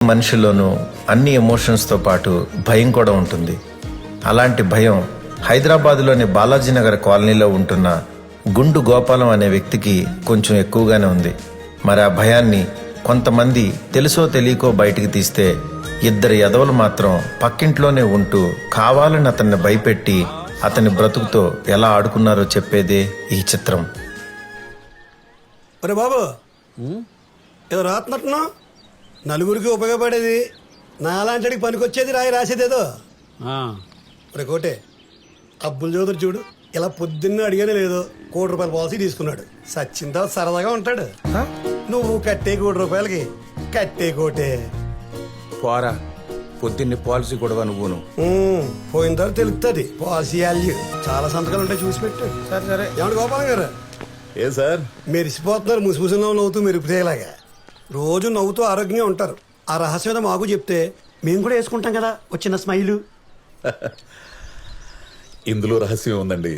మనిషిలోనూ అన్ని ఎమోషన్స్తో పాటు భయం కూడా ఉంటుంది. అలాంటి భయం హైదరాబాదులోని బాలాజీనగర్ కాలనీలో ఉంటున్న గుండు గోపాలం అనే వ్యక్తికి కొంచెం ఎక్కువగానే ఉంది. మరి ఆ భయాన్ని కొంతమంది తెలుసో తెలియకో బయటికి తీస్తే, ఇద్దరు ఎదవలు మాత్రం పక్కింట్లోనే ఉంటూ కావాలని అతన్ని భయపెట్టి అతని బ్రతుకుతో ఎలా ఆడుకున్నారో చెప్పేదే ఈ చిత్రం. ఒరే బాబు, ఏదో రాత్నట్టున్నా నలుగురికి ఉపయోగపడేది, నాలాంటికి పనికొచ్చేది రాసేదేదో. ఒరే కోటే, అబ్బుల్ చౌదరి చూడు, ఇలా పొద్దున్న అడిగానే లేదో ₹1,00,00,000 పాలసీ తీసుకున్నాడు. సచ్చిన తర్వాత సరదాగా ఉంటాడు. నువ్వు కట్టే ₹1,00,00,000కి కట్టే కోటే పోరా, పొద్దున్నే పాలసీ గొడవ నువ్వును. పోయిన తర్వాత తెలుస్తుంది పాలసీ వాల్యూ. చాలా సంతకాలు ఉంటాయి, చూసి పెట్టు. సరే సరే. ఏమంటే గోపాలం గారు, ఏ సార్ మెరిసిపోతున్నారు ముసిముసిలో నవ్వుతూ మెరుపుతేలాగా. రోజు నవ్వుతూ ఆరోగ్యంగా ఉంటారు. ఆ రహస్యం ఏదో మాకు చెప్తే మేము కూడా వేసుకుంటాం కదా వచ్చిన స్మైలు. ఇందులో రహస్యం ఉందండి.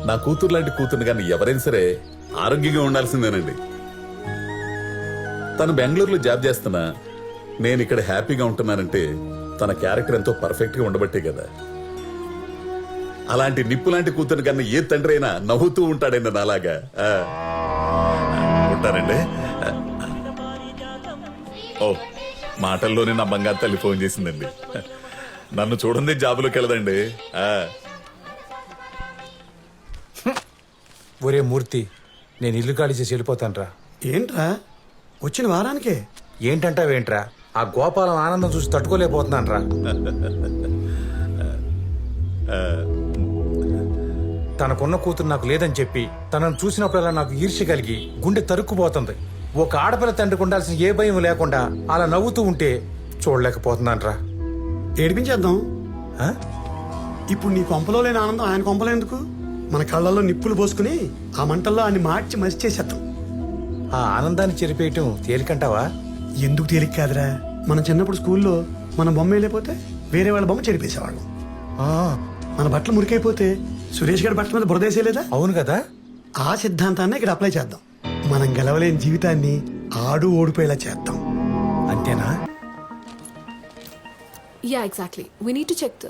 నా కూతురు లాంటి కూతురు కానీ ఎవరైనా సరే ఆరోగ్యంగా ఉండాల్సిందేనండి. తను బెంగళూరులో జాబ్ చేస్తున్నా నేను ఇక్కడ హ్యాపీగా ఉంటున్నానంటే తన క్యారెక్టర్ ఎంతో పర్ఫెక్ట్ గా ఉండబట్టే కదా. అలాంటి నిప్పు లాంటి కూతురు కన్నా ఏ తండ్రి అయినా నవ్వుతూ ఉంటాడండి నాలాగా. ఉంటారండి. ఓ, మాటల్లోనే నా బంగారు తల్లి ఫోన్ చేసిందండి. నన్ను చూడండి జాబులోకి వెళ్ళదండి. ఒరే మూర్తి, నేను ఇల్లు ఖాళీ చేసి వెళ్ళిపోతానురా. ఏంట్రా వచ్చిన వారానికే? ఏంటంటావేంట్రా, ఆ గోపాలం ఆనందం చూసి తట్టుకోలేకపోతున్నానురా. తనకున్న కూతురు నాకు లేదని చెప్పి తనను చూసినప్పుడల్లా నాకు ఈర్ష్య కలిగి గుండె తరుక్కుపోతుంది. ఒక ఆడపిల్ల తండ్రికి ఉండాల్సిన ఏ భయం లేకుండా అలా నవ్వుతూ ఉంటే చూడలేకపోతున్నానురా. ఏడిపించేద్దాం. ఇప్పుడు నీ కొంపలో లేని ఆనందం ఆయన కొంపలో ఎందుకు? మన కళ్ళల్లో నిప్పులు పోసుకుని ఆ మంటల్లో అన్ని మార్చి మసి చేసేద్దాం. ఆ ఆనందాన్ని చెరిపేయటం తేలికంటావా? ఎందుకు తేలిక కాదురా, మనం చిన్నప్పుడు స్కూల్లో మన బొమ్మ వెళ్ళిపోతే వేరే వాళ్ళ బొమ్మ చెరిపేసేవాళ్ళం. మన బట్టలు మురికైపోతే సురేష్ గారి బట్టల మీద బురదేసేలేదా? అవును కదా. ఆ సిద్ధాంతాన్ని ఇక్కడ అప్లై చేద్దాం. మనం గెలవలేని జీవితాన్ని ఆడు ఓడిపోయేలా చేద్దాం. అంతేనా? Ya exactly. We need to check.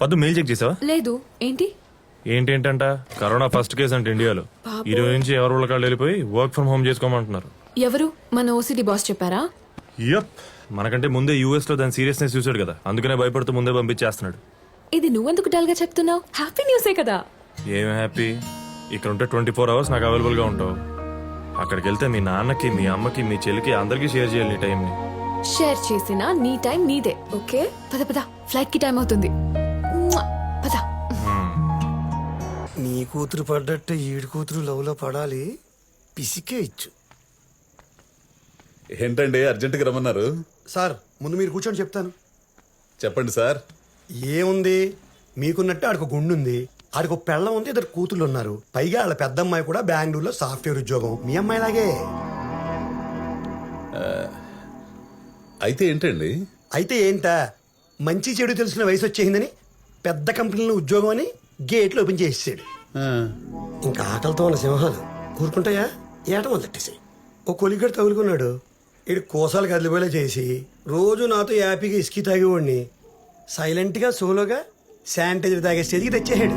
పద్దు మెయిల్ చెక్ చేసావా? లేదు. ఏంటి ఏంటంట? కరోనా ఫస్ట్ కేసు అంటే ఇండియాలో. ఈ రోజు నుంచి ఎవరు వాళ్ళకాళ్ళు వెళ్ళిపోయి వర్క్ ఫ్రం హోమ్ చేసుకోమంటున్నారు. ఎవరు? మన ఓసిడి బాస్ చెప్పారా? యప్, మనకంటే ముందే యూఎస్ లో దాని సీరియస్నెస్ చూసాడు కదా, అందుకనే భయపడుతూ ముందే పంపించేస్తున్నాడు. ఇది నువ్వెందుకు డల్ గా చెప్తున్నావు? హ్యాపీ న్యూసే కదా. ఏం హ్యాపీ? ఇక్కడ ఉంటే 24 hours నాకు అవైలబుల్ గా ఉంటావు. అక్కడికి వెళ్తే మీ నాన్నకి, మీ అమ్మకి, మీ చెల్లికి అందరికీ షేర్ చేయాలి నీ టైం ని. షేర్ చేసినా నీ టైం నీదే. ఓకే, పద పద, ఫ్లైట్ కి టైం అవుతుంది. పద. నీ కూతురు పడ్డట్టు ఈడు కూతురు లవ్ లో పడాలి. పిసికే ఇచ్చు. ఏంటండి అర్జెంటుగా రమ్మన్నారు? సార్ ముందు మీరు కూర్చొని చెప్తాను. చెప్పండి సార్. ఏముంది, మీకున్నట్టు ఆడికి గుండు ఉంది, ఆడికి ఒక పెళ్ళం ఉంది, ఇద్దరు కూతుళ్ళు ఉన్నారు. పైగా వాళ్ళ పెద్ద అమ్మాయి కూడా బెంగళూరులో సాఫ్ట్వేర్ ఉద్యోగం. మీ అమ్మాయిలాగే. అయితే ఏంటండి? అయితే ఏంటా, మంచి చెడు తెలిసిన వయసు వచ్చేసిందని పెద్ద కంపెనీలో ఉద్యోగం అని గేట్లు ఓపెన్ చేసేసాడు. ఇంకా ఆకలితో ఉన్న సింహాలు ఊరుకుంటాయా? ఏట మొదలెట్టేసాయి. ఓ కొలిగడు తగులుకున్నాడు. ఇడు కోసాలు కదిలిపోయేలా చేసి రోజు నాతో హ్యాపీగా ఇసుకి తాగేవాడిని సైలెంట్గా సోలోగా శానిటైజర్ తాగే స్టేజ్కి తెచ్చేసాడు.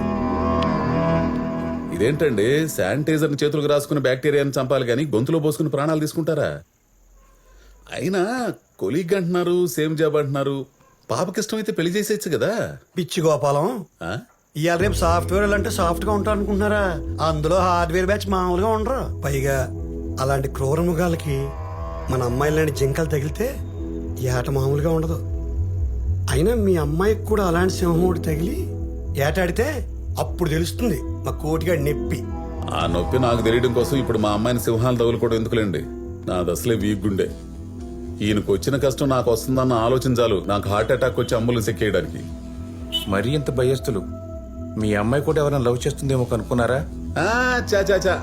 ఇదేంటండి, శానిటైజర్ చేతులకు రాసుకుని బ్యాక్టీరియాని చంపాలి కానీ గొంతులో పోసుకుని ప్రాణాలు తీసుకుంటారా? అయినా కొలీగ్ అంటున్నారు, సేమ్ జాబ్ అంటున్నారు. పాపకి ఇష్టమైతే పెళ్లి చేసేయచ్చు కదా. పిచ్చి గోపాలం, ఇవాళ రేపు సాఫ్ట్వేర్ అంటే సాఫ్ట్ గా ఉంటారు అనుకుంటున్నారా? అందులో హార్డ్వేర్ బ్యాచ్ మామూలుగా ఉండరు. పైగా అలాంటి క్రూర మృగాలకి మన అమ్మాయి లాంటి జింకలు తగిలితే ఏట మామూలుగా ఉండదు. అయినా మీ అమ్మాయికి కూడా అలాంటి సింహముడు తగిలి ఏటాడితే అప్పుడు తెలుస్తుంది మా కోటిగాడి నొప్పి. ఆ నొప్పి నాకు తెలియడం కోసం ఇప్పుడు మా అమ్మాయిని సింహాలు తగులుకోవడం ఎందుకులేండి. నాది అసలే వీక్ గుండె. ఈయనకు వచ్చిన కష్టం నాకు వస్తుందన్న ఆలోచన చాలు నాకు హార్ట్ అటాక్ వచ్చి అంబులెన్స్ ఎక్కేయడానికి. మరీ ఇంత భయస్తులు. మీ అమ్మాయి కూడా ఎవరైనా లవ్ చేస్తుందేమో కనుక్కున్నారా? చా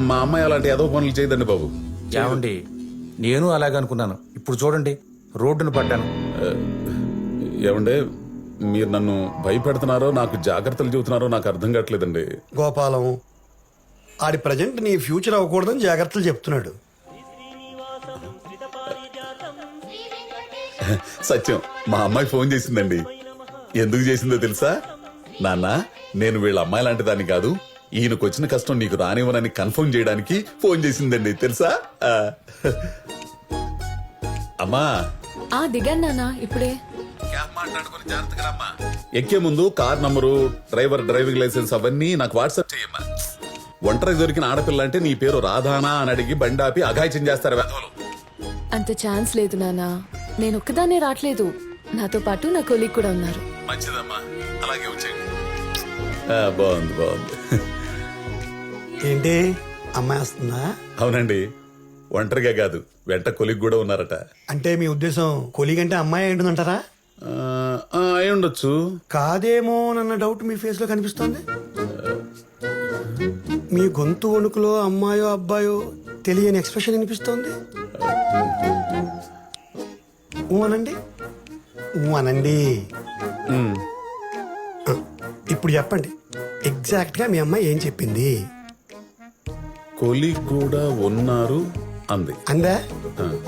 మా అమ్మాయి అలాంటి ఏదో పనులు చేయదండి బాబు. ఏమండి, నేను అలాగే అనుకున్నాను. ఇప్పుడు చూడండి, రోడ్డును పడ్డాను. ఏమండే, మీరు నన్ను భయపెడుతున్నారో నాకు జాగ్రత్తలు చెబుతున్నారో నాకు అర్థం కావట్లేదండి. గోపాలం, ఆడి ప్రజెంట్ నీ ఫ్యూచర్ అవ్వకూడదని జాగ్రత్తలు చెప్తున్నాడు. సత్యం, మా అమ్మాయి ఫోన్ చేసిందండి. ఎందుకు చేసిందో తెలుసా? నాన్న, నేను వీళ్ళ అమ్మాయి లాంటి దాన్ని కాదు, ఈయనకొచ్చిన కష్టం నీకు రానివ్వనని కన్ఫర్మ్ చేయడానికి ఫోన్ చేసిందండి తెలుసా? అమ్మా, దిగాను నాన్న ఇప్పుడే. ఎక్కే ముందు కార్ నంబరు, డ్రైవింగ్ లైసెన్స్ అవన్నీ నాకు వాట్సాప్ చేయమ్మా. ఒంటరి దొరికిన ఆడపిల్ల అంటే నీ పేరు రాధానా అని అడిగి బండాపి అఘాయిత్యం చేస్తారు వెధవలు. అంత ఛాన్స్ లేదు నాన్న. నేను ఒక్కదాన్నే రావట్లేదు, నాతో పాటు నా కొలీగ్ కూడా ఉన్నారు. మంచిదమ్మా, అలాగే వచ్చేయండి. బాగుంది బాగుంది. ఏంటి అమ్మాయి వస్తుందా? అవునండి, ఒంటరిగా కాదు, వెంట కొలిగ్ కూడా ఉన్నారట. అంటే మీ ఉద్దేశం కొలీగ్ అంటే అమ్మాయి అయి ఉంటుందంటారా? అయి ఉండొచ్చు. కాదేమో అన్న డౌట్ మీ ఫేస్ లో కనిపిస్తోంది. మీ గొంతు వణుకులో అమ్మాయో అబ్బాయో తెలియని ఎక్స్ప్రెషన్ వినిపిస్తోంది. ఊ అనండి, ఊ అనండి. ఉమ్, ఇప్పుడు చెప్పండి, ఎగ్జాక్ట్ గా మీ అమ్మాయి ఏం చెప్పింది? కొలిగ్ కూడా ఉన్నారు అంది. అందా?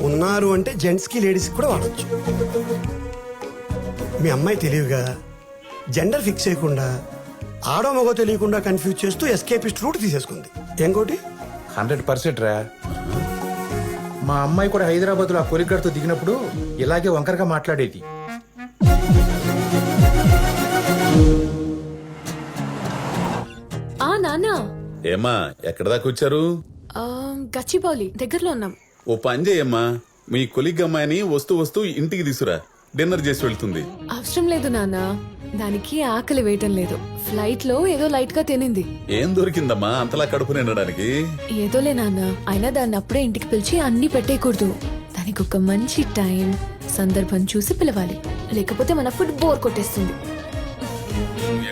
ఉన్నారు అంటే జెంట్స్ కి లేడీస్ కూడా వాడచ్చు. మీ అమ్మాయి తెలివిగా జెండర్ ఫిక్స్ చేయకుండా ఆడో మగో తెలియకుండా కన్ఫ్యూజ్ చేస్తూ ఎస్కేపిస్ట్ రూట్ తీసేసుకుంది. ఇంకోటి 100% రా. మా అమ్మాయి కూడా హైదరాబాద్ లో ఆ కొలిగ్గాడితో దిగినప్పుడు ఇలాగే వంకరగా మాట్లాడేది. నాన్న, ఏమ్మా, ఎక్కడ దాకా వచ్చారు? గచ్చిబౌలి దగ్గరలో ఉన్నాం. ఓ పని చేయమ్మా, మీ కొలిగ్ అమ్మాయిని వస్తూ వస్తూ ఇంటికి తీసురా, డిన్నర్ చేసి వెళ్తుంది. అవసరం లేదు నాన్న, దానికి ఆకలి వేయటం లేదు. ఫ్లైట్ లో ఏదో లైట్ గా తినింది. ఏం దొరికిందమ్మా అంతలా కడుపు నిండడానికి? ఏదోలే నాన్న, అయినా దాన్ని అప్పుడే ఇంటికి పిలిచి అన్ని పెట్టేయకూడదు. దానికి ఒక మంచి టైం, సందర్భం చూసి పిలవాలి, లేకపోతే మన ఫుడ్ బోర్ కొట్టేస్తుంది.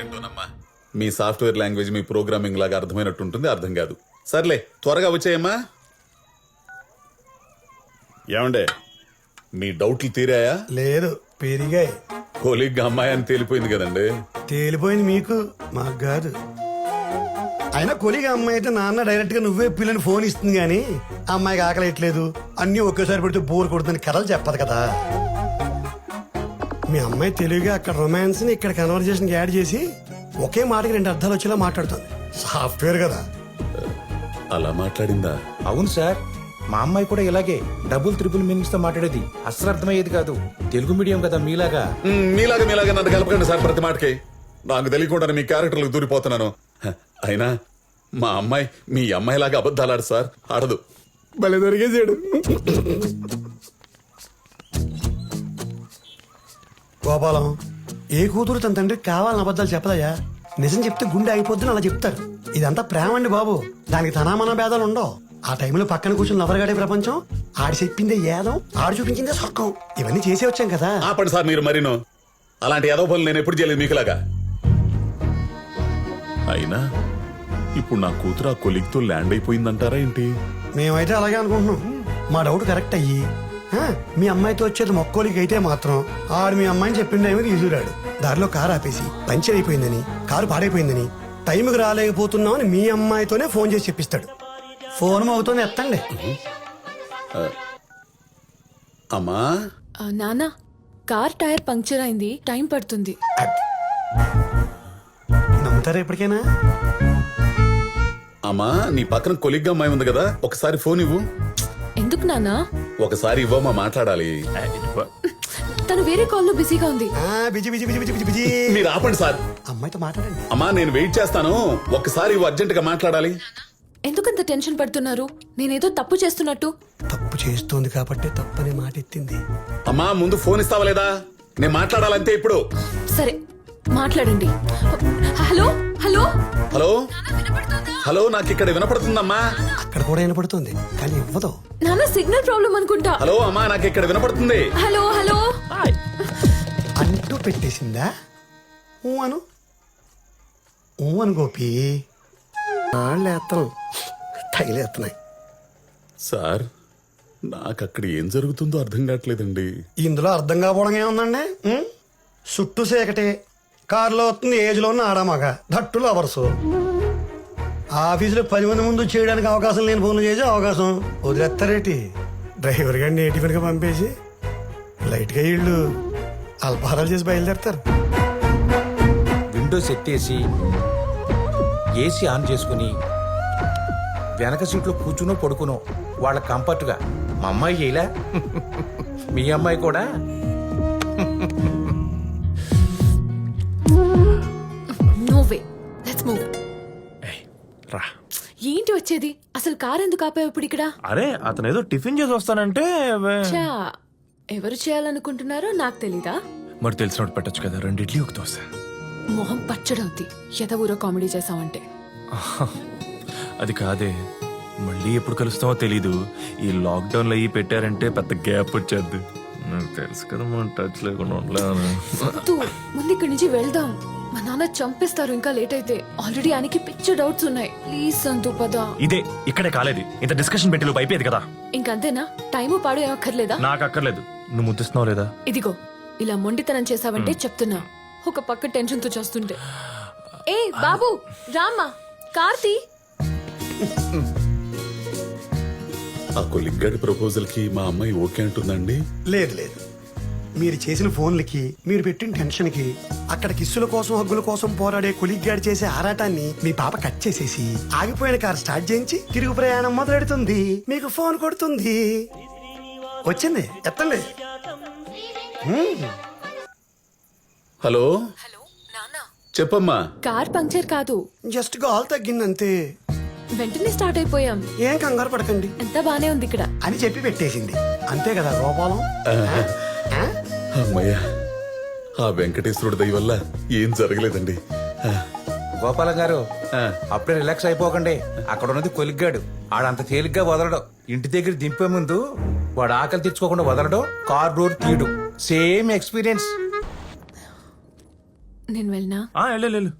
ఏంటోనమ్మా, మీ సాఫ్ట్వేర్ లాంగ్వేజ్ మీ ప్రోగ్రామింగ్ లాగా అర్థమైనట్టుంటుంది, అర్థం కాదు. సర్లే, త్వరగా వచ్చాయమ్మా. ఏమండే, మీ డౌట్లు తీరాయా? లేదు, పెరిగాయి. కొలిగ్ అమ్మాయి అని తేలిపోయింది కదండి. తేలిపోయింది మీకు, మాకు కాదు. అయినా కొలిగా అమ్మాయి అయితే నాన్న డైరెక్ట్ గా నువ్వే పిల్లని ఫోన్ ఇస్తుంది గానీ అమ్మాయికి ఆకలేయట్లేదు, అన్ని ఒకేసారి పెడితే బోర్ కొడుతుందని కథలు చెప్పదు కదా. మీ అమ్మాయి తెలివిగా అక్కడ రొమాన్స్ ని ఇక్కడ కన్వర్జేషన్ యాడ్ చేసి ఒకే మాటకి 2 అర్థాలు వచ్చేలా మాట్లాడుతుంది. సాఫ్ట్వేర్ కదా. అలా మాట్లాడిందా? అవును సార్, మా అమ్మాయి కూడా ఇలాగే డబుల్ త్రిబుల్ మీనింగ్స్ తో మాట్లాడేది. అస్సలు అర్థమయ్యేది కాదు. తెలుగు మీడియం కదా మీలాగా. మీలాగా నన్ను కలపకండి సార్ ప్రతి మాటకి. నాకు తెలియకుండా మీ క్యారెక్టర్లకు దూరిపోతున్నాను. అయినా మా అమ్మాయి మీ అమ్మాయిలాగా అబద్ధాలు ఆడు సార్, ఆడదు. భలే దొరికేసాడు. గోపాలం, ఏ కూతురు తన తండ్రికి కావాలని అబద్ధాలు చెప్పదయ్యా. నిజం చెప్తే గుండె అయిపోద్దని అలా చెప్తారు. ఇదంతా ప్రేమ అండి బాబు, దానికి తనామన భేదాలు ఉండవు. ఆ టైంలో పక్కన కూర్చుని లవర్గాడే ప్రపంచం, ఆడి చెప్పిందే ఏదం, ఆడు చూపించిందే సొక్కం. ఇవన్నీ చేసే వచ్చాం కదా. ఆపండి సార్ మీరు మరీను. అలాంటి ఏదో పనులు నేను ఎప్పుడు చేయలేదు మీకులాగా. అయినా ఇప్పుడు నా కూతురు ఆ కొలిగ్తో ల్యాండ్ అయిపోయిందంటారా ఏంటి? మేమైతే అలాగే అనుకుంటున్నాం. మా డౌట్ కరెక్ట్ అయ్యి మీ అమ్మాయితో వచ్చేది మొక్కోలికి అయితే మాత్రం ఆడు మీ అమ్మాయిని చెప్పిండు ఏమో తీసుకురాడు. దారిలో కారు ఆపేసి పంచర్ అయిపోయిందని, కారు పాడైపోయిందని, టైంకి రాలేకపోతున్నామని మీ అమ్మాయితోనే ఫోన్ చేసి చెప్పిస్తాడు. ఫోన్ అవుతూనే ఎత్తండి. అమ్మా, నాన్న, కార్ టైర్ పంక్చర్ అయింది, టైం పడుతుంది. నమ్ముతారా ఇప్పటికైనా? అమ్మా, నీ పక్కన కొలిగ్ అమ్మాయి ఉంది కదా, ఒకసారి ఫోన్ ఇవ్వు. ఎందుకు నాన్న? ఒకసారి ఇవ్వమ్మా, మాట్లాడాలి. తను వేరే కాల్లో బిజీగా ఉంది. Busy busy busy busy busy. మీరు ఆపండి సార్. అమ్మాయితో మాట్లాడండి. అమ్మా, నేను వెయిట్ చేస్తాను, ఒక్కసారి ఇవ్వు, అర్జెంట్ గా మాట్లాడాలి. ఎందుకంత టెన్షన్ పడుతున్నారు? నేనేదో తప్పు చేస్తున్నట్టు. తప్పు చేస్తోంది కాబట్టి తప్పని మాట ఎత్తింది. అమ్మా, ముందు ఫోన్ ఇస్తావా లేదా? నేను మాట్లాడాలంతే ఇప్పుడు. సరే, మాట్లాడండి. హలో హలో హలో హలో, నాకు ఇక్కడ వినపడుతుందమ్మా. అక్కడ కూడా వినపడుతుంది కానీ ఇవ్వదు. నాన్న, సిగ్నల్ ప్రాబ్లం అనుకుంటా. హలో అమ్మా, నాకు ఇక్కడ వినపడుతుంది. హలో హలో అంటూ పెట్టేసిందా? ఊ అను, ఊ అను గోపి. తగిలేస్తున్నాయి సార్, నాకు అక్కడ ఏం జరుగుతుందో అర్థం కావట్లేదండి. ఇందులో అర్థం కాకపోవడం ఏముందండి? చుట్టూ సేకటే, కారులో వస్తుంది ఏజ్లో ఉన్న ఆడమగ, దట్టులో అవర్సు. ఆఫీసులో 10 మంది ముందు చేయడానికి అవకాశం లేని పనులు చేసే అవకాశం వదిలేస్తారేటి? డ్రైవర్ గారిని నేటిఫిన్గా పంపేసి లైట్గా వీళ్ళు అల్పాహారాలు చేసి బయలుదేరతారు. విండోస్ ఎత్తేసి ఏసీ ఆన్ చేసుకుని వెనక సీట్లో కూర్చునో పడుకునో వాళ్ళ కంఫర్ట్గా మా అమ్మాయి చేయలే మీ అమ్మాయి కూడా నో వే, లెట్స్ మూవ్. ఏయ్, రా. ఏంటి వచ్చేది? అసలు కార్ ఎందుకు ఆపావు ఇప్పుడు ఇక్కడ? అరే అతను ఏదో టిఫిన్ చేసి వస్తానంటే చా, ఎవరు చేయాలనుకుంటున్నారో నాకు తెలీదా? మరి తెలిసినట్టు పెట్టచ్చు కదా, 2 ఇడ్లీ ఒక దోశ. మొహం పచ్చడవుద్ది ఎద ఊరో కామెడీ చేసావంటే. అది కాదే, మళ్ళీ ఎప్పుడు కలుస్తామో తెలీదు. ఈ లాక్డౌన్ లో పెట్టారంటే పెద్ద గ్యాప్ వచ్చేద్ది. నాకు తెలుసు కదా మనం టచ్ లేకుండా ఉండలేము. వద్దు, ముందు ఇక్కడి నుంచి వెళ్దాం. మా నాన్న చంపేస్తారు ఇంకా లేట్ అయితే. ఆల్రెడీ ఆయనకి పిచ్చ డౌట్స్ ఉన్నాయి. ప్లీజ్ సంతు పద. ఇదే ఇక్కడే కాలేదు, ఇంత డిస్కషన్ పెట్టి లోపు అయిపోయేది కదా. ఇంకంతేనా? టైము పాడు ఏమక్కర్లేదా? నాకు అక్కర్లేదు. నువ్వు ముద్దిస్తున్నావు లేదా? ఇదిగో ఇలా మొండితనం చేసావంటే చెప్తున్నా. ఒక పక్క టెన్షన్ తో చేస్తుంటే. ఏ బాబు రామ్మా, కార్తీ. ఆ కొలిగ్గాడి ప్రపోజల్ కి మా అమ్మాయి ఓకే అంటుందండి. లేదు లేదు, మీరు చేసిన ఫోన్లకి, మీరు పెట్టిన టెన్షన్కి, అక్కడ కిస్సుల కోసం హగ్గుల కోసం పోరాడే కొలిగ్గాడి చేసే ఆరాటాన్ని మీ పాప కట్ చేసేసి ఆగిపోయిన కార్ స్టార్ట్ చేయించి తిరుగు ప్రయాణం మొదలెడుతుంది. మీకు ఫోన్ కొడుతుంది. వచ్చింది, ఎత్తండి. హలో హలో నాన్న, చెప్పమ్మా. కార్ పంక్చర్ కాదు, జస్ట్ గాల్ తగ్గిందంతే. వెంటనే స్టార్ట్ అయిపోయాం. ఏం కంగారు పడకండి ఎంత బానే ఉంది ఇక్కడ. అని చెప్పి పెట్టేసింది. అంతే కదా గోపాలం? ఆ? అమ్మయ్యా, ఆ వెంకటేశ్వరుడి దయ వల్ల ఏం జరగలేదండి. గోపాలం గారు అప్పుడే రిలాక్స్ అయిపోకండి. అక్కడ ఉన్నది కొలిగ్గాడు, ఆడంత తేలిగ్గా వదలడు. ఇంటి దగ్గర దింపే ముందు వాడు ఆకలి తెచ్చుకోకుండా వదలడు, కార్ డోర్ తీయడు. Same experience. నేను వెళ్ళనా? వెళ్ళు.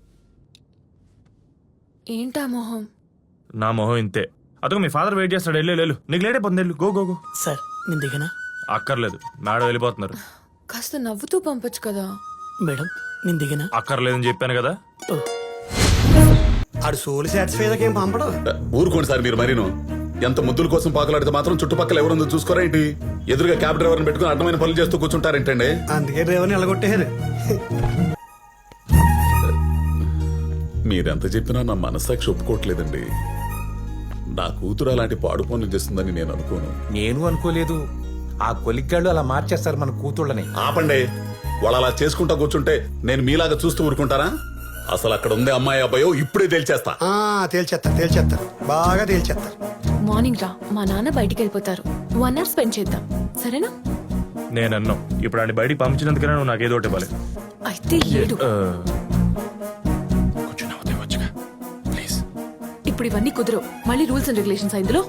ఏంటా మొహం? నా మొహం ఇంతే. అదొక మీ ఫాదర్ వెయిట్ చేస్తాడు. వెళ్ళు, నీకు లేట్ అయిపోతుంది. వెళ్ళు, గో గో గో. సార్ నేను దిగనా? అక్కర్లేదు, మేడం వెళ్ళిపోతున్నారు. కాస్త నవ్వుతూ పంపొచ్చు కదా. మేడం నేను దిగనా? అక్కర్లేదని చెప్పాను కదా. ఆడు సోల్ సాటిస్ఫై ఏం పంపడం. ఊరుకోండి సార్ మీరు మరీను. ఎంత ముద్దుల కోసం పాకులాడితే మాత్రం చుట్టుపక్కల ఎవరుందో చూసుకోరా ఏంటి? ఎదురుగా క్యాబ్ డ్రైవర్ని పెట్టుకుని అడ్డమైన పనులు చేస్తూ కూర్చుంటారేంటండి? అందుకే డ్రైవర్ని ఎలగొట్టేయారు. మీరెంత చెప్పినా నా మనస్సాక్షి ఒప్పుకోవట్లేదండి. నా కూతురు అలాంటి పాడు పనులు చేస్తుందని నేను అనుకోను. నేను అనుకోలేదు. ఆ కొలిగ్గాళ్ళు అలా మార్చేస్తారు మన కూతుళ్ళని. ఆపండి, వాళ్ళు అలా చేసుకుంటా కూర్చుంటే నేను మీలాగా చూస్తూ ఊరుకుంటారా? అసలు అక్కడ ఉందే అమ్మాయి అబ్బాయో ఇప్పుడే తేల్చేస్తా. తేల్చేస్తారు బాగా తేల్చేస్తారు. మార్నింగ్ రా, మా నాన్న బయటికి వెళ్ళిపోతారు. 1 hour స్పెండ్ చేద్దాం, సరేనా? నేను అన్నాం, ఇప్పుడు ఆయన బయటికి పంపించినందుకనే నువ్వు నాకు ఏదో ఒకటి ఇవ్వాలి. అయితే ఏడు. కొంచెం నవ్వుతే వచ్చుగా ప్లీజ్. ఇప్పుడు ఇవన్నీ కుదరవు. మళ్ళీ రూల్స్ అండ్ రెగ్యులేషన్స్ ఇందులో.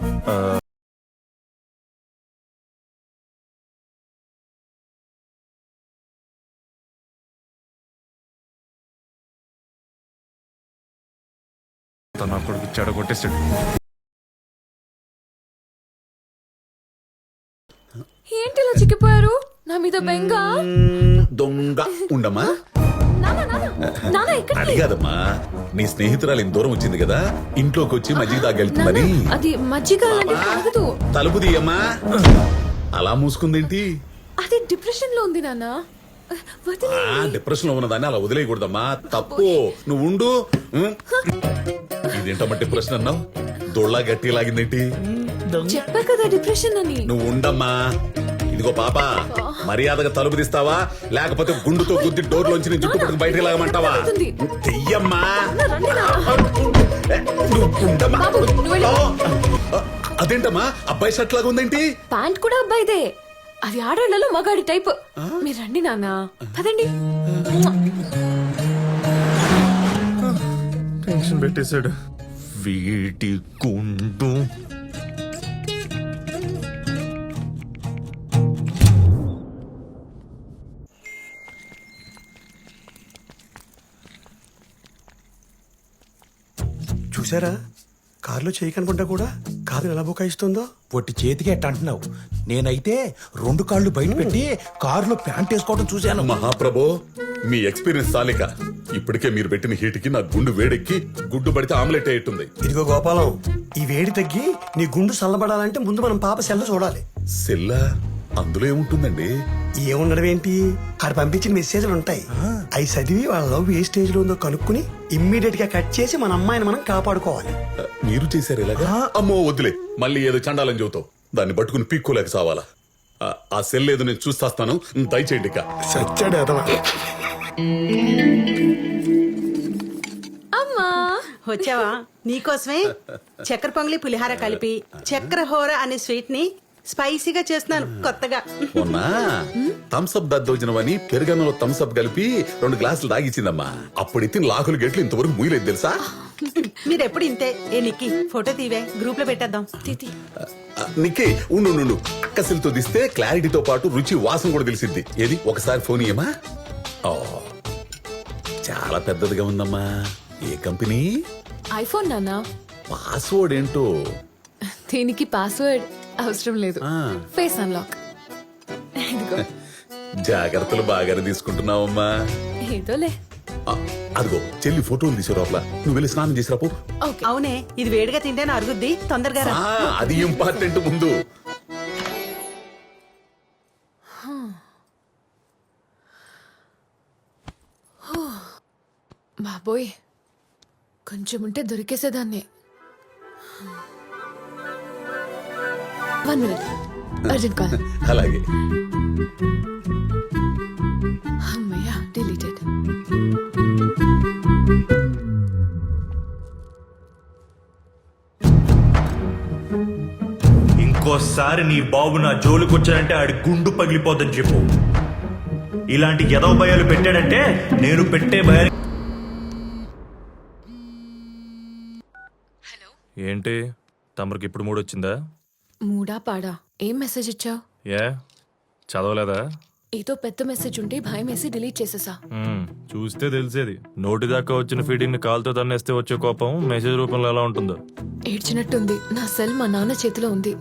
నా కొడుకు చెడ కొట్టేసాడు. ఏంటి ఇలా చిక్కిపోయారు? నా మీద బెంగ. దొంగ ఉండమ్మా. నాన్న ఎక్కడికి? అది కాదమ్మా, నీ స్నేహితురాలు ఇంత దూరం వచ్చింది కదా, ఇంట్లోకి వచ్చి మజ్జిగ తాగెళ్తుందని. అది మజ్జిగ లాంటి తాగదు. తలుపు తీయమ్మా. అలా మూసుకుందేంటి? అది డిప్రెషన్ లో ఉంది నాన్న. డిప్రెషన్ లో ఉన్నదాన్ని అలా వదిలేయకూడదమ్మా, తప్పు. నువ్వు ఉండు. ఇదేంటమ్మా డిప్రెషన్ అన్నావు? దొళ్ళ గట్టి లాగిందేంటి? చెప్పా కదా డిప్రెషన్ అని. నువ్వు ఉండమ్మా. ఇదిగో పాప, మర్యాదగా తలుపు తీస్తావా లేకపోతే గుండుతో గుద్ది డోర్లోంచి నీ జుట్టు పట్టుకు బయటకు లాగమంటావా? చెయ్యమ్మా. అదేంటమ్మా అబ్బాయి షర్ట్ లాగా ఉందేంటి? ప్యాంట్ కూడా అబ్బాయిదే. అది ఆడవాళ్ళలో మగాడి టైప్. మీరు రండి నాన్న, పదండి. టెన్షన్ పెట్టేశాడు వీటి గుండు. చూసారా, కారులో చేయి కనుకుంటా కూడా కారు ఎలా బుకాయిస్తుందో. పొట్టి చేతికి ఎట్ట అంటున్నావు? నేనైతే 2 కాళ్ళు బయట పెట్టి కారులో ప్యాంట్ వేసుకోవడం చూశాను. మహాప్రభో, మీ ఎక్స్పీరియన్స్ సాలిక. ఇప్పటికే మీరు పెట్టిన హీట్కి నా గుండు వేడెక్కి గుడ్డు పడితే ఆమ్లెట్ అయ్యేట్టుంది. ఇదిగో గోపాలం, ఈ వేడి తగ్గి నీ గుండు చల్లబడాలంటే ముందు మనం పాప సెల్ల చూడాలి. సెల్లా? అందులో ఏముంటుందండి? ఏముండడం ఏంటి, ఆడు పంపించిన మెసేజ్లు ఉంటాయి. అవి చదివి వాళ్ళ లవ్ ఏ స్టేజ్ లో ఉందో కనుక్కుని ఇమ్మీడియట్ గా కట్ చేసి మన అమ్మాయిని మనం కాపాడుకోవాలి. మీరు చేశారు ఇలాగా? అమ్మో వద్దులే, మళ్ళీ ఏదో చండాలని చెబుతావు. దాన్ని పట్టుకుని పీక్కోలేక సావాలా? ఆ సెల్ ఏదో నేను చూస్తాను, దయచేయండి. ఇక సచ్చాడు అదవా. అమ్మా వచ్చావా? నీకోసమే చక్కెర పొంగలి పులిహార కలిపి చక్కెర హోర అనే స్వీట్ ని స్పైసీగా చేస్తున్నాను కొత్తగా. మొన్న థమ్స్అప్ దద్దోజనమని పెరుగన్నంలో థమ్స్అప్ కలిపి 2 గ్లాసులు తాగిచ్చిందమ్మా. అప్పుడు ఎత్తిన లాకులు గెట్లు ఇంతవరకు మూయలేదు తెలుసా? మీరెప్పుడు ఇంతే. ఏ నిక్కి ఫోటో తీవే, గ్రూప్ లో పెట్టేద్దాం. తితి నిక్కి ఉండు, అక్కసిలతో తీస్తే క్లారిటీతో పాటు రుచి వాసన కూడా తెలిసిద్ది. ఏది ఒకసారి ఫోన్ ఇయ్యమా? ఓ, చాలా పెద్దదిగా ఉందమ్మా. ఏ కంపెనీ? ఐఫోన్ నాన్న. పాస్వర్డ్ ఏంటో? దీనికి పాస్వర్డ్ అవసరం లేదు, ఆ. Face unlock. ఇదిగో జాగ్రత్తలు బాగానే తీసుకుంటున్నావమ్మా. ఏదోలే. ఆ, అదిగో చెల్లి ఫోటోలు తీసే లోపల నువ్వు వెళ్ళి స్నానం చేసిరాపు. ఓకే. అవునే, ఇది వేడిగా తింటేనే అరుగుద్ది, తొందరగా రా. అది ఇంపార్టెంట్ ముందు. బాబోయ్, కొంచెం ఉంటే దొరికేసేదాన్ని. 1 minute, అర్జెంట్ కాల్. అలాగే. అమ్మయ్యా, డిలీటెడ్. ఇంకోసారి నీ బాబు నా జోలికొచ్చాడంటే ఆడి గుండు పగిలిపోద్దని చెప్పు. ఇలాంటి ఎదవ భయాలు పెట్టాడంటే నేను పెట్టే భయాలు. ఏంటి తమరికి ఇప్పుడు మూడొచ్చిందా? మూడా పాడా? ఏం మెసేజ్ ఇచ్చావు? ఏ చదవలేదా? ఏదో పెద్ద మెసేజ్ ఉంటే భయం వేసి డిలీట్ చేసేసా. చూస్తే తెలిసేది. నోటి దాకా వచ్చిన ఫీడింగ్ ని కాలుతో తన్నేస్తే వచ్చే కోపం మెసేజ్ రూపంలో ఎలా ఉంటుందో. ఏడ్చినట్టుంది. నా సెల్ మా నాన్న చేతిలో ఉంది.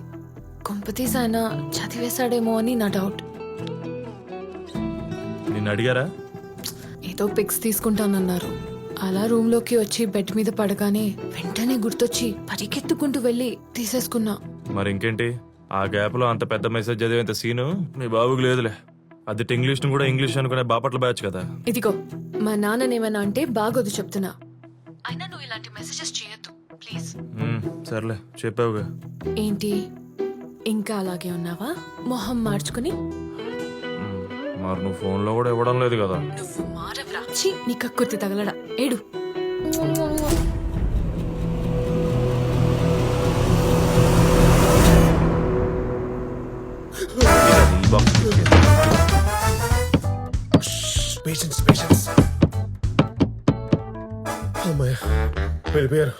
కొంపతీసి ఆయన చదివేశాడేమో అని నా డౌట్. నిన్ను అడిగారా? ఏదో పిక్స్ తీసుకుంటానన్నారు. అలా రూమ్ లోకి వచ్చి బెడ్ మీద పడగానే వెంటనే గుర్తొచ్చి పరిగెత్తుకుంటూ వెళ్ళి తీసేసుకున్నా. మరి ఇంకేంటి, ఆ గ్యాప్ లో అంత పెద్ద మెసేజ్ చదివేంత సీను మీ బాబుకి లేదులే. అది ఇంగ్లీష్ ను కూడా ఇంగ్లీష్ అనుకునే బాపట్ల బ్యాచ్ కదా. ఇదిగో మా నాన్ననేమన్నా అంటే బాగోదు చెప్తున్నా. అయినా నువ్వు ఇలాంటి మెసేజెస్ చేయొద్దు ప్లీజ్. సర్లే చెప్పావుగా. ఏంటి ఇంకా అలాగే ఉన్నావా? మొహం మార్చుకుని. మరి నువ్వు ఫోన్ లో కూడా ఇవ్వడం లేదు కదా. నువ్వు మారవరా? ఛీ, నీ కక్కుర్తి తగలడా. ఏడు. పేషెన్స్. అమ్మాయ వెళ్ళిపోయారు.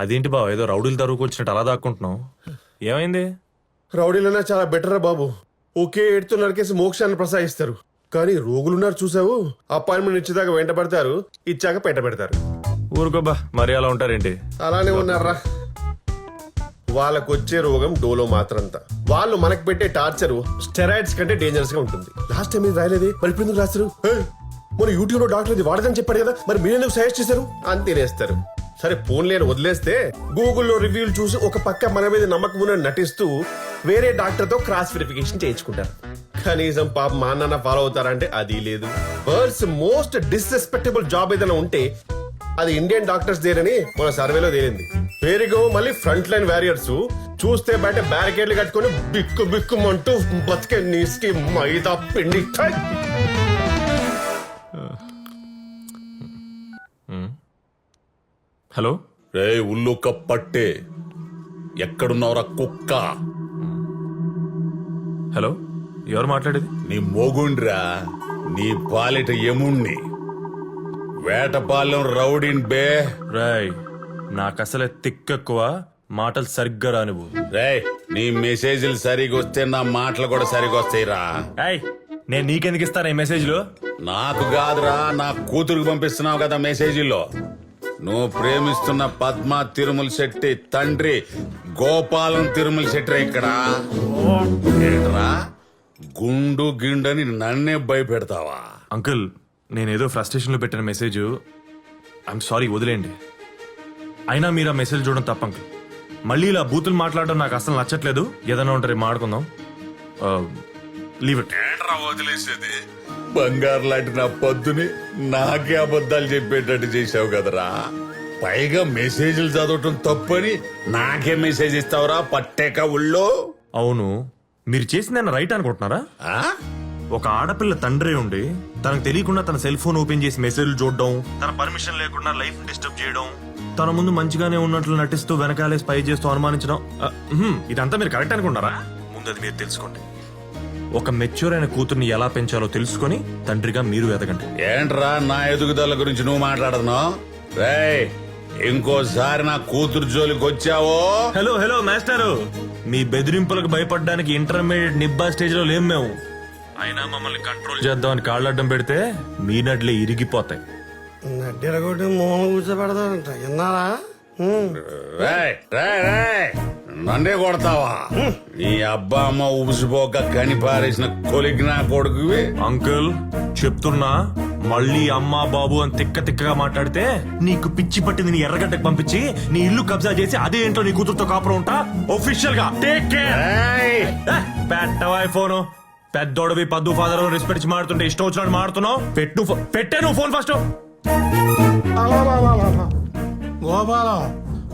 అదేంటి బావ, ఏదో రౌడీలు తరువుకు వచ్చినట్టు అలా దాక్కుంటున్నావు? ఏమైంది? రౌడీలన్నా చాలా బెటర్ రా బాబు. ఒకే ఏడుతో నరికేసి మోక్షాన్ని ప్రసాదిస్తారు. కానీ రోగులున్నారు చూసావు, అపాయింట్మెంట్ ఇచ్చేదాకా వెంట పడతారు, ఇచ్చాక పెట్ట పెడతారు. ఊరుకోబ్బా, మరి అలా ఉంటారేంటి? అలానే ఉన్నారా. వాళ్ళకు వచ్చే రోగం డోలో మాత్రంతా. వాళ్ళు మనకు పెట్టే టార్చర్ స్టెరాయిడ్స్ కంటే డేంజరస్ గా ఉంటుంది. లాస్ట్ టైం ఇది రాయలేదే, మరి ఇప్పుడు ఎందుకు రాస్తారు? మన యూట్యూబ్ లో డాక్టర్ ఇది వాడదని చెప్పాడు కదా, మరి మీరెందుకు సజెస్ట్ చేశారు అని తినేస్తారు. సరే ఫోన్లే వదిలేస్తే గూగుల్లో రివ్యూలు చూసి ఒక పక్క మన మీద నమ్మకం ఉన్న నటిస్తూ వేరే డాక్టర్ తో క్రాస్ వెరిఫికేషన్ చేయించుకుంటారు. కనీసం పాప మా నాన్న ఫాలో అవుతారంటే అది లేదు. వరల్డ్స్ మోస్ట్ డిస్రెస్పెక్టబుల్ జాబ్ ఏదైనా ఉంటే అది ఇండియన్ డాక్టర్స్ దేనని మన సర్వేలో తేలింది. పేరుగో మళ్ళీ ఫ్రంట్ లైన్ వారియర్స్ చూస్తే బయట బ్యారికేడ్లు కట్టుకుని బిక్కు బిక్కుమంటూ బతికే నీస్కి మైదా పిండి. హలో రే ఉల్లు కప్పట్టే, ఎక్కడున్నావురా కుక్క? హలో, ఎవరు మాట్లాడేది? నీ మొగుండ్రా, నీ పాలిట యముణ్ణి. వేటపాలెం రౌడీన్ బే. రాయ్, నాకు అసలే తిక్కెక్కువ, మాటలు సరిగ్గా రానివ్వు. రేయ్, నీ మెసేజ్లు సరిగా వస్తే నా మాటలు కూడా సరిగా వస్తాయిరా. ఏయ్, నేను నీకెందుకు ఇస్తాను ఈ మెసేజ్లు? నాకు కాదురా, నా కూతురుకు పంపిస్తున్నావు కదా మెసేజీలో. నువ్వు ప్రేమిస్తున్న పద్మ తిరుమల శెట్టి తండ్రి గోపాలం తిరుమల శెట్టి ఇక్కడ. ఏంట్రా గుండు గిండని నన్నే భయపెడతావా? అంకుల్, నేనేదో ఫ్రస్ట్రేషన్లో పెట్టిన మెసేజ్. ఐఎమ్ సారీ, వదిలేండి. అయినా మీరు ఆ మెసేజ్ చూడడం తప్ప అంకుల్. మళ్ళీ ఇలా బూతులు మాట్లాడడం నాకు అసలు నచ్చట్లేదు. ఏదైనా ఉంటారు మాట్లాడుకుందాం. Leave it. ఏంట్రా వదిలేసేది? బంగారు లాంటి నా పొద్దుని నాకే అబద్ధాలు చెప్పేటట్టు చేసావు కదరా. పైగా మెసేజ్లు చదవటం తప్పని నాకే మెసేజ్ ఇస్తావురా పట్టేక ఉళ్ళో. అవును, మీరు చేసిందన్న రైట్ అనుకుంటున్నారా? ఆ? ఒక ఆడపిల్ల తండ్రి ఉండి తనకు తెలియకుండా తన సెల్ ఫోన్ ఓపెన్ చేసి మెసేజ్లు చూడడం, తన పర్మిషన్ లేకుండా లైఫ్ డిస్టర్బ్ చేయడం, తన ముందు మంచిగానే ఉన్నట్లు నటిస్తూ వెనకాలే స్పై చేస్తూ అనుమానించడం, ఇదంతా మీరు కరెక్ట్ అనుకుంటారా? ముందు అది మీరు తెలుసుకోండి. ఒక మెచ్యూర్ అయిన కూతుర్ని ఎలా పెంచాలో తెలుసుకొని తండ్రిగా మీరు ఎదగండి. ఏంట్రా నా ఎదుగుదల గురించి నువ్వు మాట్లాడుతున్నావు? రేయ్, ఇంకోసారి నా కూతురు జోలికి వచ్చావో. హలో హలో మాస్టారు, మీ బెదిరింపులకు భయపడడానికి ఇంటర్మీడియట్ నిబ్బా స్టేజ్ లో లేం మేము. అయినా మమ్మల్ని కంట్రోల్ చేద్దామని కాళ్ళడ్డం పెడితే మీ నడ్లే ఇరిగిపోతాయి. నడ్డెరగొట్టి మూల కూర్చోబెడతారంట విన్నారా? రేయ్, రేయ్, రేయ్, నన్నే కొడతావా? నీ అబ్బా అమ్మ ఉబిసిపోక కని పారేసిన కొలికి నా కొడుకువి. అంకుల్ చెప్తున్నా, మళ్ళీ అమ్మా బాబు అని తిక్క తిక్కగా మాట్లాడితే నీకు పిచ్చి పట్టింది నీ ఎర్రగడ్డకు పంపించి నీ ఇల్లు కబ్జా చేసి అదే ఏంటో నీ కూతురుతో కాపురం ఉంటా. ఒఫిషియల్ గా టేక్ కేర్. రేయ్, పెట్టవా ఫోను. పెద్దోడవి పద్దు ఫాదర్ రెస్పెక్ట్ ఇచ్చి మాడుతుంటే ఇష్టం వచ్చినట్టు మాడుతున్నావు. పెట్టే నువ్వు ఫోన్ ఫస్ట్. గోపాలం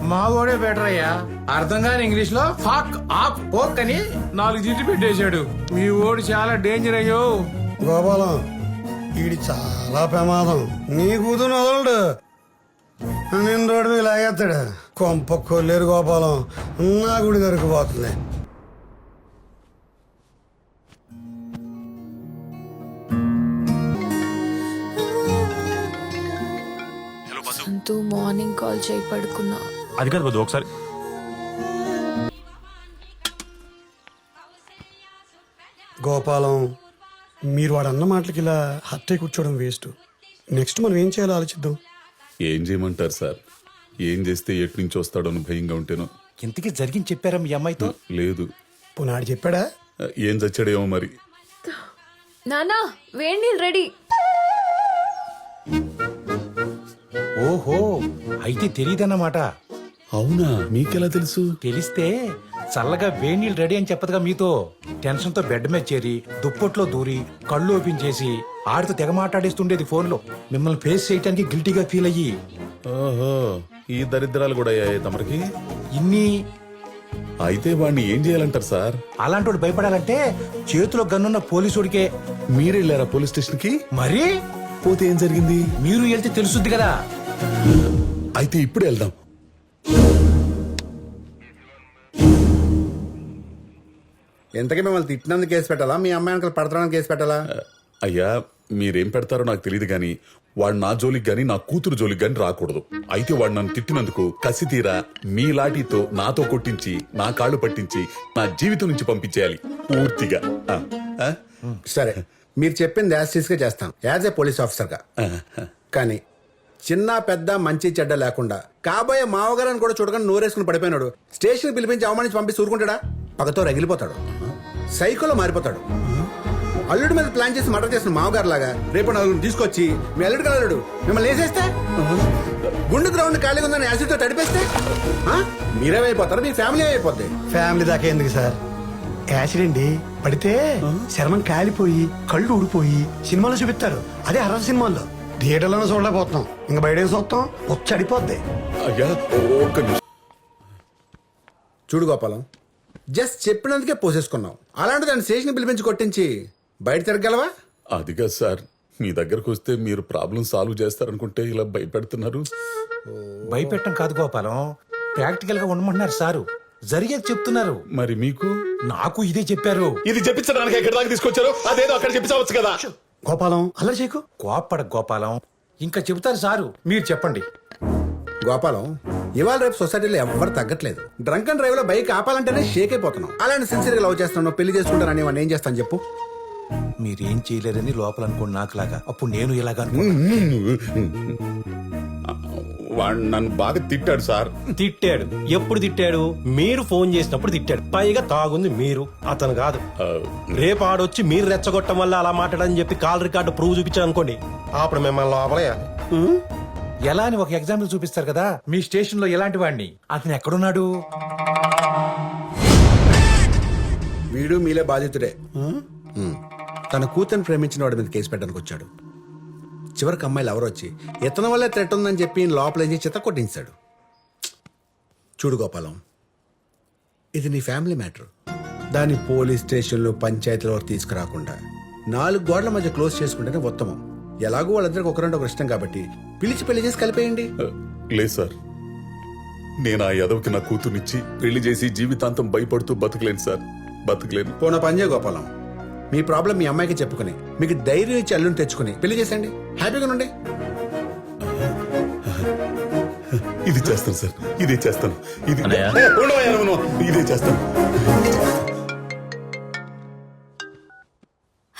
మా ఓడే బెటర్ అయ్యా. అర్థం కాని ఇంగ్లీష్ లో ఫాక్ ఆక్ ఓక్ అని 4 జిడ్డు పెట్టేశాడు. మీ ఓడి చాలా డేంజర్ అయ్యో. గోపాలం వీడి చాలా ప్రమాదం. నీ కూతురు వదలడు, నేను రోడ్డు మీద లాగేస్తాడు. కొంప కొల్లేరు గోపాలం, నా గుడి దొరికిపోతుంది. సంతూ మార్నింగ్ కాల్ చేయి పడుకున్నా. అది కాదు వద్దు, ఒకసారి గోపాలం మీరు వాడు అన్న మాటలకి ఇలా హత్య కూర్చోవడం వేస్ట్. నెక్స్ట్ మనం ఏం చేయాలో ఆలోచిద్దాం. ఏం చేయమంటారు సార్? ఏం చేస్తే ఎటు నుంచి వస్తాడో అని భయంగా ఉంటేనో. ఇంతకీ జరిగింది చెప్పారా మీ అమ్మాయితో? లేదు. పునాడు చెప్పాడా? ఏం చచ్చాడేమో మరి. నానా వేడి నీళ్ళు రెడీ. ఓహో, అయితే తెలియదన్నమాట. అవునా? మీకెలా తెలుసు? తెలిస్తే చల్లగా వేడి నీళ్ళు రెడీ అని చెప్పదుగా మీతో. టెన్షన్ తో బెడ్ మీద చేరి దుప్పట్లో దూరి కళ్ళు ఓపెన్ చేసి ఆడితో తెగ మాట్లాడేస్తుండేది ఫోన్ లో. మిమ్మల్ని ఫేస్ చేయడానికి గిల్టీగా ఫీల్ అయ్యి. ఓహో, ఈ దరిద్రాలు కూడా అయ్యాయి తమరికి. ఇన్ని అయితే వాడిని ఏం చేయాలంటారు సార్? అలాంటి భయపడాలంటే చేతిలో గన్నున్న పోలీసుడికే. మీరెళ్ళారా పోలీస్ స్టేషన్ కి? మరి పోతే ఏం జరిగింది? మీరు వెళ్తే తెలుసుద్ది కదా. అయితే ఇప్పుడు వెళ్దాం. ఎంతకీ మిమ్మల్ని తిట్టినందుకు కేసు పెట్టాలా, మీ అమ్మాయి అంకల్ పడతానికి కేసు పెట్టాలా? అయ్యా, మీరేం పెడతారో నాకు తెలియదు గాని వాడు నా జోలికి గాని నా కూతురు జోలికి గాని రాకూడదు. అయితే వాడు నన్ను తిట్టినందుకు కసి తీరా మీ లాఠీతో నాతో కొట్టించి నా కాళ్ళు పట్టించి నా జీవితం నుంచి పంపించేయాలి పూర్తిగా. సరే, మీరు చెప్పింది యాజ్ గా చేస్తాం, యాజ్ ఏ పోలీస్ ఆఫీసర్ గా. కానీ చిన్న పెద్ద మంచి చెడ్డ లేకుండా కాబోయే మావగారని కూడా చూడకుండా నోరేసుకుని పడిపోయినాడు స్టేషన్ పిలిపించి అవమానించి పంపిస్తే ఊరుకుంటాడా? పగతో రగిలిపోతాడు, సైకోలో మారిపోతాడు. అల్లుడి మీద ప్లాన్ చేసి మర్డర్ చేసిన మావగారు లాగా రేపు నలుగురిని తీసుకొచ్చి మీ అల్లుడు అల్లుడు మిమ్మల్ని వేసేస్తే, గుండు గ్రౌండ్ ఖాళీగా ఉందని యాసిడ్ తో తడిపేస్తే మీరేమైపోతారు, మీ ఫ్యామిలీ అయిపోద్ది. ఫ్యామిలీ దాకా ఎందుకు సార్? యాక్సిడెంట్ పడితే శర్మం కాలిపోయి కళ్ళు ఊడిపోయి సినిమాలో చూపిస్తారు. అదే హర్రర్ సినిమాల్లో. థియేటర్లోనే చూడలేకపోతున్నాం, ఇంకా బయట చూస్తాం, వచ్చడిపోద్ది. అయ్యా ఒక్క నిమిషం. చూడు గోపాలం, జస్ట్ చెప్పినందుకే పోసేసుకున్నాం. అలాంటి దాన్ని స్టేషన్ పిలిపించి కొట్టించి బయట తిరగలవా? అదిగా సార్, మీ దగ్గరకు వస్తే మీరు ప్రాబ్లం సాల్వ్ చేస్తారనుకుంటే ఇలా భయపెడుతున్నారు. భయపెట్టం కాదు గోపాలం, ప్రాక్టికల్ గా ఉండమంటున్నారు సారు. జరిగేది చెప్తున్నారు. మరి మీకు? నాకు ఇదే చెప్పారు. ఇది చెప్పించడానికి ఎక్కడి దాకా తీసుకొచ్చారు? అదేదో అక్కడ చెప్పించవచ్చు కదా. గోపాలం అల్లరి చేయకు. కోప్పడ గోపాలం, ఇంకా చెబుతారు సారు, మీరు చెప్పండి. గోపాలం, ఇవాళ రేపు సొసైటీలో ఎవ్వరు తగ్గట్లేదు. డ్రంక్ అండ్ డ్రైవ్ లో బైక్ ఆపాలంటేనే షేక్ అయిపోతున్నాం. అలాంటి సిన్సియర్ గా లవ్ చేస్తున్నావు, పెళ్లి చేసుకుంటానని వాడిని ఏం చేస్తాను చెప్పు? మీరేం చేయలేరని లోపల అనుకోండి నాకులాగా. అప్పుడు నేను ఇలాగా వాడు నన్ను బాగా తిట్టాడు సార్. తిట్టాడు? ఎప్పుడు తిట్టాడు? మీరు ఫోన్ చేసినప్పుడు తిట్టాడు. పైగా తాగుంది మీరు, అతను కాదు. రేపు ఆడొచ్చి మీరు రెచ్చగొట్టడం వల్ల అలా మాట్లాడని చెప్పి కాల్ రికార్డు ప్రూవ్ చూపించాను అనుకోండి, అప్పుడు మిమ్మల్ని లోపలేయాలి. ఎలా అని ఒక ఎగ్జాంపుల్ చూపిస్తారు కదా. మీ స్టేషన్ లో ఎలాంటి వాడిని, అతను ఎక్కడున్నాడు? వీడు మీలే బాధితుడే తన కూతురు ప్రేమించిన వాడి మీద కేసు పెట్టడానికి వచ్చాడు. చివరికి అమ్మాయిలు ఎవరు వచ్చి ఇతని వల్లే థ్రెట్ ఉందని చెప్పి లోపలేసి చిత్త కొట్టించాడు. చూడు గోపాలం, ఇది నీ ఫ్యామిలీ మ్యాటర్. దాన్ని పోలీస్ స్టేషన్లు పంచాయతీల వరకు తీసుకురాకుండా 4 గోడల మధ్య క్లోజ్ చేసుకుంటేనే ఉత్తమం. ఎలాగో వాళ్ళందరికీ ఒకరంటే ఒక ఇష్టం కాబట్టి పిలిచి పెళ్లి చేసి కలిపేయండి. లేదు సార్, నేను ఆ యదవకి నా కూతుర్నిచ్చి పెళ్లి చేసి జీవితాంతం భయపడుతూ బతకలేను సార్, బతకలేను. పోన పంజే గోపాలం, మీ ప్రాబ్లం మీ అమ్మాయికి చెప్పుకుని మీకు ధైర్యం ఇచ్చి అల్లుని తెచ్చుకుని పెళ్లి చేసేయండి. హ్యాపీగా ఉండండి. ఇది చేస్తాను సార్, ఇదే చేస్తాను. ఇదే చేస్తాను.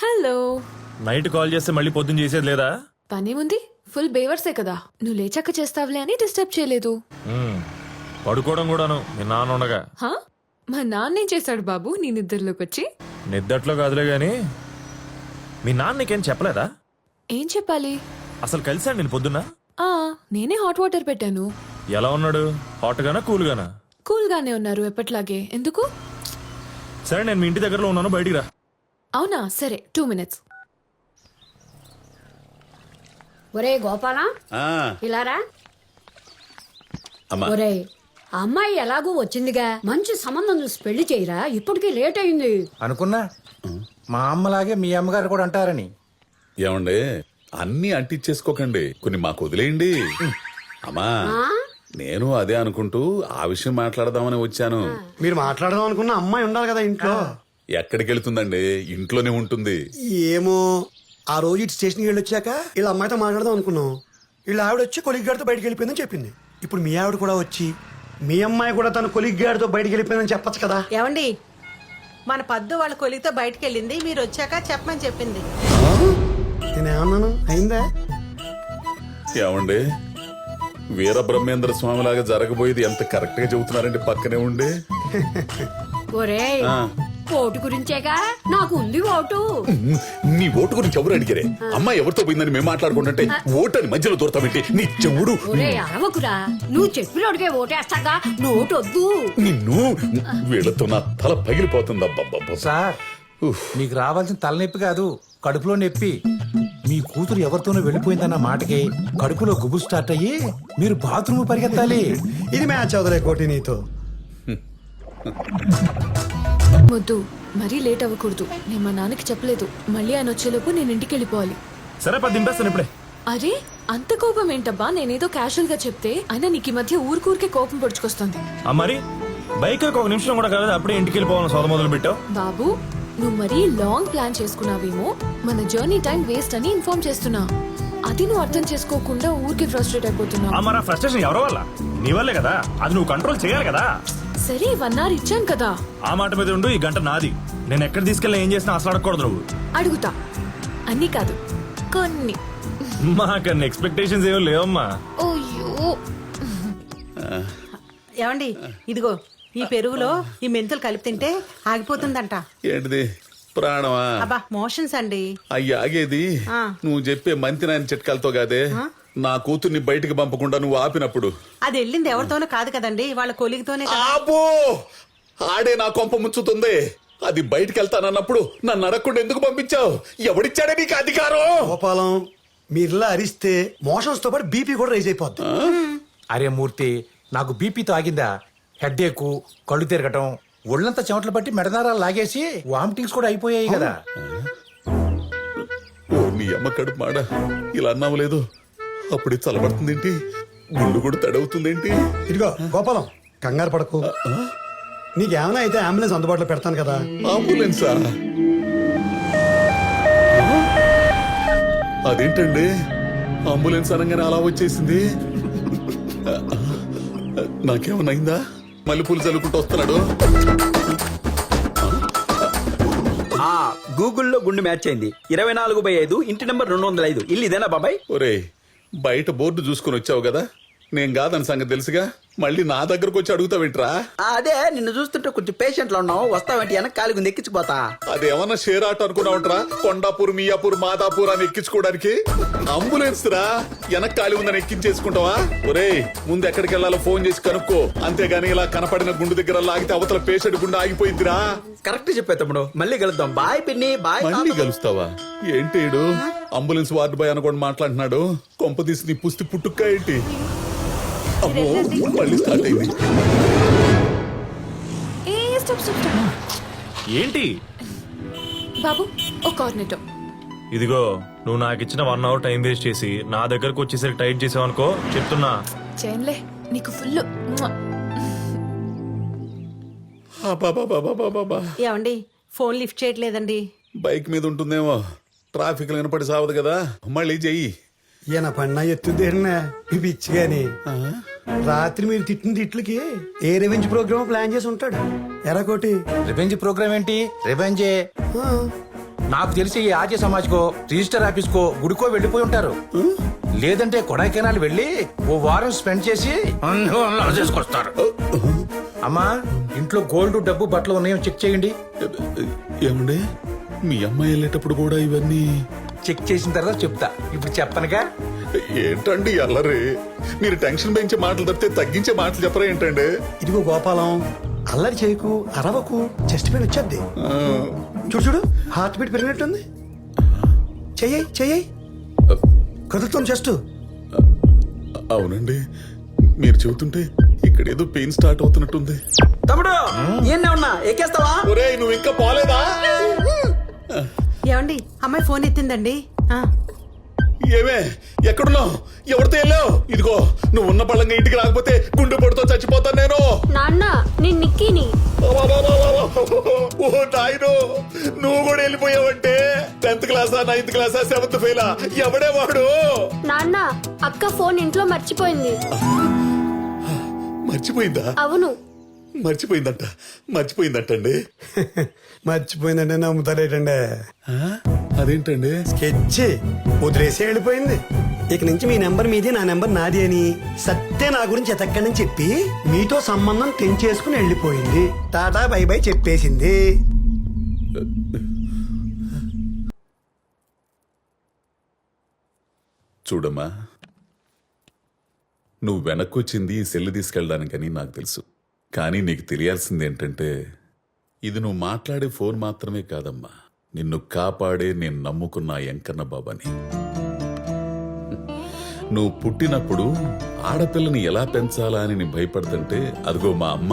హలో. నైట్ కాల్ చేస్తే మళ్ళీ పొద్దున్న చేసేది లేదా? పనేముంది, ఫుల్ బేవర్సే కదా. నువ్వు లేచాక చేస్తావులే అని డిస్టర్బ్ చేయలేదు. పడుకోవడం కూడాను మీ నాన్న ఉండగా. హా? మా నాన్నేం చేశాడు బాబు నీ నిద్రలోకి వచ్చి? నిద్దట్లో కాదులే గాని మీ నాన్న నీకేం చెప్పలేదా? ఏం చెప్పాలి? అసలు కలిసాడు నేను పొద్దున్న. నేనే హాట్ వాటర్ పెట్టాను. ఎలా ఉన్నాడు? హాట్ గానా కూల్ గానా? కూల్ గానే ఉన్నారు ఎప్పట్లాగే. ఎందుకు? సరే నేను మీ ఇంటి దగ్గరలో ఉన్నాను, బయటికి రా. అవునా, సరే 2 minutes. ఒరే గోపాల, ఆ, ఇలారా. అమ్మా. ఒరే, ఆ అమ్మాయి ఎలాగూ వచ్చిందిగా, మంచి సంబంధం చూసి పెళ్లి చేయరా, ఇప్పటికీ లేట్ అయింది. అనుకున్నా మా అమ్మలాగే మీ అమ్మగారు కూడా అంటారని. ఏమండే, అన్ని అంటించేసుకోకండి, కొన్ని మాకు వదిలేయండి. అమ్మా, నేను అదే అనుకుంటూ ఆ విషయం మాట్లాడదామని వచ్చాను. మీరు మాట్లాడదాం అనుకున్న అమ్మాయి ఉండాలి కదా ఇంట్లో. ఎక్కడికి వెళ్తుందండి? ఇంట్లోనే ఉంటుంది. ఏమో, ఆ రోజు ఇటు స్టేషన్కి వెళ్ళి వచ్చాక వీళ్ళ అమ్మాయితో మాట్లాడదాం అనుకున్నాం. వీళ్ళ ఆవిడ వచ్చి కొలిగ్ గారితో బయటకు వెళ్ళిపోయిందని చెప్పింది. ఇప్పుడు మీ ఆవిడ కూడా వచ్చి మీ అమ్మాయి కూడా తన కొలిగ్ గారితో బయటకు వెళ్ళిపోయిందని చెప్పచ్చు కదా. ఏమండి, మన పద్దు వాళ్ళ కొలితో బయటకు వెళ్ళింది, మీరు వచ్చాక చెప్పమని చెప్పింది. నేనేమన్నాను? అయిందా? ఏమండి, వీరబ్రహ్మేంద్ర స్వామి లాగా జరగబోయేది ఎంత కరెక్ట్ గా చెబుతున్నారండి పక్కనే ఉండే. ఒరే, ఓటు గురించేగా, నాకు ఉంది ఓటు. నీ ఓటు గురించి ఎవరు అడిగారే? అమ్మాయి ఎవరితో పోయిందని మేము మాట్లాడుకుంటుంటే ఓటు అని మధ్యలో దూరతామేంటి? నీ చెవుడు. ఒరే అరవకురా, నువ్వు చెప్పినోడికే ఓటేస్తాగా, నోటు వద్దు. నిన్ను వీళ్ళతో నా తల పగిలిపోతుంది. సార్, మీకు రావాల్సిన తలనొప్పి కాదు, కడుపులో నొప్పి. మీ కూతురు ఎవరితోనో వెళ్ళిపోయిందన్న మాటకి కడుపులో గుబు స్టార్ట్ అయ్యి మీరు బాత్రూమ్ పరిగెత్తాలి. ఇది మ్యాచ్ అవుదలే కోటి నీతో. వద్దు, మరీ లేట్ అవ్వకూడదు. నేను మా నాన్నకి చెప్పలేదు. మళ్ళీ ఆయన వచ్చేలోపు నేను ఇంటికి వెళ్ళిపోవాలి. సరే పది దింపేస్తాను ఇప్పుడే. అరే, అంత కోపం ఏంటబ్బా? నేనేదో క్యాషువల్ గా చెప్తే అయినా నీకు ఈ మధ్య ఊరికూరికే కోపం పొడుచుకొస్తుంది. మరి బైక్ ఒక నిమిషం కూడా కాదు, అప్పుడే ఇంటికి వెళ్ళిపోవాలని సోద మొదలు పెట్టావు. బాబు, నువ్వు మరీ లాంగ్ ప్లాన్ చేసుకున్నావేమో. మన జర్నీ టైం వేస్ట్ అని ఇన్ఫార్మ్ చేస్తున్నా. అది నువ్వు అర్థం చేసుకోకుండా ఊరికే ఫ్రస్ట్రేట్ అయిపోతున్నావు. మరి ఆ ఫ్రస్ట్రేషన్ ఎవరి వల్ల? నీ వల్లే కదా. అది నువ్వు కంట్రోల్ చేయాలి కదా. సరే 1 hour ఇచ్చాను కదా. ఆ మాట మీద ఉండు. ఈ గంట నాది. నేను ఎక్కడ తీసుకెళ్ళి ఏం చేసినా అసలు అడగకూడదు నువ్వు. అడుగుతా, అన్ని కాదు కొన్ని. మాకన్నా ఎక్స్పెక్టేషన్స్ ఏమో లేవమ్మా. ఓయ్యో. ఏమండి, ఇదిగో ఈ పెరుగులో ఈ మెంతులు కలిపి తింటే ఆగిపోతుందంట. ఏంటిది? ప్రాణమా? అబ్బా, మోషన్స్ అండి. అయ్యి ఆగేది నువ్వు చెప్పే మంతినాయన చిట్కాలతో కాదే. నా కూతుర్ని బయటికి పంపకుండా నువ్వు ఆపినప్పుడు. అది వెళ్ళింది ఎవరితోనో కాదు కదండి, వాళ్ళ కొలిగితోనే కదా. ఆబో, ఆడే నా కొంప ముంచుతుంది. అది బయటికి వెళ్తానన్నప్పుడు నన్ను అడగకుండా ఎందుకు పంపించావు? ఎవడిచ్చాడే నీకు అధికారం? గోపాలం, మీరులా అరిస్తే మోషన్స్ తో పాటు బీపీ కూడా రైజ్ అయిపోద్ది. అరే మూర్తి, నాకు బీపీతో ఆగిందా? హెడ్ ఏకు, కళ్ళు తిరగటం, ఒళ్ళంతా చెమటలు పట్టి మెడదారాలు లాగేసి వామిటింగ్స్ కూడా అయిపోయాయి కదా. ఓ నీ అమ్మ కడుపు మాడ, ఇలా అన్నావులేదు. అప్పుడే చల్లబడుతుందేంటి? గుండు కూడా తడవుతుందేంటి? ఇదిగో గోపాలం, కంగారు పడకు. నీకేమైనా అయితే అంబులెన్స్ అందుబాటులో పెడతాను కదా. అంబులెన్సా? అదేంటండి, అంబులెన్స్ అనగానే అలా వచ్చేసింది? నాకేమన్నైందా? మల్లెపూలు చల్లుకుంటూ వస్తున్నాడు. గూగుల్లో గుండు మ్యాచ్ అయింది. 24/5 ఇంటి నెంబర్ 205. ఇల్లు ఇదేనా బాబాయ్? ఒరే, బయట బోర్డు చూసుకుని వచ్చావు కదా, నేను కాదని సంగతి తెలుసుగా. మళ్ళీ నా దగ్గరకు వచ్చి అడుగుతావేంట్రా? అదే నిన్ను చూస్తుంటే కొంచెం పేషెంట్ లో ఉన్నావు, వస్తావేంటి వెనక కాలికి ఎక్కించిపోతా. అదేమన్నా షేర్ ఆట అనుకున్నావుంట్రా? కొండాపూర్, మియాపూర్, మాదాపూర్ అని ఎక్కించుకోవడానికి అంబులెన్స్ రా. వెనక ఖాళీ ఉందని ఎక్కించేసుకుంటావా? ఒరేయ్, ముందు ఎక్కడికి వెళ్ళాలో ఫోన్ చేసి కనుక్కో. అంతేగాని ఇలా కనపడిన గుండు దగ్గర లాగితే అవతల పేషెంట్ గుండె ఆగిపోయిందిరా. కరెక్ట్ చెప్పే తమ్ముడు, మళ్ళీ కలుద్దాం. బాయ్ పిన్ని, బాయ్. మళ్ళీ కలుస్తావా? ఏంటేడు అంబులెన్స్ వార్డు బాయ్ అనుకోని మాట్లాడుతున్నాడు. కొంప తీసి నీ పుస్తి పుట్టుక్క ఏంటి? అమ్మో, మళ్ళీ స్టార్ట్ అయింది. ఏ స్టాప్ స్టాప్ స్టాప్. ఏంటి బాబు ఒక కార్నెటో. ఇదిగో, నువ్వు నాకు ఇచ్చిన 1 hour టైం వేస్ట్ చేసి నా దగ్గరకు వచ్చేసరికి టైట్ చేసావు అనుకో, చెప్తున్నా. చేయనులే, నీకు ఫుల్. ఏమండి ఫోన్ లిఫ్ట్ చేయట్లేదండి. బైక్ మీద ఉంటుందేమో, ట్రాఫిక్ వినపడి సావదు కదా. మళ్ళీ చెయ్యి. ఈయన పన్నా ఎత్తుదేనా పిచ్చి గాని. రాత్రి మీరు తిట్టిన తిట్లకి ఏ రెవెంజ్ ప్రోగ్రామ్ ప్లాన్ చేసి ఉంటాడు. ఎరాకోటి రివెంజ్ ప్రోగ్రామ్ ఏంటి? రివెంజే. నాకు తెలిసి ఈ ఆర్య సమాజ్ కో, రిజిస్టర్ ఆఫీస్ కో, గుడికో వెళ్ళిపోయి ఉంటారు. లేదంటే కొడైకెనాల్ వెళ్ళి ఓ వారం స్పెండ్ చేసి చేసుకొస్తారు. అమ్మా, ఇంట్లో గోల్డ్, డబ్బు, బట్టలు ఉన్నాయో చెక్ చేయండి. ఏమండి, మీ అమ్మాయి వెళ్ళేటప్పుడు కూడా ఇవన్నీ చెక్ చేసిన తర్వాత చెప్తా, ఇప్పుడు చెప్పనుగా. ఏంటండి అల్లరి? మీరు టెన్షన్ పెంచే మాటలు తప్పితే తగ్గించే మాటలు చెప్పరా ఏంటండి? ఇదిగో గోపాలం, అల్లరి చేయకు, అరవకు, చెస్ట్ పెయిన్ వచ్చేద్ది. చూడు చూడు, హార్ట్ బీట్ పెరిగినట్టుంది. చెయ్యి చెయ్యి కదులుతాం చెస్ట్. అవునండి, మీరు చెబుతుంటే ఇక్కడ ఏదో పెయిన్ స్టార్ట్ అవుతున్నట్టుంది. తమ్ముడు ఏం ఉన్నా ఎక్కేస్తావా? ఒరేయ్, నువ్వు ఇంకా పోలేదా? ఏమండి అమ్మాయి ఫోన్ ఎత్తిందండి. ఏమే, ఎక్కడున్నావు? ఎవరితో వెళ్ళావు? ఇదిగో, నువ్వు ఉన్న పళ్ళంగా ఇంటికి రాకపోతే గుండె పొడితో చచ్చిపోతాను నేను. నాన్న నేను నిక్కీని. ఓ నాయనో, నువ్వు కూడా వెళ్ళిపోయావంటే 10th క్లాసా, 9th క్లాసా, 7th ఫెయిలా? ఎవడే వాడు? నాన్న అక్క ఫోన్ ఇంట్లో మర్చిపోయింది. మర్చిపోయిందా? అవును. మర్చిపోయిందంటండి. మర్చిపోయిందంటే నమ్ముతారేటండి. అదేంటండి? స్కెచ్ వదిలేసి వెళ్ళిపోయింది. ఇక నుంచి మీ నెంబర్ మీది, నా నెంబర్ నాది అని సత్తే నా గురించి ఎతక్కని చెప్పి మీతో సంబంధం తెంచేసుకుని వెళ్ళిపోయింది. టాటా బై బై చెప్పేసింది. చూడమ్మా, నువ్వు వెనక్కొచ్చింది ఈ సెల్లు తీసుకెళ్ళడానికని నాకు తెలుసు. కానీ నీకు తెలియాల్సింది ఏంటంటే, ఇది నువ్వు మాట్లాడే ఫోన్ మాత్రమే కాదమ్మా, నిన్ను కాపాడే నేను నమ్ముకున్న వెంకన్న బాబాని. నువ్వు పుట్టినప్పుడు ఆడపిల్లని ఎలా పెంచాలా అని నేను భయపడుతుంటే, అదిగో మా అమ్మ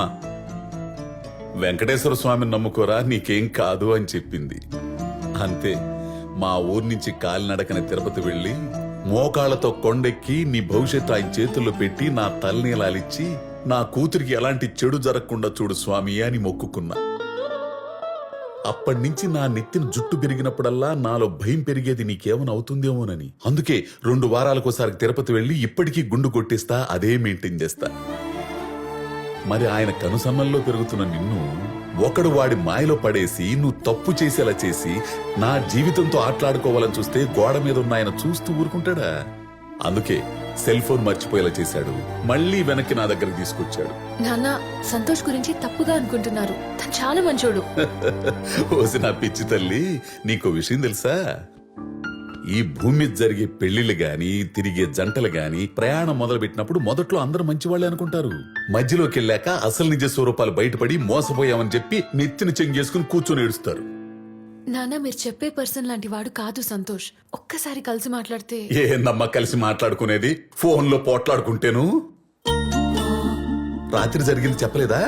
వెంకటేశ్వర స్వామిని నమ్ముకోరా, నీకేం కాదు అని చెప్పింది. అంతే, మా ఊరు నుంచి కాలినడకన తిరుపతి వెళ్ళి మోకాళ్లతో కొండెక్కి నీ భవిష్యత్తు ఆయన చేతుల్లో పెట్టి నా తలనీలాలిచ్చి నా కూతురికి ఎలాంటి చెడు జరగకుండా చూడు స్వామి అని మొక్కుకున్నా. అప్పటి నుంచి నా నెత్తిన జుట్టు పెరిగినప్పుడల్లా నాలో భయం పెరిగేది నీకేమైనా అవుతుందేమోనని. అందుకే 2 వారాలకోసారి తిరుపతి వెళ్ళి ఇప్పటికీ గుండు కొట్టిస్తా, అదే మెయింటైన్ చేస్తా. మరి ఆయన కనుసన్నల్లో పెరుగుతున్న నిన్ను ఒకడు వాడి మాయలో పడేసి నువ్వు తప్పు చేసేలా చేసి నా జీవితంతో ఆటలాడుకోవాలని చూస్తే గోడ మీద ఉన్న ఆయన చూస్తూ ఊరుకుంటాడా? అందుకే సెల్ ఫోన్ మర్చిపోయేలా చేశాడు, మళ్ళీ వెనక్కి నా దగ్గరకు తీసుకొచ్చాడు. నాన్న, సంతోష్ గురించి తప్పుగా అనుకుంటున్నారు. తను చాలా మంచోడు. ఓసి నా పిచ్చి తల్లి, నీకో విషయం తెలుసా? ఈ భూమి మీద జరిగే పెళ్లిళ్ళు గాని, తిరిగే జంటలు గాని, ప్రయాణం మొదలు పెట్టినప్పుడు మొదట్లో అందరూ మంచివాళ్లే అనుకుంటారు. మధ్యలోకి వెళ్ళాక అసలు నిజ స్వరూపాలు బయటపడి మోసపోయామని చెప్పి నెత్తిని చెంగేసుకుని కూర్చొని ఏడుస్తారు. నాన్న, మీరు చెప్పే పర్సన్ లాంటి వాడు కాదు సంతోష్. ఒక్కసారి కలిసి మాట్లాడితే. ఏందమ్మా కలిసి మాట్లాడుకునేది? ఫోన్లో పోట్లాడుకుంటేను. రాత్రి జరిగింది చెప్పలేదా?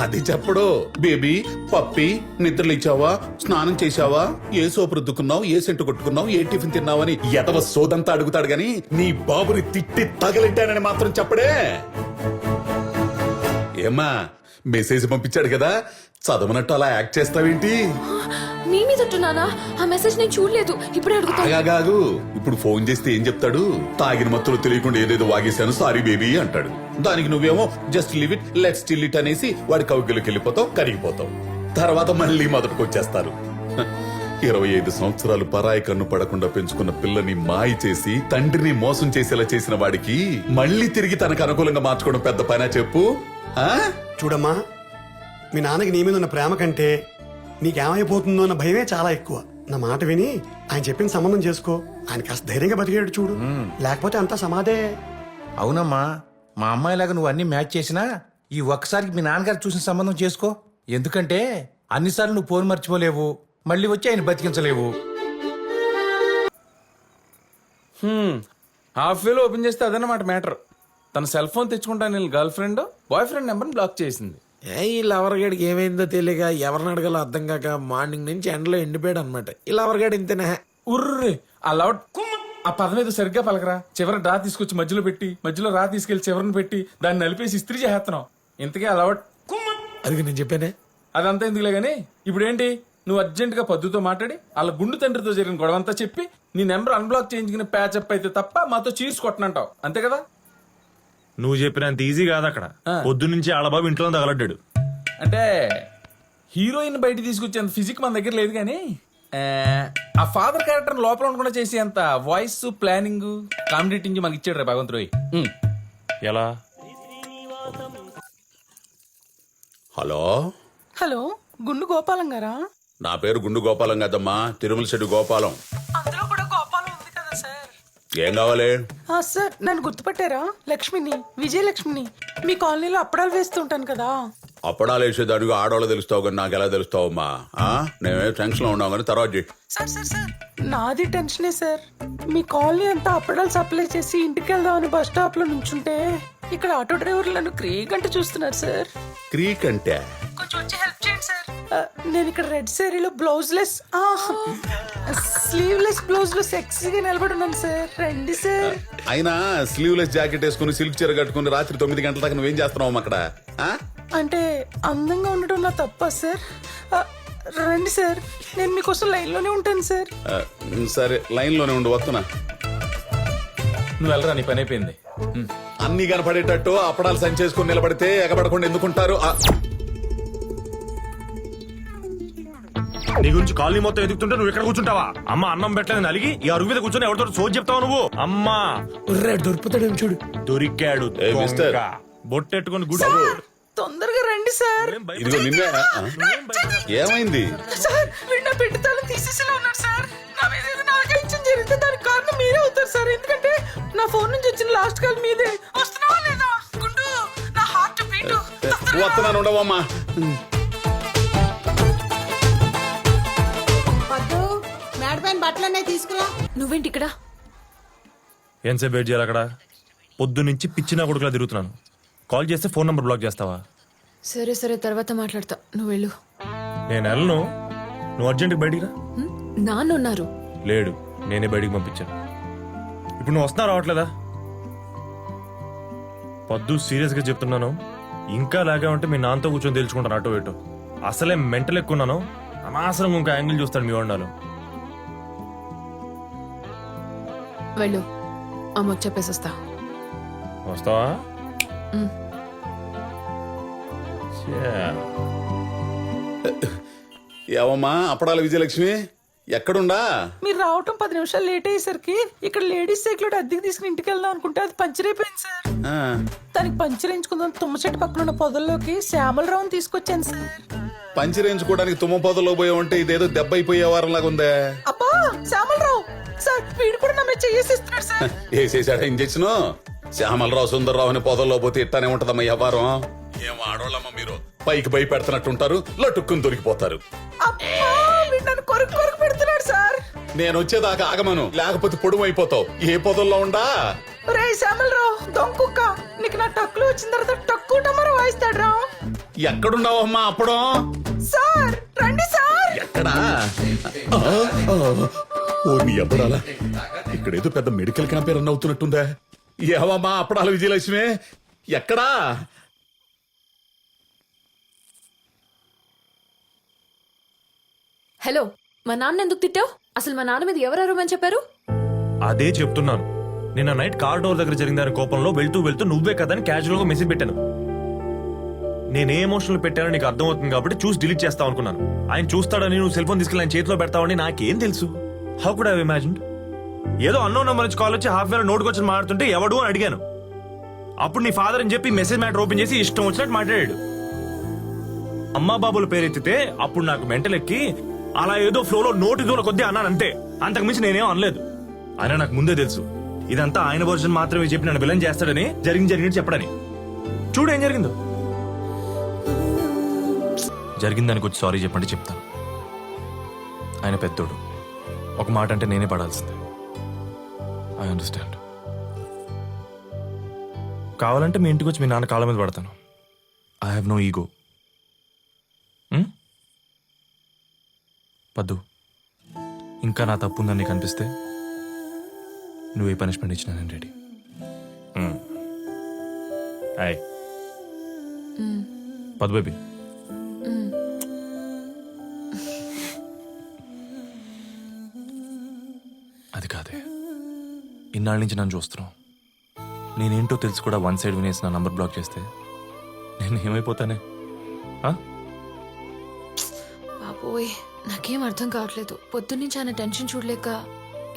అది చెప్పడు. బేబీ, పప్పి, నిద్రలు ఇచ్చావా, స్నానం చేశావా, ఏ సోపు రుద్దుకున్నావు, ఏ సెంటు కొట్టుకున్నావు, ఏ టిఫిన్ తిన్నావని ఎదవ సోదంతా అడుగుతాడు గాని నీ బాబుని తిట్టి తగలెట్టానని మాత్రం చెప్పడే. ఏమ్మా, మెసేజ్ పంపించాడు కదా, చదవనట్టు అలా యాక్ట్ చేస్తావేంటి? మీ మీద నానా, ఆ మెసేజ్ నేను చూడలేదు. ఇప్పుడే అడుగుతా. ఆగాగు, ఇప్పుడు ఫోన్ చేస్తే ఏం చెప్తాడు? తాగిన మత్తులో తెలియకుండా ఏదేదో వాగేశాను, సారీ బేబీ అంటాడు. దానికి నువ్వేమో just live it, let's chill it అనేసి వాడి కౌగిలికి వెళ్ళిపోతావు, కరిగిపోతావు. తర్వాత మళ్ళీ మొదటికి వచ్చేస్తారు. 25 సంవత్సరాలు పరాయి కన్ను పడకుండా పెంచుకున్న పిల్లని మాయ చేసి తండ్రిని మోసం చేసేలా చేసిన వాడికి మళ్ళీ తిరిగి తనకు అనుకూలంగా మార్చుకోవడం పెద్ద పనా చెప్పు? ఆ? చూడమ్మా, మీ నాన్నకి నీ మీద ఉన్న ప్రేమ కంటే నీకేమైపోతుందో అన్న భయమే చాలా ఎక్కువ. నా మాట విని ఆయన చెప్పిన సంబంధం చేసుకో. ఆయన కాస్త ధైర్యంగా బతికేడు చూడు, లేకపోతే అంతా సమాధే. అవునమ్మా, మా అమ్మాయిలాగా నువ్వు అన్ని మ్యాచ్ చేసినా ఈ ఒక్కసారికి మీ నాన్నగారు చూసిన సంబంధం చేసుకో. ఎందుకంటే అన్నిసార్లు నువ్వు ఫోన్ మర్చిపోలేవు, మళ్ళీ వచ్చి ఆయన బతికించలేవు. హాఫ్ వేలో ఓపెన్ చేస్తే అదన్నమాట మ్యాటర్. తన సెల్ ఫోన్ తెచ్చుకుంటాను నేను గర్ల్ ఫ్రెండ్ బాయ్ ఫ్రెండ్ నెంబర్ని బ్లాక్ చేసింది. ఈ లవర్గాడికి ఏమైందో తెలియక ఎవరిని అడగాలో అర్థం కాక మార్నింగ్ నుంచి ఎండలో ఎండిపోయాడు అనమాట. ఈ లవర్గాడు ఇంతనే. ఉర్రే ఆ లవ్ ఆ పదం ఏదో సరిగ్గా పలకరా. చివరి రా తీసుకొచ్చి మధ్యలో పెట్టి, మధ్యలో రా తీసుకెళ్లి చివరిని పెట్టి దాన్ని నలిపేసి ఇస్త్రీ చేస్తున్నావు. ఇంతకీ ఆ లవ్ అది నేను చెప్పానే. అదంతా ఎందుకులే గానీ ఇప్పుడేంటి, నువ్వు అర్జెంట్ గా పద్దుతో మాట్లాడి వాళ్ళ గుండు తండ్రితో జరిగిన గొడవంతా చెప్పి నీ నెంబర్ అన్బ్లాక్ చేయించుకుని ప్యాచప్ అయితే తప్ప మాతో చీర్స్ కొట్టనంటావు, అంతే కదా? నువ్వు చెప్పినంత ఈజీ కాదు అక్కడ. పొద్దు నుంచి ఆడబాబు ఇంట్లో తగలడ్డాడు. అంటే హీరోయిన్ బయట తీసుకొచ్చేంత ఫిజిక్ మన దగ్గర లేదు కానీ ఆ ఫాదర్ క్యారెక్టర్ లోపల ఉండకుండా చేసేంత వాయిస్ ప్లానింగ్ కామెడీ మనకి ఇచ్చాడు రే భగవంతుడు. ఎలా? హలో హలో, గుండు గోపాలం గారా? నా పేరు గుండు గోపాలం కాదమ్మా, తిరుమల శెట్టి గోపాలం. అందులో కూడా గోపాలం ఉంది కదా సార్. ఏం కావాలి? సార్, నన్ను గుర్తుపట్టారా? లక్ష్మిని, విజయలక్ష్మిని. మీ కాలనీలో అప్పడాలు వేస్తుంటాను కదా. అప్పడాలు వేసేదానికి ఆడవాళ్ళు తెలుస్తావు కానీ నాకు ఎలా తెలుస్తావమ్మా? నేనే టెన్షన్ లో ఉన్నావు కానీ తర్వాత చెయ్యి. సార్ సార్ సార్, నాది టెన్షనే సార్. మీ కాలనీ అంతా అప్పడాలు సప్లై చేసి ఇంటికి వెళ్దామని బస్ స్టాప్ లో నుంచుంటే ఇక్కడ ఆటో డ్రైవర్లు నన్ను క్రీక్ అంటే చూస్తున్నారు సార్. క్రీక్ అంటే? కొంచెం వచ్చి హెల్ప్ చేయండి సార్. నేను ఇక్కడ రెడ్ సారీలో blouse less sleeveless blouse లో సెక్సీగా నిలబడి ఉన్నాను సార్. రండి సార్. అయినా స్లీవ్లెస్ జాకెట్ వేసుకుని సిల్క్ చీర కట్టుకుని రాత్రి 9 గంటల దాకా నువ్వేం చేస్తున్నావు అక్కడ? అంటే అందంగా ఉండడం నా తప్ప సార్? రండి సార్, నేను మీకోసం లైన్ లోనే ఉంటాను సార్. సరే, లైన్ లోనే ఉండు, వస్తున్నా. నువ్వు వెళ్ళరా, నీ పని అయిపోయింది. అన్ని కనపడేటట్టు అప్పడాలు సంచేసుకుని నిలబడితే ఎగబడకుండా ఎందుకుంటారు? నీ గురించి కాలనీ మొత్తం ఎదుగుతుంటే నువ్వు ఇక్కడ కూర్చుంటావా? అమ్మ అన్నం పెట్టలేదు అలిగి ఈ అరుగు మీద కూర్చొని ఎవరితో సోది చెప్తావు నువ్వు? అమ్మా దొరుకుతాడేమో చూడు. దొరికాడు మిస్టర్. బొట్టెట్టుకుని గుడి. తొందరగా రండి సార్. ఇదిగో నిన్నే. ఏమైంది? సార్, వీడు నా పెట్టి తాళం తీసేసేలా ఉన్నాడు సార్. నా మీద ఏదైనా ఆకరించడం జరిగితే దానికి కారణం మీరే అవుతారు సార్. ఎందుకంటే నా ఫోన్ నుంచి వచ్చిన లాస్ట్ కాల్ మీదే. వస్తున్నావా లేదా? గుండు, నా హార్ట్ బీట్. వస్తున్నాను, ఉండవమ్మా. పద్దు, మేడ పైన బట్టలన్నీ తీసుకురా. నువ్వేంటి ఇక్కడ? ఎంతసేపు వెయిట్ చేయాలి అక్కడ? పొద్దు నుంచి పిచ్చినా కొడుకులా తిరుగుతున్నాను. కాల్ చేస్తే ఫోన్ నంబర్ బ్లాక్ చేస్తావా? సరే సరే, తర్వాత మాట్లాడతా. నువ్వు వెళ్ళు. నేను వెళ్ళను. నువ్వు అర్జెంట్కి బయటికి రా. నాన్న ఉన్నారు. లేడు, నేనే బయటికి పంపించాను. ఇప్పుడు నువ్వు వస్తున్నా రావట్లేదా? పొద్దు సీరియస్గా చెప్తున్నాను. ఇంకా లాగా ఉంటే మీ నాన్నతో కూర్చొని తెలుసుకుంటాను అటో ఇటో. అసలే మెంటల్ ఎక్కున్నాను. అనవసరంగా ఇంకా యాంగిల్ చూస్తాడు మీ వండాలు. వెళ్ళు, అమ్మకు చెప్పేసి వస్తా. వస్తావా? ఏవమ్మా అప్పడాల విజయలక్ష్మి, ఎక్కడుండా? మీరు రావటం 10 నిమిషాలు లేట్ అయ్యేసరికి ఇక్కడ లేడీస్ సైకిల్ అద్దెకి తీసుకుని ఇంటికి వెళ్దాం అనుకుంటే అది పంచర్ అయిపోయింది సార్. దానికి పంచర్ వేయించుకుందాం తుమ్మ చెట్టు పక్కన ఉన్న పొదల్లోకి శ్యామలరావుని తీసుకొచ్చాను సార్. పంచర్ వేయించుకోవడానికి తుమ్మ పొదలో పోయావంటే ఇదేదో దెబ్బ అయిపోయే వారం లాగా ఉందే. అబ్బా, శ్యామలరావు సార్, వీడు కూడా నా మీద చేసేస్తున్నాడు సార్. వేసేసాడా ఇంజక్షన్? శ్యామలరావు సుందర్రావు అని పొదల్లో పోతే ఇట్టానే ఉంటదమ్మా వ్యవహారం. ఏం ఆడోళ్ళమ్మా మీరు, పైకి భయపెడుతున్నట్టుంటారు, లటుక్కుని దొరికిపోతారు. కొరకు పెడుతున్నాడు సార్. నేను వచ్చేదాకా ఆగమను, లేకపోతే పొడుము అయిపోతావు. ఏ పొదల్లో ఉండా? రే శ్యామలరావు, దొంకుక్క, నీకు నా టక్కులు వచ్చిన తర్వాత టక్కు టమరు వాయిస్తాడు రా. ఎక్కడున్నావమ్మా అప్పడం? సార్ రండి సార్. ఎక్కడా? ఓ నీ అప్పడాలా, ఇక్కడేదో పెద్ద మెడికల్ క్యాంప్ రన్ అవుతున్నట్టుందా? ఏవమ్మా అప్పడాల విజయలక్ష్మి, ఎక్కడా? హలో, మా నాన్న ఎందుకు తిట్టావు? అసలు మా నాన్న మీద ఎవరెవరమని చెప్పారు? అదే చెప్తున్నాను. నిన్న నైట్ కార్ డోర్ దగ్గర జరిగిందని కోపంలో వెళ్తూ వెళ్తూ నువ్వే కదా అని క్యాజువల్ గా మెసేజ్ పెట్టాను. నేనే ఎమోషనల్ పెట్టానో నీకు అర్థమవుతుంది కాబట్టి చూసి డిలీట్ చేస్తావు అనుకున్నాను. ఆయన చూస్తాడని నువ్వు సెల్ ఫోన్ తీసుకెళ్ళి ఆయన చేతిలో పెడతావని నాకేం తెలుసు? How could I imagine? ఏదో అన్నోన్ నెంబర్ నుంచి కాల్ వచ్చి హాఫ్ అన్ నోటుకు వచ్చి మాట్లాడుతుంటే ఎవడు అని అడిగాను. అప్పుడు నీ ఫాదర్ అని చెప్పి మెసేజ్ మ్యాటర్ ఓపెన్ చేసి ఇష్టం వచ్చినట్టు మాట్లాడాడు. అమ్మా బాబుల పేరెత్తితే అప్పుడు నాకు మెంటల్ ఎక్కి అలా ఏదో ఫ్లోలో నోటి దూల కొద్దీ అన్నాను అంతే. అంతకు మించి నేనేం అనలేదు. ఆయన నాకు ముందే తెలుసు ఇదంతా ఆయన వర్షన్ మాత్రమే చెప్పి నన్ను విలన్ చేస్తాడని, జరిగినట్టు చెప్పడని. చూడు ఏం జరిగిందో. జరిగిందానికి వచ్చి సారీ చెప్పండి చెప్తాను. ఆయన పెద్దోడు, ఒక మాట అంటే నేనే పడాల్సిందే. I understand. కావాలంటే మీ ఇంటికి వచ్చి మీ నాన్న కాళ్ళ మీద పడతాను. I have no ego. పద్దు, ఇంకా నా తప్పు ఉందని నీకు అనిపిస్తే నువ్వు ఏ పనిష్మెంట్ ఇచ్చినా నేను రెడీ. పద్దు బేబీ. అది కాదే, ఇన్నాళ్ళ నుంచి నన్ను చూస్తున్నావు. నేనేంటో తెలుసు కూడా వన్ సైడ్ వినేసి నా నంబర్ బ్లాక్ చేస్తే నేను ఏమైపోతానే? బాబోయ్, నాకేం అర్థం కావట్లేదు. పొద్దున్నుంచి ఆయన టెన్షన్ చూడలేక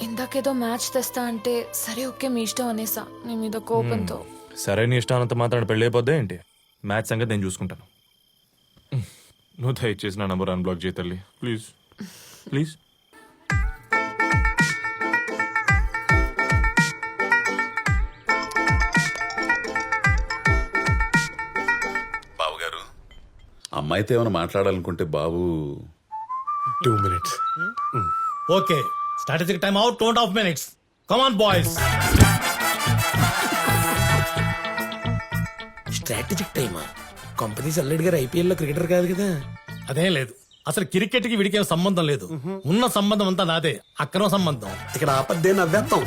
ఇందాకేదో మ్యాచ్ తెస్తా అంటే సరే ఓకే మీ ఇష్టం అనేసా నీ మీద కోపంతో. సరే నీ ఇష్టానంత మాత్రం పెళ్ళి అయిపోద్దా ఏంటి? మ్యాచ్ సంగతి నేను చూసుకుంటాను. నువ్వు దయచేసి నా నంబర్ అన్బ్లాక్ చేయ తల్లి, ప్లీజ్ ప్లీజ్. బాబు గారు, అమ్మాయితో ఏమైనా మాట్లాడాలనుకుంటే బాబు 2 minutes. Okay, strategic time out 2.5 minutes. Come on boys. Strategic టైమా? కంపెనీస్ అల్లెడ్ గారు ఐపీఎల్ లో క్రికెటర్ కాదు కదా. అదేం లేదు, అసలు క్రికెట్ కి వీడికి ఏం సంబంధం లేదు. ఉన్న సంబంధం అంతా నాదే, అక్రమ సంబంధం. ఇక్కడ ఆపద్దే నవ్వేస్తాం.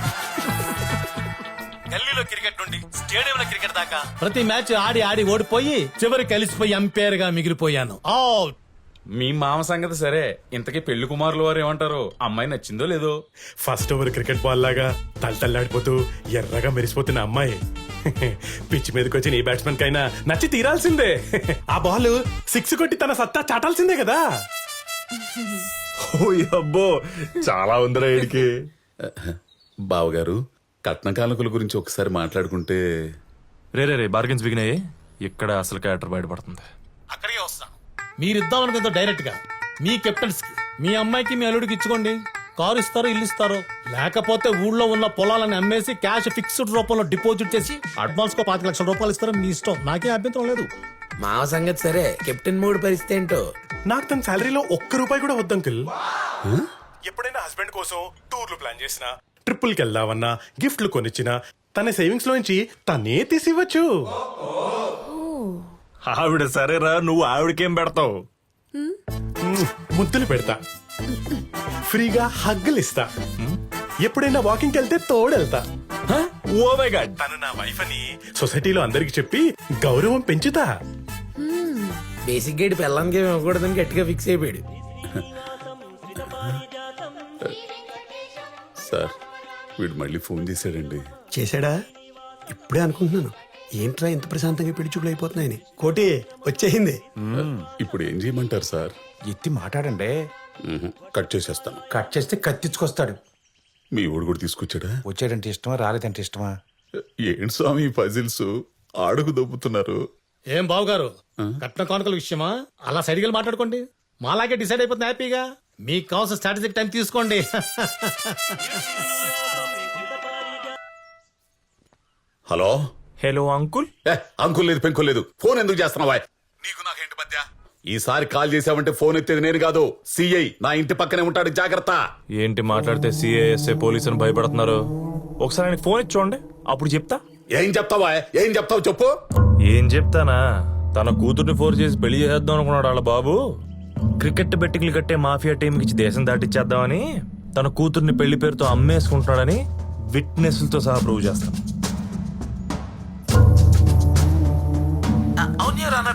గల్లీలో క్రికెట్ నుండి స్టేడియంలో క్రికెట్ దాకా ప్రతి మ్యాచ్ ఆడి ఆడి ఓడిపోయి చివరి కలిసిపోయి అంపైర్ గా మిగిలిపోయాను. అవుట్. మీ మామ సంగతి సరే, ఇంతకీ పెళ్లి కుమారులు వారు ఏమంటారు? అమ్మాయి నచ్చిందో లేదో? ఫస్ట్ ఓవర్ క్రికెట్ బాల్ లాగా తల్లడిపోతూ ఎర్రగా మెరిసిపోతున్న అమ్మాయి పిచ్ మీదకి వచ్చి నీ బ్యాట్స్మెన్ కైనా నచ్చి తీరాల్సిందే. ఆ బాల్ 6 కొట్టి తన సత్తా చాటాల్సిందే కదా. అబ్బో, చాలా ఉందిరా వీడికి. బావగారు, కట్న కానుకల గురించి ఒకసారి మాట్లాడుకుంటే. రే బార్గెన్స్ బిగినాయి. ఇక్కడ అసలు క్యారెక్టర్ బయటపడుతుంది. అక్కడికే వస్తాను. మీరిద్దాం అనుకుందో డైరెక్ట్ గా మీ కెప్టెన్స్ కి, మీ అమ్మాయికి మీ అల్లుడికి ఇచ్చుకోండి. కారు ఇస్తారో ఇల్లు ఇస్తారో, లేకపోతే ఊళ్ళో ఉన్న పొలాలని అమ్మేసి క్యాష్ ఫిక్స్డ్ రూపంలో డిపాజిట్ చేసి అడ్వాన్స్ కో 5 లక్షల రూపాయలు ఇస్తారో మీ ఇష్టం, నాకే అభ్యంతరం లేదు. మావ సంగతి సరే, కెప్టెన్ మూడు పరిస్థితి ఏంటో? నాకు తన శాలరీలో ₹1 కూడా వద్దు అంకుల్. ఎప్పుడైనా హస్బెండ్ కోసం టూర్లు ప్లాన్ చేసినా, ట్రిప్పుల్కి వెళ్దామన్నా, గిఫ్ట్లు కొనిచ్చినా తన సేవింగ్స్ లోంచి తనే తీసివ్వచ్చు. ఆవిడ సరేరా, నువ్వు ఆవిడకేం పెడతావు? ముద్దులు పెడతా, ఫ్రీగా హగ్గులు ఇస్తా, ఎప్పుడైనా వాకింగ్ వెళ్తే తోడెళ్తా. ఓ మై గాడ్, తను నా వైఫ్ అని సొసైటీలో అందరికి చెప్పి గౌరవం పెంచుతా. బేసిక్ గైడ్ పిల్లలకి ఇవ్వకూడదని గట్టిగా ఫిక్స్ అయిపోయాడు. సార్, వీడు మళ్ళీ ఫోన్ చేశాడండి. చేశాడా? ఇప్పుడే అనుకుంటున్నాను, ఏంట్రా ఇంత ప్రశాంతంగా పెళ్లి చూపులు అయిపోతున్నాయని. కోటి వచ్చేసింది. ఇప్పుడు ఏం చేయమంటారు సార్? ఎత్తి మాట్లాడండి. కట్ చేసేస్తాను. కట్ చేస్తే కత్తిచ్చుకొస్తాడు. మీ ఊడు కూడా తీసుకొచ్చాడా? వచ్చాడంటే ఇష్టమా, రాలేదంటే ఇష్టమా? ఏంటి స్వామి పజిల్స్ ఆడుకు దొబ్బుతున్నారు? ఏం బావగారు, కట్న కానుకల విషయమా అలా సైడ్గా మాట్లాడుకోండి. మాలాగే డిసైడ్ అయిపోతుంది హ్యాపీగా. మీకు కావాల్సిన స్ట్రాటజిక్ టైం తీసుకోండి. Hello hello uncle. అంకుల్ లేదు, పెంకుల్ లేదు. ఫోన్ ఎందుకు చేస్తున్నావా? నీకు నాకేంటి మధ్య? ఈసారి కాల్ చేసావంటే ఫోన్ ఎత్తేది నేను కాదు, సిఐ నా ఇంటి పక్కనే ఉంటాడు, జాగ్రత్త. ఏంటి మాట్లాడితే సిఐఎస్ఏ పోలీసు అని భయపడుతున్నారు? ఒకసారి ఆయనకి ఫోన్ ఇచ్చి చూడండి, అప్పుడు చెప్తా. ఏం చెప్తావా? ఏం చెప్తావు చెప్పు. ఏం చెప్తానా? తన కూతుర్ని ఫోర్స్ చేసి పెళ్లి చేద్దాం అనుకున్నాడు వాళ్ళ బాబు. క్రికెట్ బెట్టింగ్లు కట్టే మాఫియా టీంకి ఇచ్చి దేశం దాటిచ్చేద్దామని తన కూతుర్ని పెళ్లి పేరుతో అమ్మేసుకుంటున్నాడని విట్నెస్లతో సహా ప్రూవ్ చేస్తాం.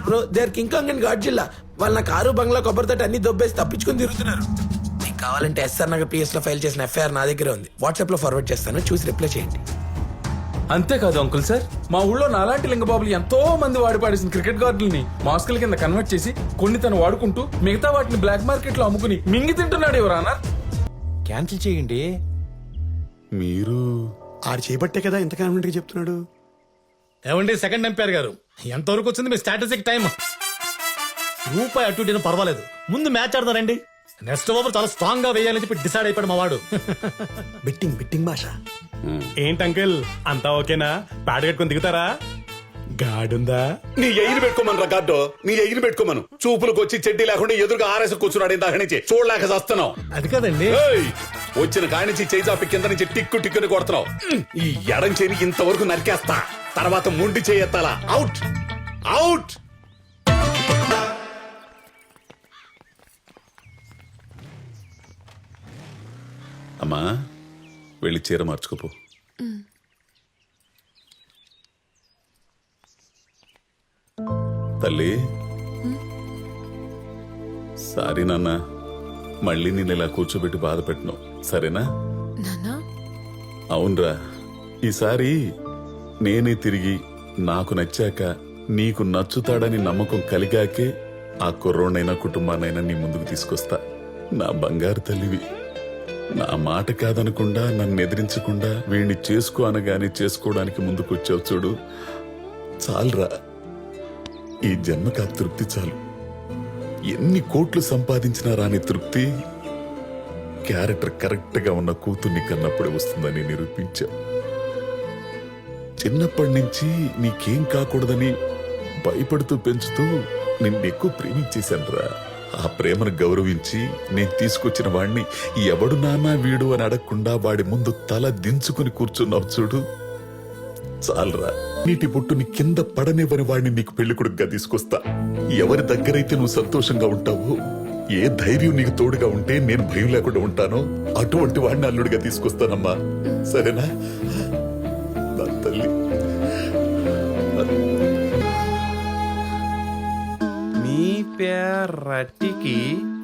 Bro, they are King Kong and Godzilla. వాళ్ళ కారు బంగ్లా కొబ్బరి తోట అన్ని దొబ్బేసి తప్పించుకుని తిరుగుతున్నారు. మీకు కావాలంటే ఎస్ఆర్ నగర్ పిఎస్ లో ఫైల్ చేసిన ఎఫ్ఐఆర్ నా దగ్గర ఉంది. వాట్సాప్ లో ఫార్వర్డ్ చేస్తాను, చూసి రిప్లై చేయండి. అంతేకాదు అంకుల్ సార్, మా ఊళ్ళో నాలాంటి లింగబాబులు ఎంతో మంది వాడి పాడేసిన క్రికెట్ గార్డుల్ని మాస్కుల కింద కన్వర్ట్ చేసి కొన్ని తను వాడుకుంటూ మిగతా వాటిని బ్లాక్ మార్కెట్ లో అమ్ముకుని మింగి తింటున్నాడు ఎవరన్నా. క్యాన్సిల్ చేయండి. మీరు ఆడు చేపట్టే కదా ఇంత కాన్ఫిడెంట్ గా చెప్తున్నాడు. ఏమండి సెకండ్ ఎంపైర్ గారు, ఎంతవరకు వచ్చింది మీ స్ట్రాటజిక్ టైం? రూపాయి అటు ఇటు పర్వాలేదు, ముందు మ్యాచ్ ఆడతారండి. నెక్స్ట్ ఓవర్ చాలా స్ట్రాంగ్ గా వేయాలని చెప్పి డిసైడ్ అయిపోయాడు మా వాడు. బెట్టింగ్ భాష. ఏంటి అంకిల్, అంతా ఓకేనా? ప్యాడ్ కట్టుకుని దిగుతారా? గాడుందా? నీ ఎయిని పెట్టుకోమను రికార్డు, నీ ఎయిని పెట్టుకోమను. చూపులకు వచ్చి చెడ్డీ లేకుండా ఎదురుగా ఆరేసి కూర్చున్నాడు ఇందాక నుంచి, చూడలేక చేస్తున్నావు. అది కాదండి, వచ్చిన కాడి నుంచి చేయి చాపి కింద నుంచి టిక్కు టిక్కుని కొడుతున్నావు. ఈ ఎడం చేయి ఇంతవరకు నరికేస్తా, తర్వాత ముండి చేయెత్తాలా. Out out. అమ్మా వెళ్ళి చీర మార్చుకోపో. తల్లి సారీ నాన్న, మళ్ళీ నేను ఇలా కూర్చోబెట్టి బాధ పెట్టను, సరేనా? నాన్నా అవునరా, ఈసారి నేనే తిరిగి నాకు నచ్చాక నీకు నచ్చుతాడని నమ్మకం కలిగాకే ఆ కుర్రోనైనా కుటుంబానైనా నీ ముందుకు తీసుకొస్తా. నా బంగారు తల్లివి, నా మాట కాదనకుండా నన్ను ఎదిరించకుండా వీణ్ణి చేసుకో అనగానే చేసుకోవడానికి ముందుకొచ్చావు చూడు, చాలురా. ఈ జన్మకు ఆ తృప్తి చాలు. ఎన్ని కోట్లు సంపాదించినా రాని తృప్తి క్యారెక్టర్ కరెక్ట్ గా ఉన్న కూతుర్ని కన్నప్పుడే వస్తుందని నిరూపించా. చిన్నప్పటి నుంచి నీకేం కాకూడదని భయపడుతూ పెంచుతూ నిన్ను ఎక్కువ ప్రేమించేశానురా. ఆ ప్రేమను గౌరవించి నేను తీసుకొచ్చిన వాణ్ణి ఎవడు నాన్నా వీడు అని అడగకుండా వాడి ముందు తల దించుకుని కూర్చున్నావు చూడు, చాలరా. నీటి బొట్టుని కింద పడనివ్వని వాడిని నీకు పెళ్లికొడుకుగా తీసుకొస్తా. ఎవరి దగ్గరైతే నువ్వు సంతోషంగా ఉంటావో, ఏ ధైర్యం నీకు తోడుగా ఉంటే నేను భయం లేకుండా ఉంటానో అటువంటి వాడిని అల్లుడిగా తీసుకొస్తానమ్మా, సరేనా? నా తల్లి. మీ పేరటికి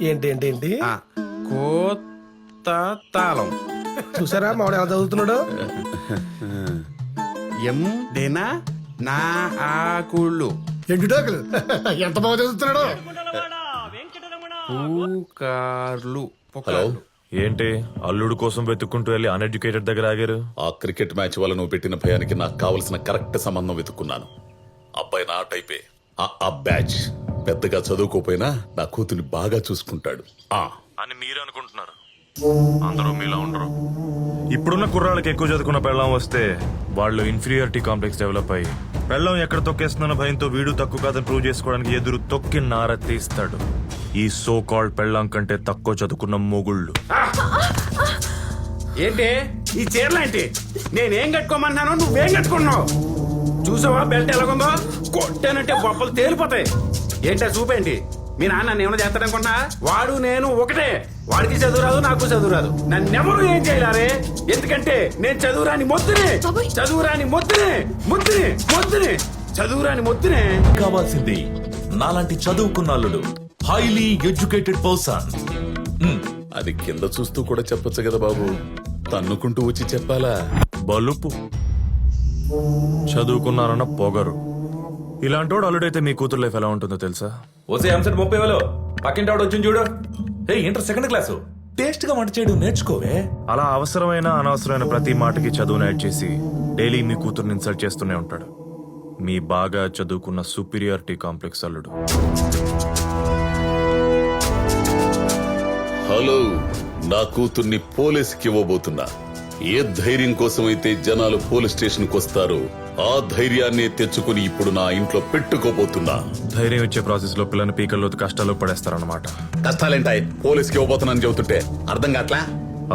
ఏంటి కోత తాళం. చూసారా మావాడు ఎలా చదువుతున్నాడు? ఎం దేనా నా ఆకుళ్ళు ఎండుటాకులు ఎంత బాగా చదువుతున్నాడు. పూకార్లు హలో, ఏంటి అల్లుడు కోసం వెతుక్కుంటూ వెళ్ళి అన్ఎడ్యుకేటెడ్ దగ్గర ఆగారు? ఆ క్రికెట్ మ్యాచ్ వల్ల నువ్వు పెట్టిన భయానికి నాకు కావలసిన కరెక్ట్ సంబంధం వెతుక్కున్నాను. అబ్బాయి నా టైపే. ఆ బ్యాచ్ పెద్దగా చదువుకోపోయినా నా కూతుర్ని బాగా చూసుకుంటాడు అని మీరు అనుకుంటున్నారు. అందరూ మీలా ఉండరు. ఇప్పుడున్న కుర్రాళ్ళకి ఎక్కువ చదువుకున్న పెళ్ళం వస్తే వాళ్ళు ఇన్ఫీరియారిటీ కాంప్లెక్స్ డెవలప్ అయ్యి పెళ్ళం ఎక్కడ తొక్కేస్తున్న భయంతో వీడు తక్కువ కాదని ప్రూవ్ చేసుకోవడానికి ఎదురు తొక్కి నార తీస్తాడు. ఈ సో కాల్డ్ పెళ్ళం కంటే తక్కువ చదువుకున్న మొగుళ్ళు. ఏంటి ఈ చీరలేంటి? నేనేం కట్టుకోమన్నానో నువ్వేం కట్టుకున్నావు? చూసావా బెల్ట్ ఎలాగుందో? కొట్టానంటే బొప్పలు తేలిపోతాయి. ఏంటో చూపేంటి? మీ నాన్న ఏమైనా చేస్తాడనుకున్నా? వాడు నేను ఒకటే. వాడికి చదువు రాదు, నాకు చదువు రాదు. నన్నెవరు ఏం చేయలేరే, ఎందుకంటే నేను చదువురాని మొద్దునే. చదువురాని మొద్దునే మొద్దునే మొద్దునే చదువురాని మొద్దునే. కావాల్సింది నాలాంటి చదువుకున్న అల్లుడు, హైలీ ఎడ్యుకేటెడ్ పర్సన్. అది కింద చూస్తూ కూడా చెప్పొచ్చు కదా బాబు, తన్నుకుంటూ వచ్చి చెప్పాలా? బలుపు చదువుకున్నారన్న పొగరు. ఇలాంటోడు అల్లుడైతే మీ కూతురు లైఫ్ ఎలా ఉంటుందో తెలుసా? ఓసే ఎంసెట్ 30,000 పక్కింటి వాడు వచ్చింది చూడు. ఇంటర్ సెకండ్ క్లాసు టేస్ట్ గా వంట చేయడం నేర్చుకోవే. అలా అవసరమైన అనవసరమైన ప్రతి మాటకి చదువును యాడ్ చేసి డైలీ మీ కూతుర్ని ఇన్సల్ట్ చేస్తూనే ఉంటాడు. మీ బాగా చదువుకున్న సుపీరియారిటీ కాంప్లెక్స్ అల్లుడు. హలో, నా కూతుర్ని పోలీసుకి ఇవ్వబోతున్నా. ఏ ధైర్యం కోసమైతే జనాలు పోలీస్ స్టేషన్ కు వస్తారో ఆ ధైర్యాన్ని తెచ్చుకుని ఇప్పుడు నా ఇంట్లో పెట్టుకోబోతున్నా. ధైర్యం ఇచ్చే ప్రాసెస్ లో పిల్లని పీకల్లో కష్టాల్లో పడేస్తారన్నమాట. కష్టాలేంటాయి? పోలీసుకి ఇవ్వబోతున్నాను చెబుతుంటే అర్థం కాట్లా?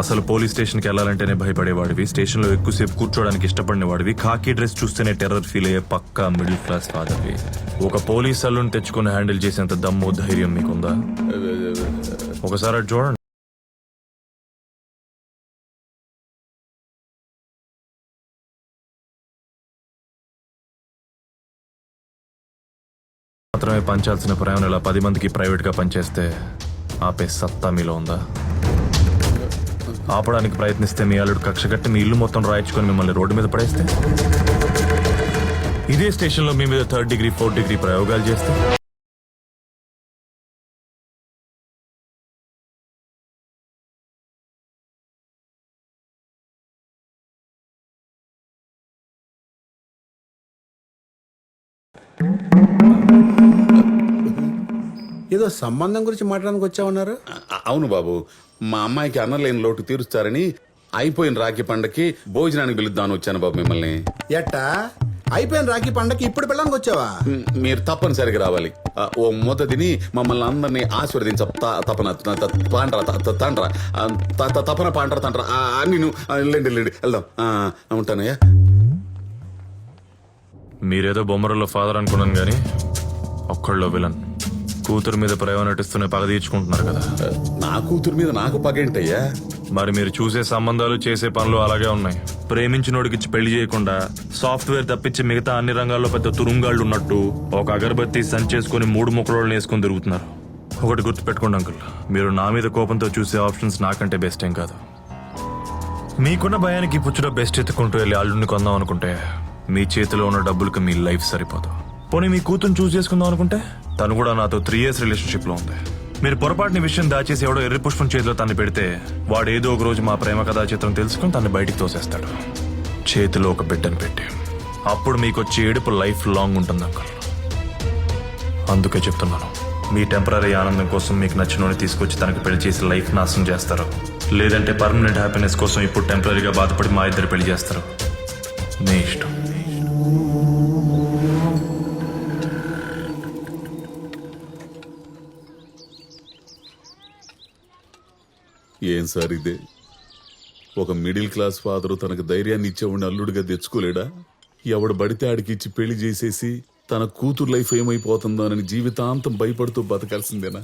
అసలు పోలీస్ స్టేషన్ కి వెళ్లాలంటేనే భయపడేవాడివి, స్టేషన్ లో ఎక్కువసేపు కూర్చోడానికి ఇష్టపడిన వాడివి, ఖాకీ డ్రెస్ చూస్తేనే టెర్రర్ ఫీల్ అయ్యే పక్కా మిడిల్ క్లాస్ ఫాదర్వి. ఒక పోలీస్ అల్లుని తెచ్చుకుని హ్యాండిల్ చేసేంత దమ్ము ధైర్యం మీకుందా? ఒకసారి అటు చూడండి. మాత్రమే పంచాల్సిన ప్రేమను ఇలా 10 మందికి ప్రైవేట్ గా పనిచేస్తే ఆపే సత్తా మీలో ఉందా? ఆపడానికి ప్రయత్నిస్తే మీ అల్లుడు కక్ష కట్టి మీ ఇల్లు మొత్తం రాయించుకొని మిమ్మల్ని రోడ్డు మీద పడేస్తే, ఇదే స్టేషన్లో మీ మీద 3rd డిగ్రీ 4th డిగ్రీ ప్రయోగాలు చేస్తే, ఏదో సంబంధం గురించి మాట్లాడడానికి వచ్చామన్నారు. అవును బాబు, మా అమ్మాయికి అన్నలేని లోటు తీరుస్తారని అయిపోయిన రాఖీ పండక్కి భోజనానికి పిలుద్దామని వచ్చాను బాబు మిమ్మల్ని. ఎట్టా అయిపోయిన రాఖీ పండగకి ఇప్పుడు పిల్లడానికి వచ్చావా? మీరు తప్పనిసరిగా రావాలి. ఓ మూత తిని మమ్మల్ని అందరినీ ఆశీర్వదించ తపన పాండ్రా తండ్రా తపన పాండ్రా తండ్రా నేను వెళ్ళండి వెళ్దాం. ఉంటానయ్యా. మీరేదో బొమ్మరలో ఫాదర్ అనుకున్నాను కానీ ఒక్కళ్ళో విలన్. కూతురు మీద ప్రేమ నటిస్తూనే పగ తీర్చుకుంటున్నారు కదా. నా కూతురు మీద నాకు పగేంటయ్యా? మరి మీరు చూసే సంబంధాలు చేసే పనులు అలాగే ఉన్నాయి. ప్రేమించినోడికిచ్చి పెళ్లి చేయకుండా సాఫ్ట్వేర్ తప్పించి మిగతా అన్ని రంగాల్లో పెద్ద తురుంగాళ్ళు ఉన్నట్టు ఒక అగరబత్తి సంచేసుకుని 3 ముక్కలోళ్ళని వేసుకుని తిరుగుతున్నారు. ఒకటి గుర్తుపెట్టుకోండి అంకుల్, మీరు నా మీద కోపంతో చూసే ఆప్షన్స్ నాకంటే బెస్ట్ ఏం కాదు. మీకున్న భయానికి పుచ్చులో బెస్ట్ ఎత్తుకుంటూ వెళ్ళి అల్లుడిని కొందాం అనుకుంటే మీ చేతిలో ఉన్న డబ్బులకి మీ లైఫ్ సరిపోదు. పోనీ మీ కూతురు చూస్ చేసుకుందాం అనుకుంటే తను కూడా నాతో 3 years రిలేషన్షిప్ లో ఉంది. మీరు పొరపాటుని విషయం దాచేసి ఎవడో ఎర్రి పుష్పం చేతిలో తన్ని పెడితే వాడు ఏదో ఒక రోజు మా ప్రేమ కథా చిత్రం తెలుసుకుని తన్ని బయటికి తోసేస్తాడు, చేతిలో ఒక బిడ్డను పెట్టి. అప్పుడు మీకు వచ్చే ఏడుపు లైఫ్ లాంగ్ ఉంటుంది అంకుల్. అందుకే చెప్తున్నాను, మీ టెంపరీ ఆనందం కోసం మీకు నచ్చినోని తీసుకొచ్చి తనకి పెళ్లి చేసి లైఫ్ నాశనం చేస్తారు, లేదంటే పర్మనెంట్ హ్యాపీనెస్ కోసం ఇప్పుడు టెంపరీగా బాధపడి మా ఇద్దరు పెళ్లి చేస్తారు. మీ ఇష్టం. ఏం సార్ ఇదే? ఒక మిడిల్ క్లాస్ ఫాదరు తనకు ధైర్యాన్ని ఇచ్చేవాడిని అల్లుడిగా తెచ్చుకోలేడా? ఎవడు బడితే ఆడికి ఇచ్చి పెళ్లి చేసేసి తన కూతురు లైఫ్ ఏమైపోతుందో అని జీవితాంతం భయపడుతూ బతకాల్సిందేనా?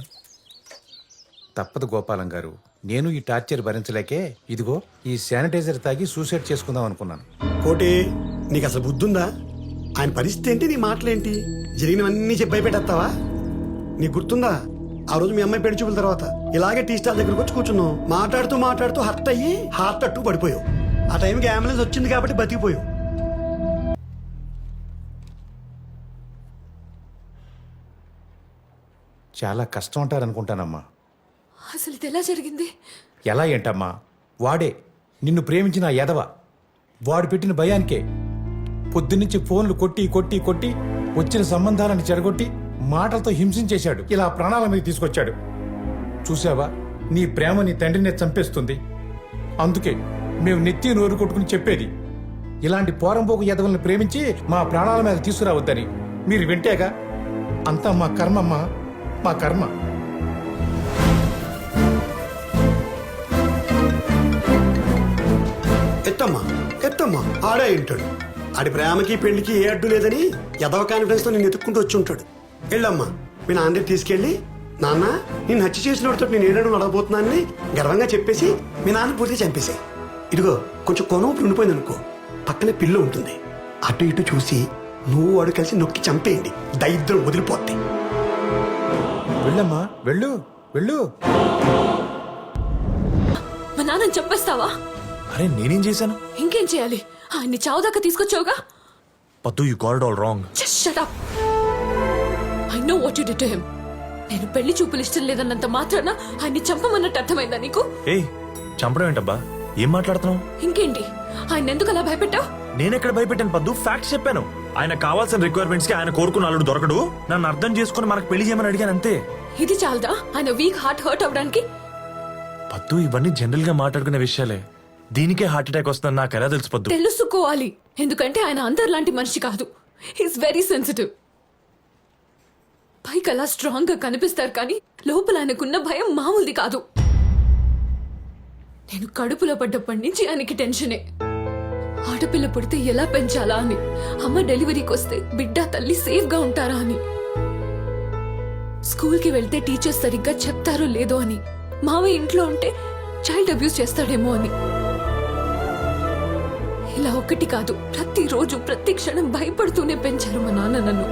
తప్పదు గోపాలం గారు, నేను ఈ టార్చర్ భరించలేకే ఇదిగో ఈ శానిటైజర్ తాగి సూసైడ్ చేసుకుందాం అనుకున్నాను. కోటి, నీకు అసలు బుద్ధుందా? ఆయన పరిస్థితి ఏంటి, నీ మాటలేంటి? జరిగినవన్నీ చెప్పి భయపెట్టేస్తావా? నీకు గుర్తుందా ఆ రోజు మీ అమ్మాయి పెళ్లి చూపుల తర్వాత ఇలాగే టీ స్టాల్ దగ్గరకు వచ్చి కూర్చున్నావు. మాట్లాడుతూ హర్ట్ అయ్యి హార్ట్ అట్టు పడిపోయావు. ఆ టైంకి అంబులెన్స్ వచ్చింది కాబట్టి బతికిపోయావు. చాలా కష్టం అంటారనుకుంటానమ్మా. అసలు ఇది ఎలా జరిగింది? ఎలా ఏంటమ్మా, వాడే నిన్ను ప్రేమించిన ఆ ఎదవ, వాడు పెట్టిన భయానికే పొద్దున్నుంచి ఫోన్లు కొట్టి కొట్టి కొట్టి వచ్చిన సంబంధాలను చెడగొట్టి మాటలతో హింసించేశాడు. ఇలా ప్రాణాల మీద తీసుకొచ్చాడు. చూసావా, నీ ప్రేమ నీ తండ్రిని చంపేస్తుంది. అందుకే మేము నెత్తి నోరు కొట్టుకుని చెప్పేది, ఇలాంటి పోరంపోకు ఎదవల్ని ప్రేమించి మా ప్రాణాల మీద తీసుకురావద్దని. మీరు వింటేగా, అంతా మా కర్మమ్మా, మా కర్మ. ఎత్తమ్మా ఆడే ఉంటాడు. ఆడి ప్రేమకి పెళ్లికి ఏ అడ్డు లేదని ఎదవ కాన్ఫిడెన్స్ తో నేను ఎత్తుక్కుంటూ వచ్చి ఉంటాడు. వెళ్ళమ్మా, మీ నాన్న తీసుకెళ్ళి, నాన్న నేను హత్య చేసిన వాడితో నేను ఏడడం అడగబోతున్నానని గర్వంగా చెప్పేసి మీ నాన్న పూర్తిగా చంపేశాయి. ఇదిగో కొంచెం కొనూపు ఉండిపోయింది అనుకో, పక్కనే పిల్ల ఉంటుంది, అటు ఇటు చూసి నువ్వు వాడు కలిసి నొక్కి చంపేయండి, దరిద్రం వదిలిపోద్ది. వెళ్ళమ్మా, వెళ్ళు వెళ్ళు. మా నాన్నని చంపేస్తావా? అరే నేనేం చేశాను? ఇంకేం చేయాలి? ఆయన్ని చావుదాకా తీసుకొచ్చావుగా. పద్దు, you got it all wrong. Just shut up. I know what you did to him. నేను పెళ్లి చూపులు ఇష్టం లేదన్నంత మాత్రాన ఆయన్ని చంపమన్నట్టు అర్థమైందా నీకు? ఏయ్, చంపడం ఏంటబ్బా? ఏం మాట్లాడుతున్నావు? ఇంకేంటి, ఆయన ఎందుకు అలా భయపెట్టావు? నేనెక్కడ భయపెట్టాను పద్దు? ఫ్యాక్ట్స్ చెప్పాను. ఆయన కావాల్సిన రిక్వైర్మెంట్స్ కి ఆయన కోరుకున్న అల్లుడు దొరకడు, నన్ను అర్థం చేసుకుని మనకు పెళ్లి చేయమని అడిగాను అంతే. ఇది చాలదా ఆయన వీక్ హార్ట్ హర్ట్ అవడానికి? పద్దు, ఇవన్నీ జనరల్ గా మాట్లాడుకునే విషయాలే. దీనికే హార్ట్ అటాక్ వస్తుందని నాకు ఎలా తెలుసు పద్దు? తెలుసుకోవాలి, ఎందుకంటే ఆయన అందరిలాంటి మనిషి కాదు. He's very sensitive. పైకి అలా స్ట్రాంగ్ గా కనిపిస్తారు కానీ లోపల ఆయనకున్న భయం మామూలుది కాదు. నేను కడుపులో పడ్డప్పటి నుంచి ఆయనకి టెన్షనే. ఆడపిల్ల పుడితే ఎలా పెంచాలా అని, అమ్మ డెలివరీకి వస్తే బిడ్డ తల్లి సేఫ్ గా ఉంటారా అని, స్కూల్ కి వెళ్తే టీచర్స్ సరిగ్గా చెప్తారో లేదో అని, మావయ్య ఇంట్లో ఉంటే చైల్డ్ అబ్యూస్ చేస్తాడేమో అని. ఇలా ఒక్కటి కాదు, ప్రతిరోజు ప్రతి క్షణం భయపడుతూనే పెంచారు మా నాన్న నన్ను.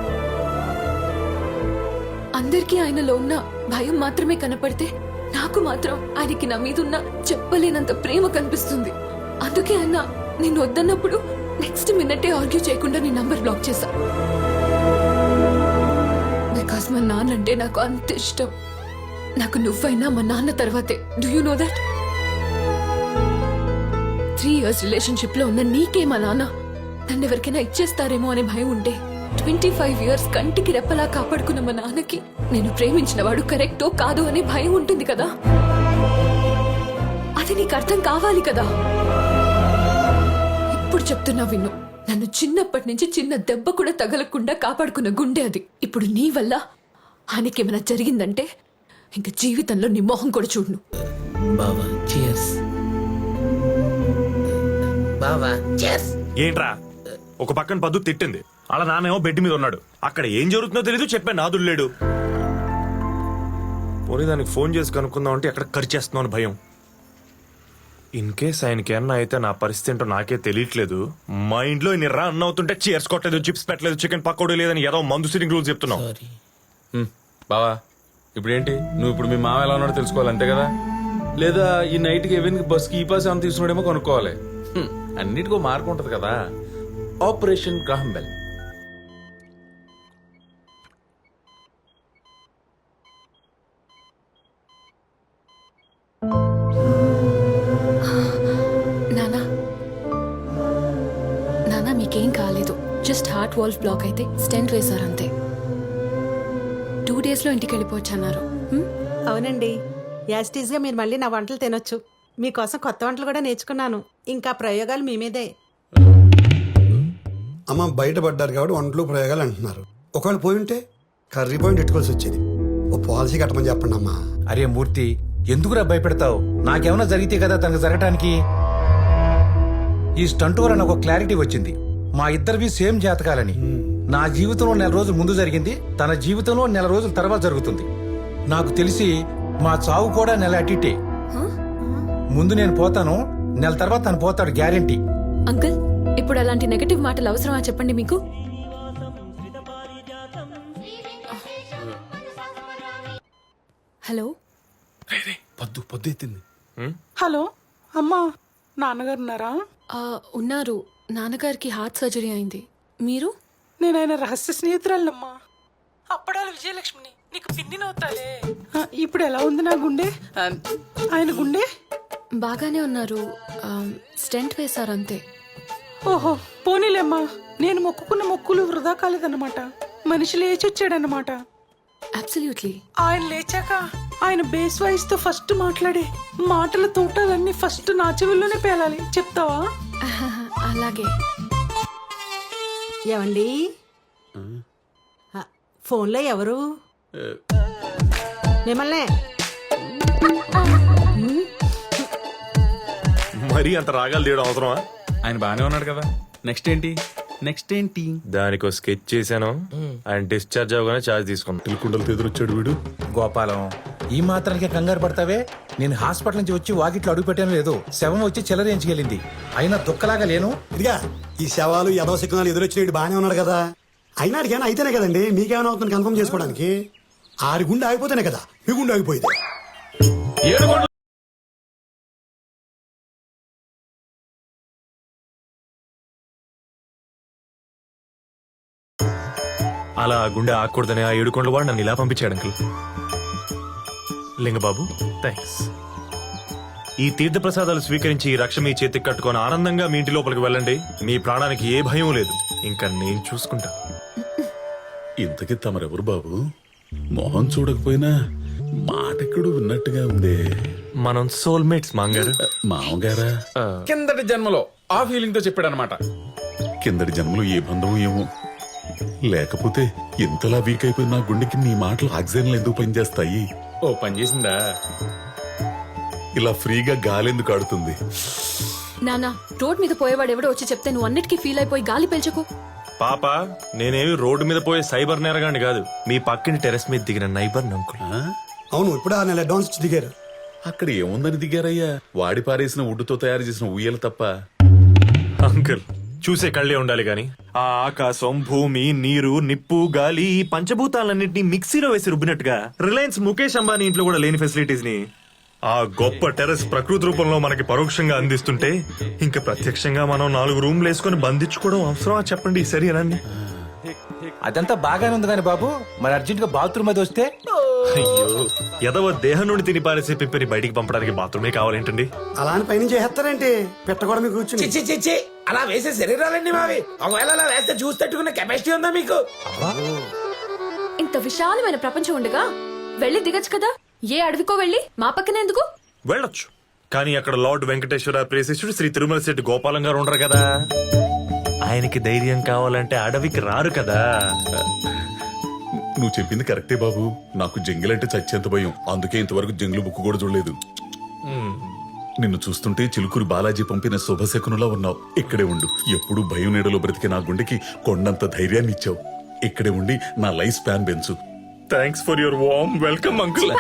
అందరికీ ఆయనలో ఉన్న భయం మాత్రమే కనపడితే నాకు మాత్రం ఆయనకి నా మీద ఉన్న చెప్పలేనంత ప్రేమ కనిపిస్తుంది. అందుకే ఆయన నేను వద్దన్నప్పుడు నెక్స్ట్ మినిటే ఆర్గ్యూ చేయకుండా నీ నంబర్ బ్లాక్ చేశా. బికాస్ మా నాన్న అంటే నాకు అంత ఇష్టం. నాకు నువ్వైనా మా నాన్న తర్వాతే. Do you know that? 3 years relationship లో ఉన్న నీకే మా నాన్న నన్ను ఎవరికైనా ఇచ్చేస్తారేమో అనే భయం ఉంటే 25 years కంటికి రెప్పలా కాపాడుకున్న మా నాన్నకి నేను ప్రేమించిన వాడు కరెక్టో కాదో అనే భయం ఉంటుంది కదా. అది నీకు అర్థం కావాలి కదా. ఇప్పుడు చెప్తున్నా విన్ను. నన్ను చిన్నప్పటి నుంచి చిన్న దెబ్బ కూడా తగలకుండా కాపాడుకున్న గుండె అది. ఇప్పుడు నీ వల్ల ఆయనకేమైనా జరిగిందంటే ఇంకా జీవితంలో నీ మొహం కూడా చూడను. బావా చియర్స్. బావా చియర్స్. ఏంట్రా ఒక పక్కన పద్దు తిట్టింది, అలా నానేమో బెడ్ మీద ఉన్నాడు. అక్కడ ఏం జరుగుతుందో తెలీదు, చెప్పే నాదులు లేడు. పోనీ దానికి ఫోన్ చేసి కనుక్కుందాం అంటే ఎక్కడ ఖర్చు చేస్తున్నావు అని భయం. ఇన్ కేస్ ఆయనకి ఏమన్నా అయితే నా పరిస్థితి ఏంటో నాకే తెలియట్లేదు. మా ఇంట్లో ఇన్ని రా అన్న అవుతుంటే చీర్స్ కొట్టలేదు, చిప్స్ పెట్టలేదు, చికెన్ పకోడీ లేదని ఏదో మందు సిట్టింగ్ రూల్స్ చెప్తున్నావు. బావా ఇప్పుడేంటి, నువ్వు ఇప్పుడు మీ మామ ఎలా ఉన్నాడో తెలుసుకోవాలి అంతే కదా? లేదా ఈ నైట్కి ఎవరికి బస్కి ఈ పాస్ ఏమైనా తీసుకున్నాడేమో కొనుక్కోవాలి. అన్నిటికో మార్పు ఉంటది కదా. Operation Graham bell. నానా నానా మీకేం కాలేదు. జస్ట్ హార్ట్ వాల్వ్ బ్లాక్ అయితే స్టెంట్ వేశారంతే. 2 days లో ఇంటికి వెళ్ళిపోవచ్చన్నారు. అవునండి, యాస్టీస్ గా మీరు మళ్ళీ నా వంటలు తినొచ్చు. మీకోసం కొత్త వంటలు కూడా నేర్చుకున్నాను. ఇంకా ప్రయోగాలు మీ మీదే. అమ్మ బయటపడ్డారు కాబట్టి వంటలు ప్రయోగాలు అంటున్నారు. ఒకవేళ పోయి ఉంటే కర్రీ పాయింట్ పెట్టుకోవాల్సి వచ్చేది. ఓ పాలసీ కట్టమని చెప్పండి అమ్మా. అరే మూర్తి, ఎందుకురా భయపెడతావు? నాకేమైనా జరిగితే కదా తనకు జరగటానికి. ఈ స్టంట్ వల్ల నాకు క్లారిటీ వచ్చింది. మా ఇద్దరివి సేమ్ జాతకాలని. నా జీవితంలో 4 రోజులు ముందు జరిగింది, తన జీవితంలో 4 రోజుల తర్వాత జరుగుతుంది. నాకు తెలిసి మా చావు కూడా 1 నెల అటిటే. ముందు నేను పోతాను, 1 నెల తర్వాత తను పోతాడు, గ్యారెంటీ. అంకుల్, ఇప్పుడు అలాంటి నెగటివ్ మాటలు అవసరమా చెప్పండి మీకు? హలో పొద్దు ఎత్తింది. హలో అమ్మా, నాన్నగారు ఉన్నారా? ఉన్నారు. నాన్నగారికి హార్ట్ సర్జరీ అయింది. మీరు? నేను ఆయన రహస్య స్నేహితురాలమ్మా, అప్పడాల విజయలక్ష్మిని. నీకు పిన్నినవుతాలే. ఇప్పుడు ఎలా ఉంది నా గుండె? ఆయన గుండె బాగానే ఉన్నారు. స్టెంట్ వేశారంతే. ఓహో పోనీలేమ్మా. నేను మొక్కుకున్న మొక్కులు వృధా కాలేదన్నమాట. మనిషి లేచొచ్చాడన్నమాట. అబ్సల్యూట్లీ. ఆయన లేచాక ఆయన బేస్ వాయిస్ తో ఫస్ట్ మాట్లాడే మాటల తోటలన్నీ ఫస్ట్ నా చెవుల్లోనే పేలాలి. చెప్తావా? అలాగే. ఏమండి, ఫోన్లో ఎవరు? మిమ్మల్నే. మరీ అంత రాగాలు తీయడం అవసరమా? ఆయన బాగానే ఉన్నాడు కదా. నెక్స్ట్ ఏంటి? దానికి ఒక స్కెచ్ చేశాను. ఆయన డిశ్చార్జ్ అవగానే ఛార్జ్ తీసుకున్నాను. తిల్కుండలు తెదురొచ్చాడు వీడు. గోపాలం, ఈ మాత్రానికే కంగారు పడతావే? నేను హాస్పిటల్ నుంచి వచ్చి వాకిట్లో అడుగు పెట్టాను లేదు, శవం వచ్చి చెలరేంచుకెళ్ళింది. అయినా దుఃఖలాగా లేను. ఇదిగా ఈ శవాలు యదవ సిగ్నల్ ఎదురొచ్చినట్టు బాగానే ఉన్నాడు కదా. అయినా అడిగానే అయితేనే కదండి మీకేమైనా అవుతుంది కన్ఫర్మ్ చేసుకోవడానికి. ఆడి గుండె ఆగిపోతేనే కదా మీ గుండె ఆగిపోయింది. అలా గుండె ఆకూడదని ఆ 7 కొండల వాడు నన్ను ఇలా పంపించాడు అంకుల్. లింగబాబు థ్యాంక్స్. ఈ తీర్థ ప్రసాదాలు స్వీకరించి ఈ రక్ష మీ చేతికి కట్టుకొని ఆనందంగా మీ ఇంటి లోపలికి వెళ్ళండి. మీ ప్రాణానికి ఏ భయం లేదు. ఇంకా నేను చూసుకుంటా. ఇంతకీ తమరెవరు బాబు? మొహం చూడకపోయినా మాటెక్కడు విన్నట్టుగా ఉంది. మనం సోల్మేట్స్ మాంగారు. మామగారా? కిందటి జన్మలో ఆ ఫీలింగ్ తో చెప్పాడు అనమాట. కిందటి జన్మలో ఏ బంధం ఏమో. లేకపోతే ఇంతలా వీక్ అయిపోయిన నా గుండెకి నీ మాటలు ఆక్సిజన్లు ఎందుకు పనిచేస్తాయి? ఓ పని చేసిందా? ఇలా ఫ్రీగా గాలెందుకు ఆడుతుంది? నానా, రోడ్ మీద పోయేవాడు ఎవడో వచ్చి చెప్తే నువ్వు అన్నిటికీ ఫీల్ అయిపోయి గాలి పెంచకు. పాప, నేనేమి రోడ్డు మీద పోయే సైబర్ నేరగాండి కాదు. మీ పక్కిని టెరెస్ మీద దిగిన నైబర్ అంకుల్. అవును, ఇప్పుడు 6 నెలల అడ్వాన్స్ ఇచ్చి దిగారు. అక్కడ ఏముందని దిగారయ్యా? వాడి పారేసిన వుడ్డుతో తయారు చేసిన ఉయ్యలు తప్ప. అంకుల్, చూసే కళ్ళే ఉండాలి గాని ఆ ఆకాశం, భూమి, నీరు, నిప్పు, గాలి, ఈ పంచభూతాలన్నింటినీ మిక్సీలో వేసి రుబ్బినట్టుగా రిలయన్స్ ముఖేష్ అంబానీ ఇంట్లో కూడా లేని ఫెసిలిటీస్ ని ఆ గొప్ప టెర్రస్ ప్రకృతి రూపంలో మనకి పరోక్షంగా అందిస్తుంటే ఇంకా ప్రత్యక్షంగా మనం 4 రూమ్లు వేసుకుని బంధించుకోవడం అవసరమా చెప్పండి సరేనండి. అదంతా బాగానే ఉంది కానీ బాబు, మరి అర్జెంట్ గా బాత్రూమ్ అది వస్తే అయ్యో ఎదవ దేహం నుండి తిని పారేసే పిప్పని బయటికి పంపడానికి బాత్రూమే కావాలేంటండి? అలా అని పైన చేస్తారంటే పెట్టకూడదు మీకు కూర్చుని. చిచ్చి అలా వేసే శరీరాలండి మావి. ఒకవేళ అలా వేస్తే చూసి తట్టుకునే కెపాసిటీ ఉందా మీకు? ఇంత విశాలమైన ప్రపంచం ఉండగా వెళ్ళి దిగచ్చు కదా, ఏ అడవికో వెళ్ళి మా పక్కన ఎందుకు? వెళ్ళొచ్చు, కానీ అక్కడ లార్డ్ వెంకటేశ్వర ప్రేసేశ్వరుడు శ్రీ తిరుమల శెట్టి గోపాలం గారు ఉండరు కదా. ఆయనకి ధైర్యం కావాలంటే అడవికి రారు కదా. నువ్వు చెప్పింది కరెక్టే బాబు. నాకు జంగిల్ అంటే చచ్చేంత భయం. అందుకే ఇంతవరకు జంగిల్ బుక్ కూడా చూడలేదు. నిన్ను చూస్తుంటే చిలుకూరు బాలాజీ పంపిన శుభశకునులా ఉన్నావు. ఇక్కడే ఉండు. ఎప్పుడు భయం నీడలో బ్రతికే నా గుండెకి కొండంత ధైర్యాన్ని ఇచ్చావు. ఇక్కడే ఉండి నా లైఫ్ స్పాన్ పెంచు. Thanks for your warm welcome uncle.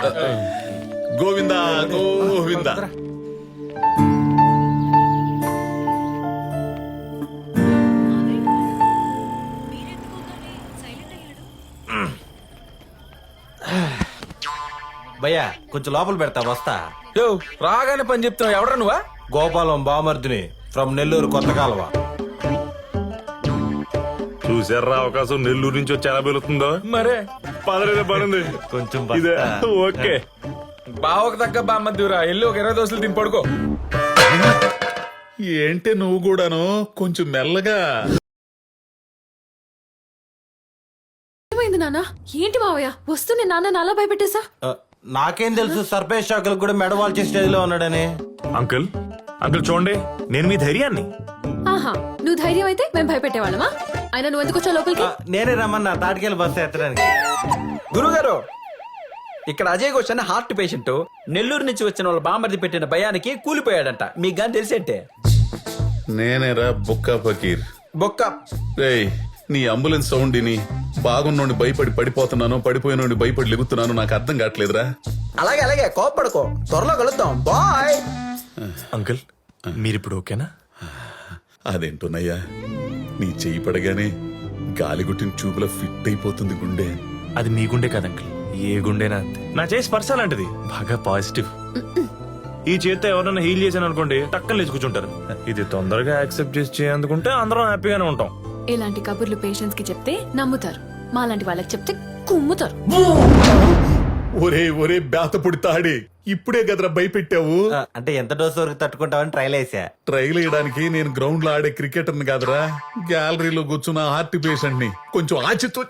Govinda Govinda. భయ్యా కొంచెం లోపల పెడతా, వస్తా. యో రాగానే పని చెప్తున్నావు. ఎవడరా నువ్వా? గోపాలం బామర్దిని ఫ్రమ్ నెల్లూరు కొత్త కాలువ. చూసారా అవకాశం నెల్లూరు నుంచి వచ్చి ఎలా వెళుతుందో. మరే పదరేదే పడింది కొంచెం ఇదే. బస్తా. ఓకే బావకు తగ్గ బామ్మద్దురా. ఎల్లు ఒక 20 దోశలు తిని పడుకో. ఏంటే నువ్వు కూడాను కొంచెం మెల్లగా. ఏమైంది నాన్న? ఏంటి మావయ్య వస్తూనే నాన్న అలా భయపెట్టేశా? నాకేం తెలుసు సర్పేష్ షాకులు కూడా మెడవాల్చే స్టేజ్ లో ఉన్నాడని. అంకుల్ అంకుల్ చూడండి, నేను మీ ధైర్యాన్ని. ఆహా, నువ్వు ధైర్యం అయితే మేము భయపెట్టేవాళ్ళమా? అయినా నువ్వు ఎందుకు వచ్చావు లోపలికి? నేనే రమ్మన్నా తాటికెళ్ళి బస్సు ఎత్తడానికి. గురుగారు, ఇక్కడ అజయ్ ఘోష్ అనే హార్ట్ పేషెంట్ నెల్లూరు నుంచి వచ్చిన వాళ్ళ బామర్ది పెట్టిన భయానికి కూలిపోయాడంట. మీకు గాని తెలిసేంటే. నేనేరా బుక్కా ఫకీర్. బొక్క రేయ్, నీ అంబులెన్స్ సౌండ్ ని బాగున్నోండి భయపడి పడిపోతున్నాను, పడిపోయినోండి భయపడి లెగుతున్నాను. నాకు అర్థం కావట్లేదురా. అలాగే అలాగే కోప్పడుకో. త్వరలో కలుద్దాం. బాయ్. అంకుల్ మీరిప్పుడు ఓకేనా? అదేంటోనయ్యా, నీ చెయ్యి పడగానే గాలిగుట్టిన ట్యూబ్లో ఫిట్ అయిపోతుంది గుండె. అది మీ గుండె కాదు అంకుల్, ఏ గుండెనా అంతే. నా చేసి స్పర్శ లాంటిది, బాగా పాజిటివ్. ఈ చేత్తో ఎవరైనా హీల్ చేశాను అనుకోండి టక్కన లేచి కూర్చుంటారు. ఇది తొందరగా యాక్సెప్ట్ చేసి చేయందుకుంటే అందరం హ్యాపీగానే ఉంటాం. ఇలాంటి కబుర్లు పేషెంట్స్ కి చెప్తే నమ్ముతారు, మాలాంటి వాళ్ళకి చెప్తే కుమ్ముతారు. ఒరే ఒరే బేతపుడి తాడి, ఇప్పుడే గదరా భయపెట్టావు. అంటే ఎంత డోస్ వరకు తట్టుకుంటావని ట్రైల్ వేసా. ట్రైల్ వేయడానికి నేను గ్రౌండ్ లో ఆడే క్రికెటర్ని కాదురా, గ్యాలరీలో కూర్చున్న హార్ట్ పేషెంట్ ని. కొంచెం ఆచితో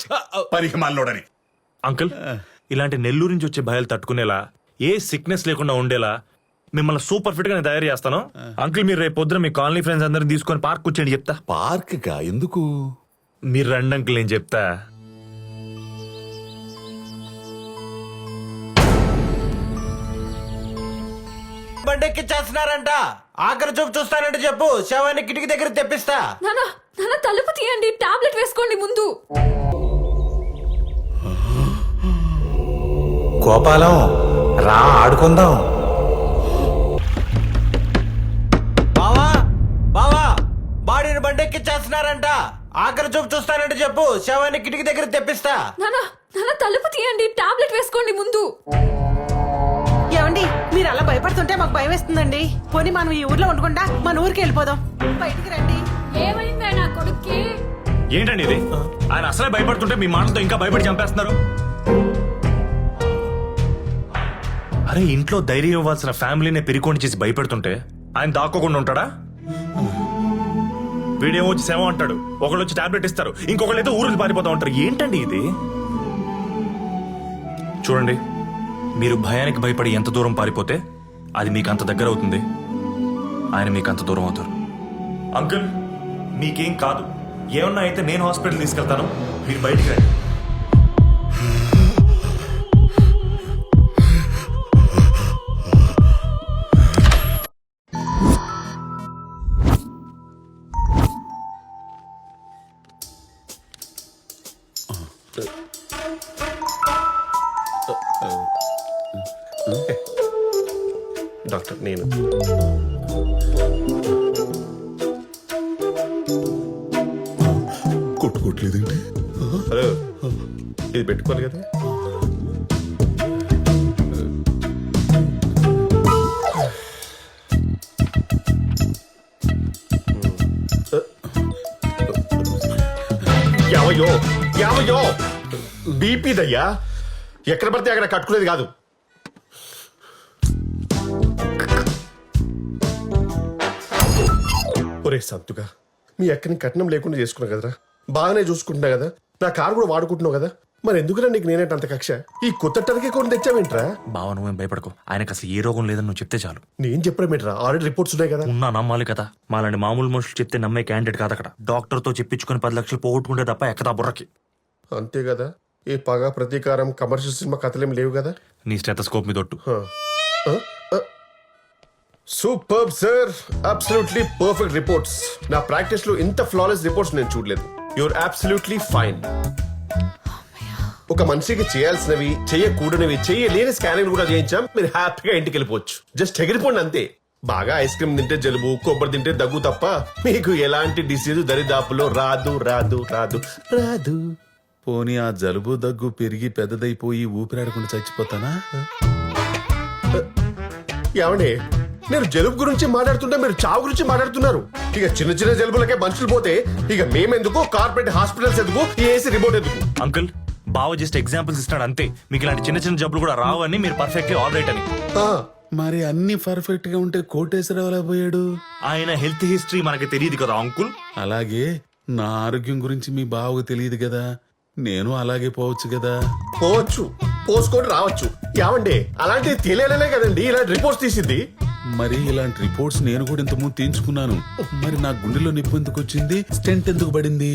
పనికి మాలోడని. అంకుల్ ఇలాంటి నెల్లూరు నుంచి వచ్చే భయాలు తట్టుకునేలా, ఏ సిక్నెస్ లేకుండా ఉండేలా మిమ్మల్ని సూపర్ ఫిట్ గా నేను తయారు చేస్తాను. అంకుల్ మీరు రేపు పొద్దున మీ కాలనీ ఫ్రెండ్స్ అందరిని తీసుకొని పార్క్ కూర్చోండి చెప్తా. పార్క్ కా? ఎందుకు? మీరు రండి అంకుల్, నేను చెప్తా. బండెక్కిచ్చేస్తున్నారంట. ఆఖరి చూపు చూస్తానంటే చెప్పు, శవాన్ని కిటికీ దగ్గర తెప్పిస్తా. నాన్న నాన్న తలుపు తీయండి, టాబ్లెట్ వేసుకోండి ముందు. గోపాలం రా ఆడుకుందాం. బావా బావా బాడీని బండెక్కిచ్చేస్తున్నారంట. ఆఖరి చూపు చూస్తానంటే చెప్పు, శవాన్ని కిటికీ దగ్గర తెప్పిస్తా. నాన్న నాన్న తలుపు తీయండి, టాబ్లెట్ వేసుకోండి ముందు. ఏమండి మీరు అలా భయపడుతుంటే మాకు భయం వేస్తుందండి. పోనీ మనం ఈ ఊర్లో ఉండకుండా మన ఊరికి వెళ్ళిపోదాం. బయటికి రండి. ఏమైందా నా కొడుక్కి? ఏంటండి ఇది? ఆయన అసలే భయపడుతుంటే మీ మాటలతో ఇంకా భయపడి చంపేస్తున్నారు. అరే ఇంట్లో ధైర్యం ఇవ్వాల్సిన ఫ్యామిలీనే పెరికోండి చేసి భయపెడుతుంటే ఆయన దాక్కోకుండా ఉంటాడా? వీడేమో వచ్చి సేవ అంటాడు, ఒకళ్ళు వచ్చి టాబ్లెట్ ఇస్తారు, ఇంకొకళ్ళు అయితే ఊరికి పారిపోతా ఉంటారు. ఏంటండి ఇది? చూడండి, మీరు భయానికి భయపడి ఎంత దూరం పారిపోతే అది మీకు అంత దగ్గర అవుతుంది, ఆయన మీకు అంత దూరం అవుతారు. అంకుల్ మీకేం కాదు, ఏమన్నా అయితే నేను హాస్పిటల్ తీసుకెళ్తాను, మీరు బయటికి రండి. డాక్టర్ నేను కొట్టుకోవట్లేదండి. హలో, ఇది పెట్టుకోవాలి కదా. యావయో యావయో బీపీదయ్యా, ఎక్కడ పడితే అక్కడ కట్టుకునేది కాదు. ఒరే సంతుగా, మీ అక్కని కట్నం లేకుండా చేసుకున్నావు కదరా, బాగానే చూసుకుంటున్నా కదా, నా కారు కూడా వాడుకుంటున్నావు కదా, మరి ఎందుకురా నీకు నేనేంట అంత కక్ష? ఈ కొత్త టర్కీ కొని తెచ్చావేంట్రా? బావ నువ్వేం భయపడకు, ఆయనకు అసలు ఏ రోగం లేదని నువ్వు చెప్తే చాలు. నేను చెప్పడమేట్రా, ఆల్రెడీ రిపోర్ట్స్ ఉన్నాయి కదా. ఉన్నా నమ్మాలి కదా, మాలాంటి మామూలు మనుషులు చెప్తే నమ్మే క్యాండిడేట్ కాదు అక్కడ. డాక్టర్ తో చెప్పించుకుని 10 లక్షలు పోగొట్టుకుంటే తప్ప ఎక్కదా బుర్రకి. అంతే కదా, ఏ పగ ప్రతీకారం కమర్షియల్ సినిమా కథలేం లేవు కదా. నీ స్టెథోస్కోప్ మీద ఒట్టు. Super sir, absolutely perfect reports. నా ప్రాక్టీస్ లో ఇంత ఫ్లాలెస్ రిపోర్ట్స్ నేను చూడలేదు. Your absolutely fine. ఒక మనిషికి చేయాల్సినవి, చేయకూడనివి, చేయలేని స్కానింగ్ కూడా చేయించాం. మీరు హ్యాపీగా ఇంటికి వెళ్ళిపోవచ్చు. జస్ట్ ఎగిరిపోండి అంతే. బాగా ఐస్ క్రీమ్ తింటే జలుబు, కొబ్బరి తింటే దగ్గు తప్ప మీకు ఎలాంటి డిసీజ్ దరిదాపులో రాదు రాదు రాదు రాదు. పోనీ ఆ జలుబు దగ్గు పెరిగి పెద్దదైపోయి ఊపిరాడకుండా చచ్చిపోతానా? ఏమండి, నేను జలుబు గురించి మాట్లాడుతుంటే మీరు చావు గురించి మాట్లాడుతున్నారు. ఇక చిన్న చిన్న జలుబులకే మనుషులు పోతే ఇక మేమెందుకు, కార్పొరేట్ హాస్పిటల్స్ ఎందుకు, ఏసీ రిపోర్ట్ ఎందుకు? అంకుల్, బావ జస్ట్ ఎగ్జాంపుల్స్ ఇస్తాడు అంతే. మీకు ఇలాంటి చిన్న చిన్న జబ్బులు కూడా రావని, మీరు పర్ఫెక్ట్లీ ఆల్ రైట్ అని. మరి అన్ని పర్ఫెక్ట్ గా ఉంటే కోటేశ్వరరావు ఎలా పోయాడు? ఆయన హెల్త్ హిస్టరీ మనకి తెలియదు కదా అంకుల్. అలాగే నా ఆరోగ్యం గురించి మీ బావకు తెలియదు కదా, నేను అలాగే పోవచ్చు కదా. పోవచ్చు, పోసుకొని రావచ్చు. ఏమండి, అలాంటివి తెలియలేనే కదండి ఇలాంటి రిపోర్ట్స్ తీసింది. మరి ఇలాంటి రిపోర్ట్స్ నేను కూడా ఇంతకుముందు తీయించుకున్నాను. మరి నా గుండెలో నొప్పి ఎందుకు వచ్చింది? స్టెంట్ ఎందుకు పడింది?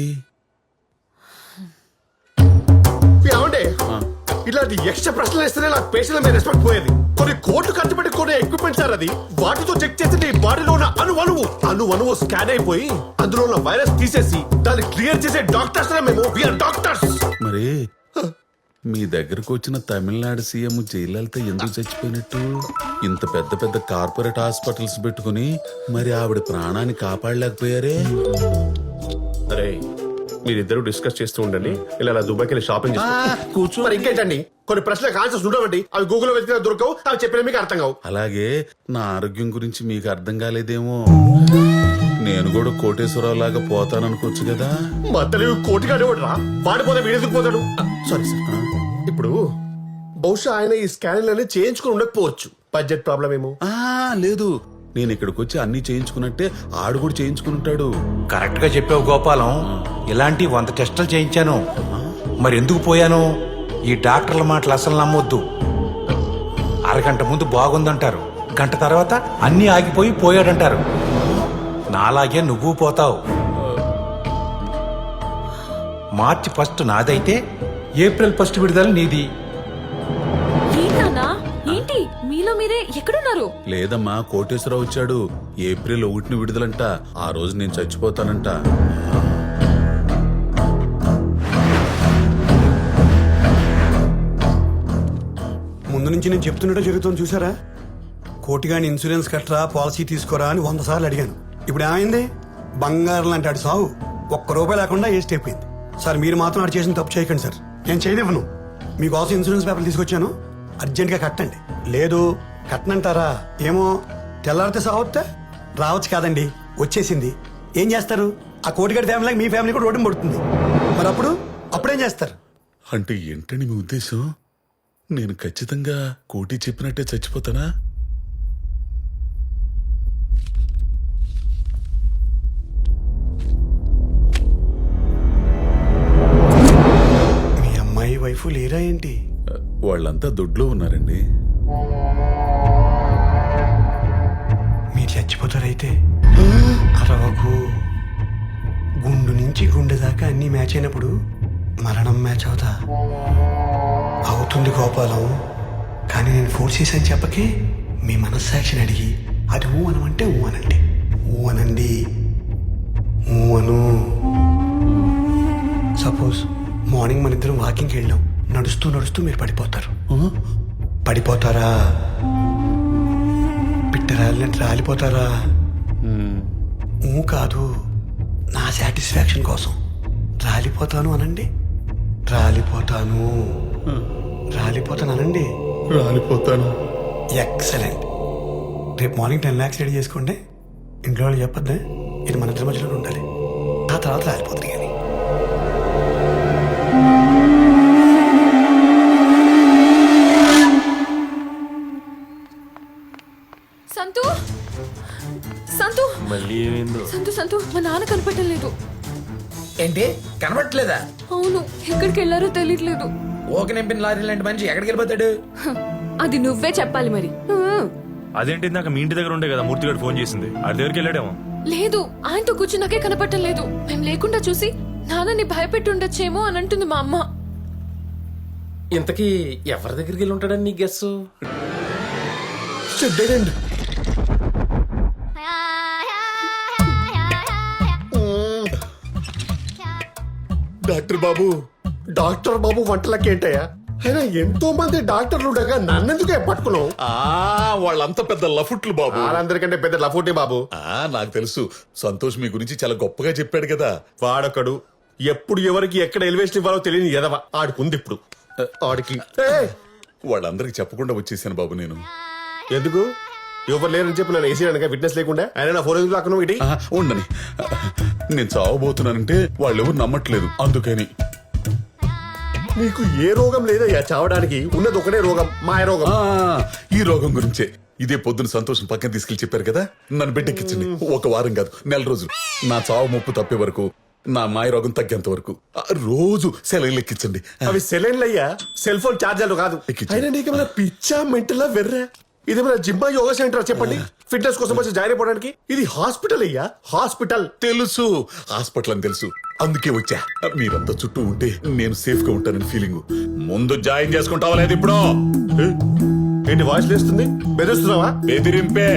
ఏమండి, ఇలాంటి ఎక్స్ట్రా ప్రశ్నలు వేస్తేనే నాకు పేషెంట్ మీద రెస్పెక్ట్ పోయేది. కొన్ని కోట్లు ఖర్చు పెట్టి కొనే ఎక్విప్మెంట్ సార్ అది. వాటితో చెక్ చేసి నీ బాడీలో ఉన్న అణువణువు స్కాన్ అయిపోయి అందులో ఉన్న వైరస్ తీసేసి దాన్ని క్లియర్ చేసే డాక్టర్స్ మేము. We're doctors. మరి మీ దగ్గరకు వచ్చిన తమిళనాడు సీఎం జయలలిత ఎందుకు చచ్చిపోయినట్టు? ఇంత పెద్ద పెద్ద కార్పొరేట్ హాస్పిటల్స్ పెట్టుకుని మరి ఆవిడ ప్రాణాన్ని కాపాడలేకపోయారే? అరే, మీరిద్దరు డిస్కస్ చేస్తూ ఉండండి. ఇలా దుబాయ్కి వెళ్ళి షాపింగ్ కూర్చో. మరి ఇంకేంటండి, కొన్ని ప్రశ్నలకు ఆన్సర్స్ ఉండవండి. అవి గూగుల్లో వెతికినా దొరకవు, అవి చెప్పిన మీకు అర్థం కావు. అలాగే నా ఆరోగ్యం గురించి మీకు అర్థం కాలేదేమో. నేను కూడా కోటేశ్వరరావు లాగా పోతాననుకోవచ్చు కదా. మధ్యలో కోటిగాడే రా, వాడిపోతే వీడెందుకు పోతాడు? Sorry sir. ఇప్పుడు బహుశా ఆయన ఈ స్కానింగ్ చేయించుకుని ఉండకపోవచ్చు. బడ్జెట్ ప్రాబ్లం ఏమో. లేదు, నేను ఇక్కడికి వచ్చి అన్ని చేయించుకున్నట్టే ఆడు కూడా చేయించుకుంటాడు. కరెక్ట్ గా చెప్పావు గోపాలం. ఇలాంటి 100 టెస్టులు చేయించాను. మరి ఎందుకు పోయాను? ఈ డాక్టర్ల మాటలు అసలు నమ్మొద్దు. అరగంట ముందు బాగుందంటారు, గంట తర్వాత అన్ని ఆగిపోయి పోయాడంటారు. నాలాగే నువ్వు పోతావు. మార్చి 1 నాదైతే ఏప్రిల్ 1 విడుదల నీది. ఏంటి మీలో మీరే ఎక్కడున్నారు? లేదమ్మా, కోటేశ్వరరావు వచ్చాడు. ఏప్రిల్ 1 విడుదలంట. ఆ రోజు నేను చచ్చిపోతానంట. ముందు నుంచి నేను చెప్తున్నట్టు జరుగుతుంది చూసారా? కోటిగాని ఇన్సూరెన్స్ కట్టరా, పాలసీ తీసుకోరా అని 100 సార్లు అడిగాను. ఇప్పుడు ఏమైంది? బంగారం లాంటి ఆడు సావు ₹1 లేకుండా వేస్ట్ అయిపోయింది. సార్, మీరు మాత్రం ఆడు చేసిన తప్పు చేయకండి సార్. నేను చేయనివ్వను. మీకోసం ఇన్సూరెన్స్ పేపర్లు తీసుకొచ్చాను, అర్జెంట్గా కట్టండి. లేదు కట్టనంటారా? ఏమో, తెల్లారితే సావొస్తే రావచ్చు కాదండి, వచ్చేసింది. ఏం చేస్తారు? ఆ కోటిగాడి ఫ్యామిలీకి మీ ఫ్యామిలీ కూడా రోడ్డు పడుతుంది. మరి అప్పుడేం చేస్తారు? అంటే ఏంటని మీ ఉద్దేశం? నేను ఖచ్చితంగా కోటి చెప్పినట్టే చచ్చిపోతానా? మీ అమ్మాయి వైఫ్ లేరా ఏంటి? వాళ్ళంతా దొడ్లో ఉన్నారండి. మీరు చచ్చిపోతారైతే? అరవకు. గుండు నుంచి గుండె దాకా అన్ని మ్యాచ్ అయినప్పుడు మరణం మ్యాచ్ అవుతుంది గోపాలం. కానీ నేను ఫోర్స్ చేశాను చెప్పకే. మీ మనస్సాక్షిని అడిగి అది ఊ అనమంటే ఊ అనండి. ఊ అనండి, ఊ అను. సపోజ్ మార్నింగ్ మన ఇద్దరం వాకింగ్కి వెళ్ళాం. నడుస్తూ నడుస్తూ మీరు పడిపోతారు. పడిపోతారా? పిట్టరాలినట్టు రాలిపోతారా? ఊ కాదు, నా సాటిస్ఫాక్షన్ కోసం రాలిపోతాను అనండి. రాలిపోతాను అనండి. రాలిపోతాను. ఎక్సలెంట్. రేపు మార్నింగ్ 10 lakhs రెడీ చేసుకోండి. ఇంట్లో వాళ్ళు చెప్పొద్దే, ఇది మన ఇద్దరి మధ్యలో ఉండాలి. ఆ తర్వాత రాలిపోతుంది కానీ సంతు సంతు మళ్ళీ ఏమైందో సంతు సంతు మా నాన్న కనపడటం లేదు. ఏంటి కనబట్టలేదా? అవును, ఎక్కడికి వెళ్ళారో తెలియట్లేదు. ఓక నింపిన లారీ లాంటి మనిషి ఎక్కడికి వెళ్ళిపోతాడు? అది నువ్వే చెప్పాలి మరి. అదేంటి నాకు మీ ఇంటి దగ్గర ఉండే కదా మూర్తి గారు ఫోన్ చేసింది, ఆడి దగ్గరికి వెళ్ళాడేమో. లేదు, ఆయనతో కూర్చున్నాకే కనపడటం లేదు. మేము లేకుండా చూసి నాన్నని భయపెట్టి ఉండొచ్చేమో అని అంటుంది మా అమ్మ. ఇంతకీ ఎవరి దగ్గరికి వెళ్ళి ఉంటాడని నీ గెస్సు? డాక్టర్ బాబు, డాక్టర్ బాబు వంటలకి ఏంటయ్యా? అయినా ఎంతో మంది డాక్టర్లు ఉండగా నన్నెందుకే పట్టుకున్నావు? వాళ్ళంతా పెద్ద లఫుట్లు బాబు. వాళ్ళందరికంటే పెద్ద లఫోటే బాబు. నాకు తెలుసు, సంతోష్ మీ గురించి చాలా గొప్పగా చెప్పాడు కదా. వాడొకడు ఎప్పుడు ఎవరికి ఎక్కడ ఎలివేషన్ ఇవ్వాలో తెలియని ఎదవ ఆడుకుంది ఇప్పుడు. ఆడికి వాళ్ళందరికి చెప్పకుండా వచ్చేసాను బాబు నేను. ఎందుకు? ఎవరు లేరని చెప్పి నన్ను వేసేయడానికి విట్నెస్ లేకుండా ఆయన నా ఫోన్ ఎందుకు లాక్కున్నావు? ఇటీ ఉండని, నేను చావబోతున్నానంటే వాళ్ళెవరు నమ్మట్లేదు, అందుకని. నీకు ఏ రోగం లేదయ్యా చావడానికి, ఉన్నది ఒకటే రోగం, మాయ రోగం. ఈ రోగం గురించే ఇదే పొద్దున సంతోషం పక్కన తీసుకెళ్లి చెప్పారు కదా, నన్ను బిడ్డెక్కించండి. ఒక వారం కాదు, నెల రోజులు. నా చావు ముప్పు తప్పే వరకు, నా మాయ రోగం తగ్గేంత వరకు రోజు సెలవులు ఎక్కించండి. అవి సెలైన్లు అయ్యా, సెల్ ఫోన్ ఛార్జర్లు కాదు. అయినా నీకేమైనా పిచ్చా మెంటలా వెర్రా? ఇదేమైనా జిమ్మా యోగా సెంటర్ చెప్పండి, ఫిట్నెస్ కోసం వచ్చి జాయిన్ అయిపోవడానికి? ఇది హాస్పిటల్ అయ్యా, హాస్పిటల్. తెలుసు, హాస్పిటల్ అని తెలుసు, అందుకే వచ్చా. మీరంతా చుట్టూ ఉంటే నేను సేఫ్ గా ఉంటానని ఫీలింగ్. ముందు జాయిన్ చేసుకుంటావా లేదు? ఇప్పుడు ఏంటి వాయిస్ లేస్తుంది? బెదిరిస్తున్నావా? బెదిరింపే,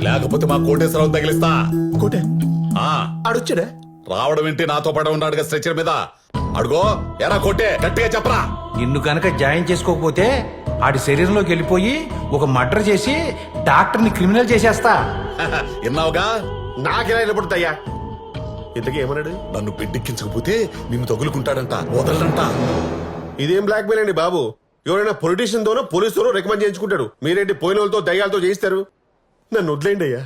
లేకపోతే మా కోటేశ్వరరావు తగిలిస్తా. కోటే ఆడొచ్చాడా? రావడం ఏంటి, నాతో పాటు ఉన్నాడుగా స్ట్రెచర్ మీద. అడుగో ఎరా కొట్టే, గట్టిగా చెప్పరా. నిన్ను కనుక జాయిన్ చేసుకోకపోతే ఆడి శరీరంలోకి వెళ్ళిపోయి ఒక మర్డర్ చేసి డాక్టర్ని క్రిమినల్ చేసేస్తా. విన్నావుగా? నాకెలా నిలబడుతాయ్యా? ఇంతకీ ఏమన్నాడు? నన్ను పెద్దెక్కించకపోతే నిన్ను తగులుకుంటాడంట, వదలడంట. ఇదేం బ్లాక్ మెయిల్ అండి బాబు? ఎవరైనా పొలిటీషియన్ తోనో పోలీసుతోనో రికమెండ్ చేయించుకుంటాడు. మీరేంటి పోయిన వాళ్ళతో దయ్యాలతో చేయిస్తారు? నన్ను వదిలేండి అయ్యా.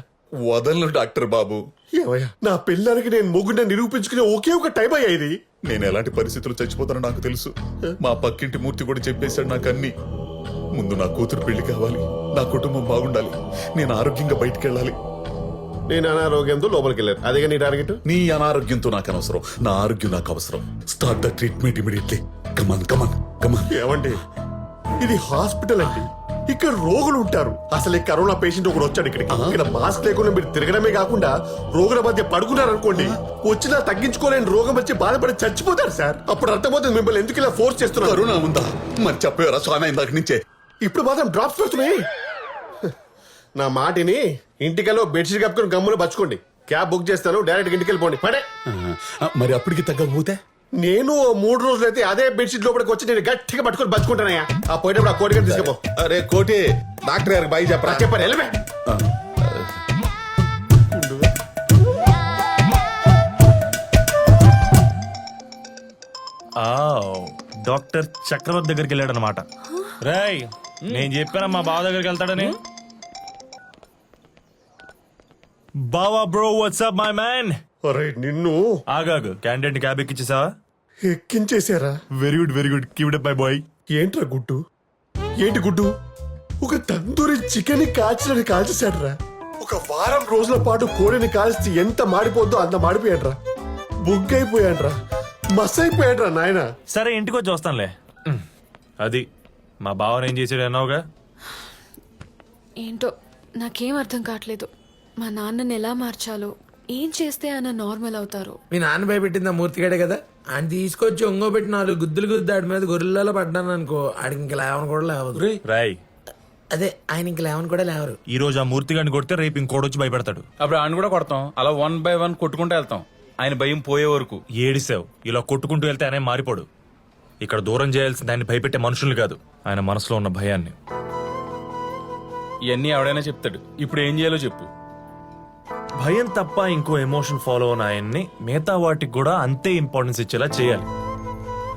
వదలను డాక్టర్ బాబు. ఏమయ్యా, నా పిల్లలకి నేను మొగ్గున నిరూపించుకునే ఒకే ఒక టైం అయ్యా ఇది. నేను ఎలాంటి పరిస్థితులు చచ్చిపోతానో నాకు తెలుసు. మా పక్కింటి మూర్తి కూడా చెప్పేశాడు నాకు అన్ని. ముందు నా కూతురు పెళ్లి కావాలి, నా కుటుంబం బాగుండాలి, నేను ఆరోగ్యంగా బయటికి వెళ్ళాలి. నేను అనారోగ్యంతో లోపలికి వెళ్ళాను, అదేగా నీ టార్గెట్. నీ అనారోగ్యంతో నాకు అనవసరం, నా ఆరోగ్యం నాకు అవసరం. Start the treatment immediately. Come on come on come on. ఏమండి, ఇది హాస్పిటల్ అండి, ఇక్కడ రోగులు ఉంటారు. అసలు ఈ కరోనా పేషెంట్ ఒకడు వచ్చాడు ఇక్కడికి. ఇక్కడ మాస్క్ లేకుండా మీరు తిరగడమే కాకుండా రోగుల మధ్య పడుకున్నారు అనుకోండి, వచ్చినా తగ్గించుకోలేని రోగం వచ్చి బాధపడి చచ్చిపోతారు సార్. అప్పుడు అర్థమవుతుంది మిమ్మల్ని ఎందుకు ఇలా ఫోర్స్ చేస్తున్నారు. కరోనా ఉందా? మరి చెప్పారా స్వామి ఇందాక నుంచే? ఇప్పుడు మాత్రం డ్రాప్స్ పెడుతున్నాయి. నా మాటిని ఇంటికెళ్ళి బెడ్షీట్ కప్పుకొని గమ్మున పచ్చుకోండి. క్యాబ్ బుక్ చేస్తాను, డైరెక్ట్ ఇంటికి వెళ్ళిపోండి. పడే. మరి అప్పటికి తగ్గకపోతే? నేను 3 రోజులైతే అదే బెడ్షీట్ లోపలికి వచ్చి నేను గట్టిగా పట్టుకొని బతుకుంటానయ్యా. ఆ పోయేటప్పుడు ఆ కోటి గారు తీసుకుపో. అరే కోటి, డాక్టర్ గారికి బై చెప్పరా. చెప్పారు వెళ్ళమే. డాక్టర్ చక్రవర్తి దగ్గరికి వెళ్ళాడు అనమాట. రేయ్, నేను చెప్పానా మా బావ దగ్గరికి వెళ్తాడని? బావా బ్రో, వాట్సాప్ మై మ్యాన్. అరే నిన్ను ఆగాగు, క్యాండిడేట్ క్యాబ్ ఎక్కించేసావా? ఎక్కించేశారా? Very good very good, keep it up my boy. ఏంట్రా గుడ్డు? ఏంటి గుడ్డు? ఒక తందూరి చికెన్ కాల్చడానికి కాల్చేశాడ్రా. ఒక వారం రోజుల పాటు కోడిని కాల్చి ఎంత మాడిపోద్దో అంత మాడిపోయాడ్రా. బుగ్గైపోయాడ్రా, మస్ అయిపోయాడ్రా నాయన. సరే ఇంటికి వచ్చి వస్తానులే. అది మా బావని ఏం చేసాడు అన్నావుగా? ఏంటో నాకేం అర్థం కావట్లేదు. మా నాన్నని ఎలా మార్చాలో, ఏం చేస్తే ఆయన నార్మల్ అవుతారు. మీ నాన్న భయపెట్టిందా మూర్తిగాడే కదా, ఆయన తీసుకొచ్చి ఒంగో పెట్టి 4 గుద్దులు గుద్దు ఆడి మీద గొర్రెలలో పడ్డాను అనుకో, ఆడికి ఇంక లేవని కూడా లేవదు. రాయ్, అదే ఆయన ఇంక లేవని కూడా లేవరు. ఈ రోజు ఆ మూర్తి గారిని కొడితే రేపు ఇంకోడొచ్చి భయపెడతాడు. అప్పుడు ఆయన కూడా కొడతాం, అలా 1 by 1 కొట్టుకుంటూ వెళ్తాం, ఆయన భయం పోయే వరకు. ఏడిసావు, ఇలా కొట్టుకుంటూ వెళ్తే ఆయన మారిపోడు. ఇక్కడ దూరం చేయాల్సింది ఆయన భయపెట్టే మనుషులు కాదు, ఆయన మనసులో ఉన్న భయాన్ని. ఇవన్నీ ఎవడైనా చెప్తాడు, ఇప్పుడు ఏం చేయాలో చెప్పు. భయం తప్ప ఇంకో ఎమోషన్ ఫాలో అయిన ఆయన్ని మిగతా వాటికి కూడా అంతే ఇంపార్టెన్స్ ఇచ్చేలా చేయాలి.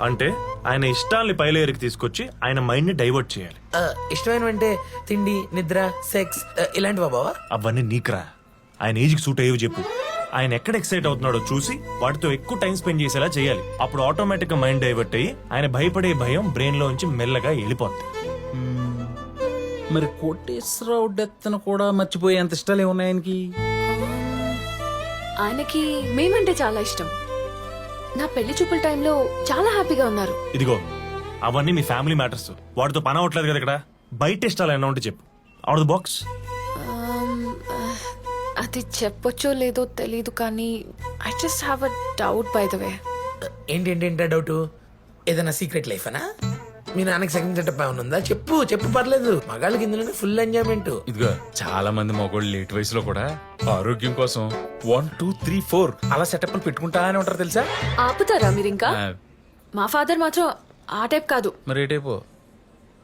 అంటే ఆయన ఇష్టాల్ని పైలేరికి తీసుకొచ్చి ఆయన మైండ్ ని డైవర్ట్ చేయాలి. ఇష్టమైనవంటే తిండి, నిద్ర, సెక్స్ ఇలాంటివా బావా? అవన్నీ నీకురా, ఆయన ఏజ్కి సూట్ అయ్యేవి చెప్పు. ఆయన ఎక్కడ ఎక్సైట్ అవుతున్నాడో చూసి వాటితో ఎక్కువ టైం స్పెండ్ చేసేలా చేయాలి. అప్పుడు ఆటోమేటిక్ గా మైండ్ డైవర్ట్ అయ్యి ఆయన భయపడే భయం బ్రెయిన్ లోంచి మెల్లగా వెళ్ళిపోద్ది. మరి కోటేశ్వరరావు డెత్ కూడా మర్చిపోయేంత ఇష్టాలు ఏమున్నాయి ఆయనకి? ఆయనకి మేమంటే చాలా ఇష్టం. నా పెళ్లి చూపుల టైంలో చాలా హ్యాపీగా ఉన్నారు. ఇదిగో అవన్నీ మీ ఫ్యామిలీ మ్యాటర్స్. వాటితో పని అవ్వట్లేదు కదా ఇక్కడ. బయట ఇష్టాలు ఏమైనా ఉంటే చెప్పు. Out the box. అది చెప్పొచ్చో లేదో తెలీదు కానీ I just have a doubt by the way. ఏంటంటే డౌట్? ఏదైనా సీక్రెట్ లైఫ్ అనా? మీ నాన్నకి సెకండ్ సెటప్ ఏమైనా ఉందా? చెప్పు పర్లేదు. మగాళ్ళకి ఇందులోనే ఫుల్ ఎంజాయ్మెంట్. ఇదిగో చాలా మంది మగోళ్ళు లేట్ వయసులో కూడా ఆరోగ్యం కోసం 1 2 3 4 అలా సెటప్లు పెట్టుకుంటా అని ఉంటారు తెలుసా? ఆపుతారా మీరు ఇంకా? మా ఫాదర్ మాత్రం ఆ టైప్ కాదు. మరి ఏ టైపు?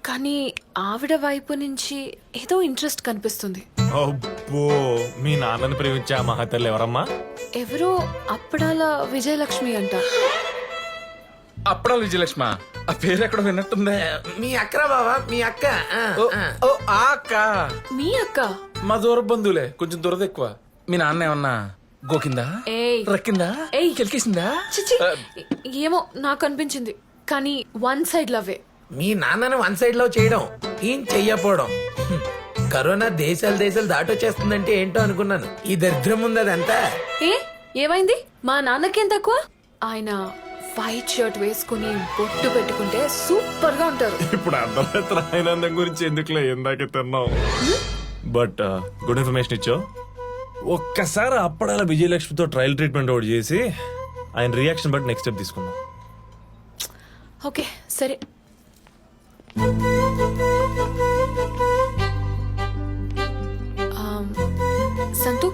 కానీ ఆవిడ వైపు నుంచి ఏదో ఇంట్రెస్ట్ కనిపిస్తుంది. అబ్బో, మీ నాన్నని ప్రేమించే ఆ మహతల్లి ఎవరమ్మా? ఎవరో అప్పడాల విజయలక్ష్మి అంట. అప్పడాల విజయలక్ష్మ? ఆ పేరు ఎక్కడ విన్నట్టుందే. మీ అక్కరా బావా? మీ అక్క? ఓ ఆ అక్క. మీ అక్క? మా దూర బంధువులే, కొంచెం దూరద ఎక్కువ. మీ నాన్న ఏమన్నా గోకిందా, ఏయ్ రక్కిందా, ఏయ్ కెలికేసిందా? చిచి, ఏమో నాకు అనిపించింది. కానీ వన్ సైడ్ లవ్వే. మీ నాన్నని వన్ సైడ్ లో చేయడం, ఏం చెయ్యపోవడం. కరోనా దేశాలు దాటొచ్చేస్తుందంటే ఏంటో అనుకున్నాను. ఈ దరిద్రం ఉంది అదంతా. ఏమైంది? మా నాన్నకేం తక్కువ? ఆయన వైట్ షర్ట్ వేసుకుని బొట్టు పెట్టుకుంటే సూపర్ గా ఉంటారు. ఇప్పుడు అర్ధరాత్రి ఆనందం గురించి ఎందుకులే, ఇందాకే తిన్నాం. బట్ గుడ్ ఇన్ఫర్మేషన్ ఇచ్చావు. ఒక్కసారి అప్పడాల విజయలక్ష్మితో ట్రయల్ ట్రీట్మెంట్ ఒకటి చేసి ఆయన రియాక్షన్ బట్టి నెక్స్ట్ స్టెప్ తీసుకుందాం. ఓకే సరే. సంతు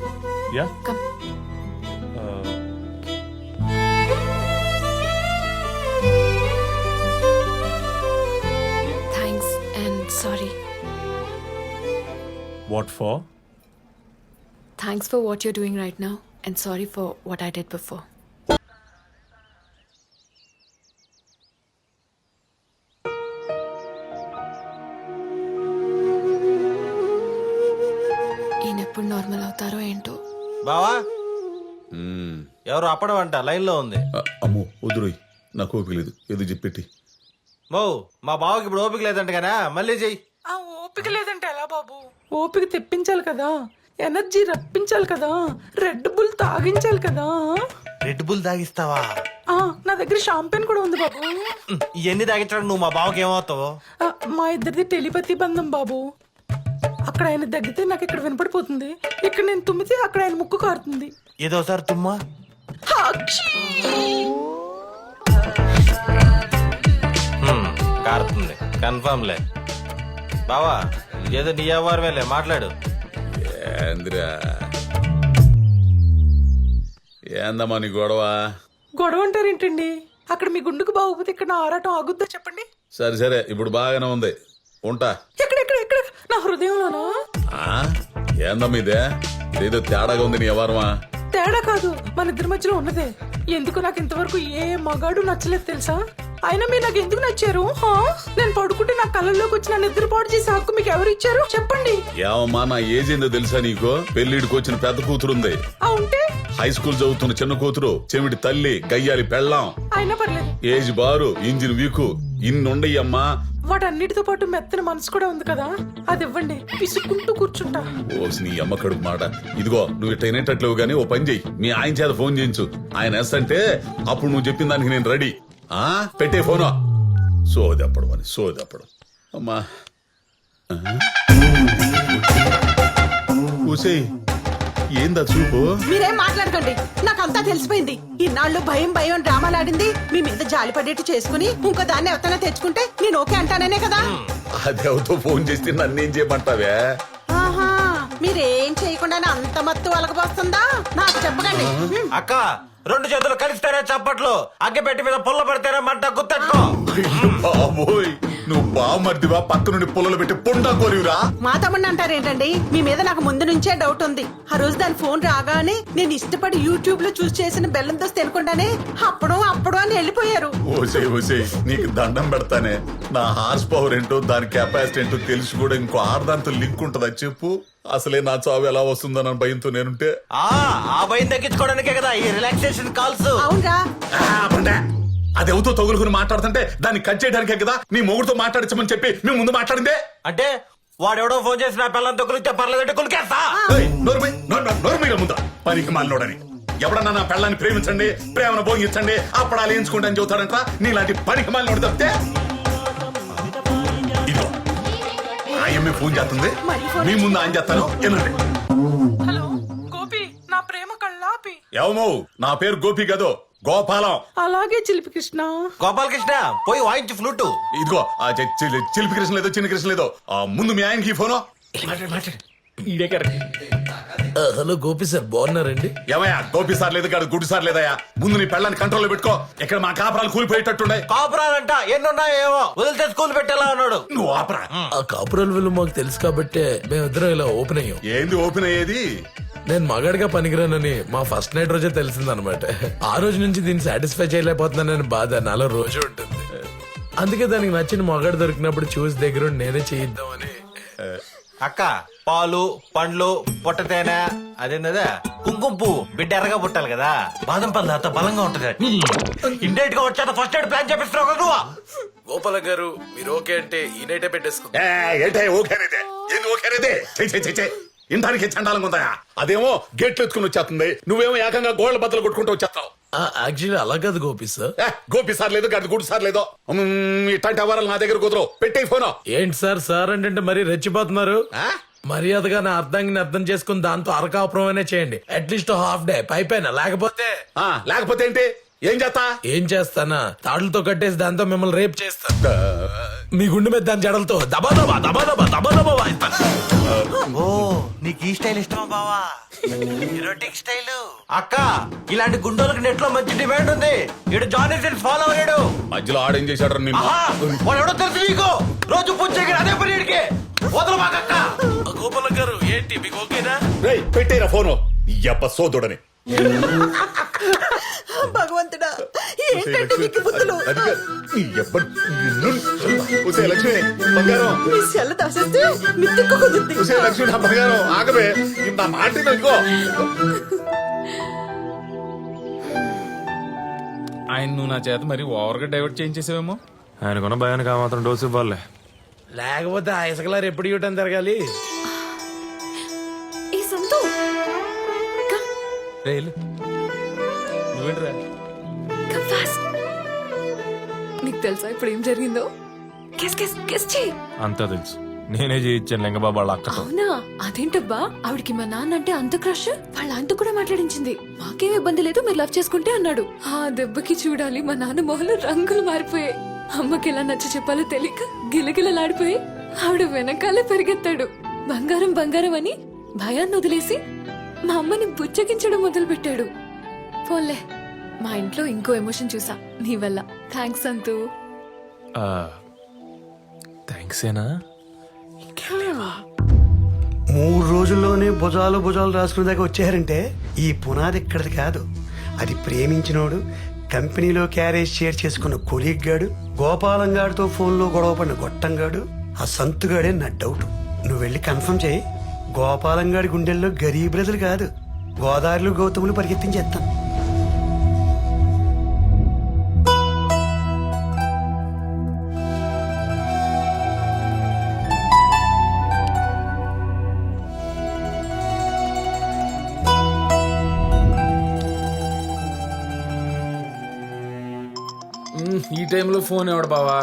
yeah come. Thanks and sorry. What for? Thanks for what you're doing right now and sorry for what I did before. ఈయన ఎప్పుడు నార్మల్ అవుతారో ఏంటో. బావా, ఎవరు అప్పడమంట లైన్ లో ఉంది. అమ్మో వద్దురోయ్, నాకు ఓపిక లేదు. ఏదో చెప్పెట్టి. మా బావకి ఇప్పుడు ఓపిక లేదంట కదా, మళ్ళీ చెయ్యి. ఆ ఓపిక లేదంటే ఎలా బాబు? ఓపిక తెప్పించాలి కదా, ఎనర్జీ రప్పించాలి కదా, రెడ్ బుల్ తాగించాలి కదా. రెడ్ బుల్ తాగిస్తావా? నా దగ్గర షాంపెన్ కూడా ఉంది బాబు. ఇవన్నీ తాగించడం నువ్వు మా బావకి ఏమవుతావు? మా ఇద్దరిది టెలిపతి బంధం బాబు. అక్కడ ఆయన దగ్గితే నాకు ఇక్కడ వినపడిపోతుంది, ఇక్కడ నేను తుమ్మితే అక్కడ ఆయన ముక్కు కారుతుంది. ఏదోసారి తుమ్మా. కారుతుంది కన్ఫర్మ్ లే. బావా ఏదో నీ వ్యవహారమేలే, మాట్లాడు. ఏంద్రా ఏందమ్మా నీ గొడవ? గొడవ అంటారేంటండి? అక్కడ మీ గుండుకు బాగోపోతే ఇక్కడ నా ఆరాటం ఆగుద్దా చెప్పండి? సరే ఇప్పుడు బాగానే ఉంది, ఉంటా. ఎక్కడ నా హృదయంలోనా? ఏందమ్మా ఇదే? ఇదేదో తేడాగా ఉంది నీ వ్యవహారమా? తేడా కాదు, మన ఇద్దరి మధ్యలో ఉన్నదే. ఎందుకు నాకు ఇంతవరకు ఏ మగాడు నచ్చలేదు తెలుసా? అయినా మీరు నాకు ఎందుకు నచ్చారు? నేను పడుకుంటే నా కళ్ళల్లోకి వచ్చి నా నిద్ర పాడు చేసే హక్కు మీకు ఎవరు ఇచ్చారు చెప్పండి? ఏమమ్మా నా ఏజ్ ఏందో తెలుసా నీకు? పెళ్లిడికి వచ్చిన పెద్ద కూతురుంది, ఉంటే హై స్కూల్ చదువుతున్న చిన్న కూతురు, చెవిటి తల్లి, గయ్యాలి పెళ్ళాం, అయినా పర్లేదు. ఏజ్ బారు, ఇంజిన్ వీకు, ఇన్నుండయ్యమ్మా. వాటన్నిటితో పాటు మెత్తన మనసు కూడా ఉంది కదా, అది ఇవ్వండి, పిసుకుంటూ కూర్చుంటా. ఓసి నీ అమ్మ కడుపు మాట. ఇదిగో నువ్వు ఇట్ట వినేటట్లేవు గానీ ఓ పని చెయ్యి, మీ ఆయన చేత ఫోన్ చేయించు. ఆయన ఎస్ అంటే అప్పుడు నువ్వు చెప్పిన దానికి నేను రెడీ. పెట్టే ఫోను. సోదప్పడు అమ్మా. ఊసేయ్, ఏందా చూపు? మీరేం మాట్లాడకండి, నాకంతా తెలిసిపోయింది. ఇన్నాళ్ళు భయం డ్రామాలాడింది మీ మీద జాలి పడేట్టు చేసుకుని ఇంకో దాన్ని ఎవరైనా తెచ్చుకుంటే నేను ఓకే అంటానే కదా. అదేవతో ఫోన్ చేస్తే నన్నేం చేయమంటావే? మీరేం చేయకుండా అంత మత్తు అలగబోస్తుందా? నాకు చెప్పకండి. అక్క, 2 చేతులు కలిస్తేనే చప్పట్లు, అగ్గిపెట్టి మీద పుల్ల పడితేనే మంట గుర్తెట్టుకో. బాబోయ్ నువ్వు బావమర్దివా పక్క నుండి పొలలో పెట్టి పొండా కోరివురా? మా తమ్ముడిని అంటారేంటండి? మీ మీద నాకు ముందు నుంచే డౌట్ ఉంది. ఆ రోజు దాని ఫోన్ రాగానే నేను ఇష్టపడి యూట్యూబ్ లో చూసి చేసిన బెల్లం దోశ తినకుండానే అప్పుడు అని వెళ్ళిపోయారు. ఓసే నీకు దండం పెడతానే. నా హార్స్ పవర్ ఏంటో దాని కెపాసిటీ ఏంటో తెలిసి కూడా ఇంకో ఆడదాంతో లింక్ ఉంటుందా చెప్పు? అసలే నా చావు ఎలా వస్తుందన్న భయంతో నేనుంటే ఆ భయం తగ్గించుకోవడానికే కదా ఈ రిలాక్సేషన్ కాల్స్. అవునరా? అది ఎవరితో తగులుకుని మాట్లాడుతుంటే దాన్ని కట్ చేయడానికే కదా నీ మొగుడుతో మాట్లాడించమని చెప్పి మేము ముందు మాట్లాడిందే. అంటే వాడెవడో ఫోన్ చేసి నా పిల్లలతో కులిస్తే పర్లేదంటే కులికేస్తా. నోరు ముందా పనికి మాలినోడని. ఎవడన్నా నా పెళ్ళాన్ని ప్రేమించండి, ప్రేమను భోగించండి, అప్పడాలు వేయించుకుంటాను చెబుతాడంట. నీలాంటి పనికి మాలినోడు తప్పితే ఇదో ఆయమ్మే ఫోన్ చేస్తుంది. మీ ముందు ఆయన చేస్తాను. హలో గోపి, నా ప్రేమ కళ్ళాపి. ఏమో నా పేరు గోపి కదో గోపాలం. అలాగే చిలిపి కృష్ణ. గోపాల్ కృష్ణ పోయి వాయించు ఫ్లూటు. ఇదిగో చిలిపి కృష్ణ లేదో చిన్న కృష్ణ లేదో ముందు మీ ఆయనకి ఫోను. హలో గోపి సార్, బాగున్నారండి? ఏమయ్యా గోపి సార్ లేదు కాదు గుడ్డు సార్ లేదయ్యా. ముందు నీ పెళ్ళాన్ని కంట్రోల్లో పెట్టుకో. ఇక్కడ మా కాపురాలు కూలిపోయేటట్టుండే. కాపురాలంట ఎన్నున్నాయో ఏమో వదిలితే స్కూల్ పెట్టేలా ఉన్నాడు. నువ్వు ఆపరా. ఆ కాపురాల విలువ మాకు తెలుసు కాబట్టే మేమిద్దరం ఇలా ఓపెన్ అయ్యాం. ఏంది ఓపెన్ అయ్యేది? నేను మగాడిగా పనికిరానని మా ఫస్ట్ నైట్ రోజే తెలిసిందనమాట. ఆ రోజు నుంచి దీన్ని సాటిస్ఫై చేయలేకపోతున్నానని బాధ నాలో రోజు ఉంటుంది. అందుకే దానికి నచ్చిన మగాడు దొరికినప్పుడు చూసి దగ్గర నేనే చేయిద్దామని. అక్క పాలు పండ్లు పొట్ట తేనె అదేందా కుంకుమ పువ్వు బిడ్డ ఎర్రగా పుట్టాలి కదా. బాదం పళ్ళు అంత బలంగా ఉంటది. ఇండైట్ గా వచ్చాక ఫస్ట్ ఎయిడ్ ప్లాన్ చేపిస్తున్నావు కదా నువ్వు. గోపాల గారు మీరు ఓకే అంటే ఈ నైటే పెట్టేసుకుంటా. ఇంటానికి చండాలంగా ఉందా? అదేమో గేట్లు ఎత్తుకుని వచ్చేస్తుంది, నువ్వేమో ఏకంగా గోళ్ల బద్దలు కొట్టుకుంటూ వచ్చేస్తావు. యాక్చువల్లీ అలా కాదు గోపి సార్. గోపి సార్ లేదు గడి గుడి సార్ లేదో ఇట్లాంటి అవరాలు నా దగ్గర కుదరవు. పెట్టే ఫోన్. ఏంటి సార్ సార్ అంటే మరీ రెచ్చిపోతున్నారు? మర్యాదగా నా అర్థాన్ని అర్థం చేసుకుని దాంతో అరకాపురం చేయండి. అట్లీస్ట్ హాఫ్ డే పైపైన. లేకపోతే ఏంటి? ఏం చేస్తానా తాడులతో కట్టేసి దాంతో మిమ్మల్ని రేప్ చేస్తా. మీ గుండె మీద దాని జడలతో దబాదబా దబాదబా దబాదబా వాయిస్తాను. ఓ నీకు ఈ స్టైల్ ఇష్టమా బావా? Erotic style. అక్క ఇలాంటి గుండోలకు నెట్ లో మంచి డిమాండ్ ఉంది. ఇడు జానీ సిన్స్ ఫాలో అయ్యాడు. మధ్యలో ఆడేం చేశాడు? వాడు ఎవడో తెలుసు నీకు. రోజు పూజ చేయగల అదే పని ఇడికి వదలు మాకక్క. గోపాల గారు ఏంటి మీకు ఓకేనా? పెట్టేరా ఫోను. ఎప్ప సోదోడని. భగవంతుడా ఏంటంటే నీకు బుద్ధులు? లక్ష్మి బంగారం మీ సెల్ల దాసేస్తే మిత్తిక్క కుదురుద్ది. లక్ష్మి నా బంగారం ఆగవే. ఇంత మాట ఇదిగో. ఆయన నువ్వు నా చేత మరి ఓవర్ గా డైవర్ట్ చేయించేసావేమో. ఆయనకున్న భయానికి ఆ మాత్రం డోసు ఇవ్వాలి. లేకపోతే ఆ ఇసుకలారు ఎప్పుడు ఇవ్వటం జరగాలి. ఏ సంతు నువ్వేంట్రా? Come fast. నీకు తెలుసా ఇప్పుడు ఏం జరిగిందో? గెస్ చెయ్యి. అంతా తెలుసు. నేనే చేయించాను లింగబాబు వాళ్ళ అక్కతో. అవునా? అదేంటబ్బా, ఆవిడకి మా నాన్న అంటే అంత క్రష్. వాళ్ళ ఆయనతో కూడా మాట్లాడించింది. మాకేం ఇబ్బంది లేదు, మీరు లవ్ చేసుకుంటే అన్నాడు. ఆ దెబ్బకి చూడాలి మా నాన్న మొహంలో రంగులు మారిపోయాయి. అమ్మకి ఎలా నచ్చ చెప్పాలో తెలియక గిలగిలలాడిపోయి ఆవిడ వెనకాలే పరిగెత్తాడు. బంగారం బంగారం అని భయాన్ని వదిలేసి మా అమ్మని బుచ్చగించడం మొదలు పెట్టాడు. పోన్లే, మా ఇంట్లో ఇంకో ఎమోషన్ చూసా నీ వల్ల. థ్యాంక్స్ అంతు. థ్యాంక్స్ ఏనా? 3 రోజుల్లోనే భుజాలు రాసుకునే దాకా వచ్చారంటే ఈ పునాది ఇక్కడది కాదు. అది ప్రేమించినోడు, కంపెనీలో క్యారేజ్ షేర్ చేసుకున్న కొలీగ్ గాడు, గోపాలం గాడితో ఫోన్లో గొడవ పడిన గొట్టంగాడు, ఆ సంతుగాడే నా డౌట్. నువ్వు వెళ్ళి కన్ఫర్మ్ చేయి. గోపాలం గాడి గుండెల్లో గరీబ్ బ్రదర్ కాదు, గోదావరిలో గౌతములు పరిగెత్తించేస్తాను. ఈ టైంలో ఫోన్ ఎవడు బావా?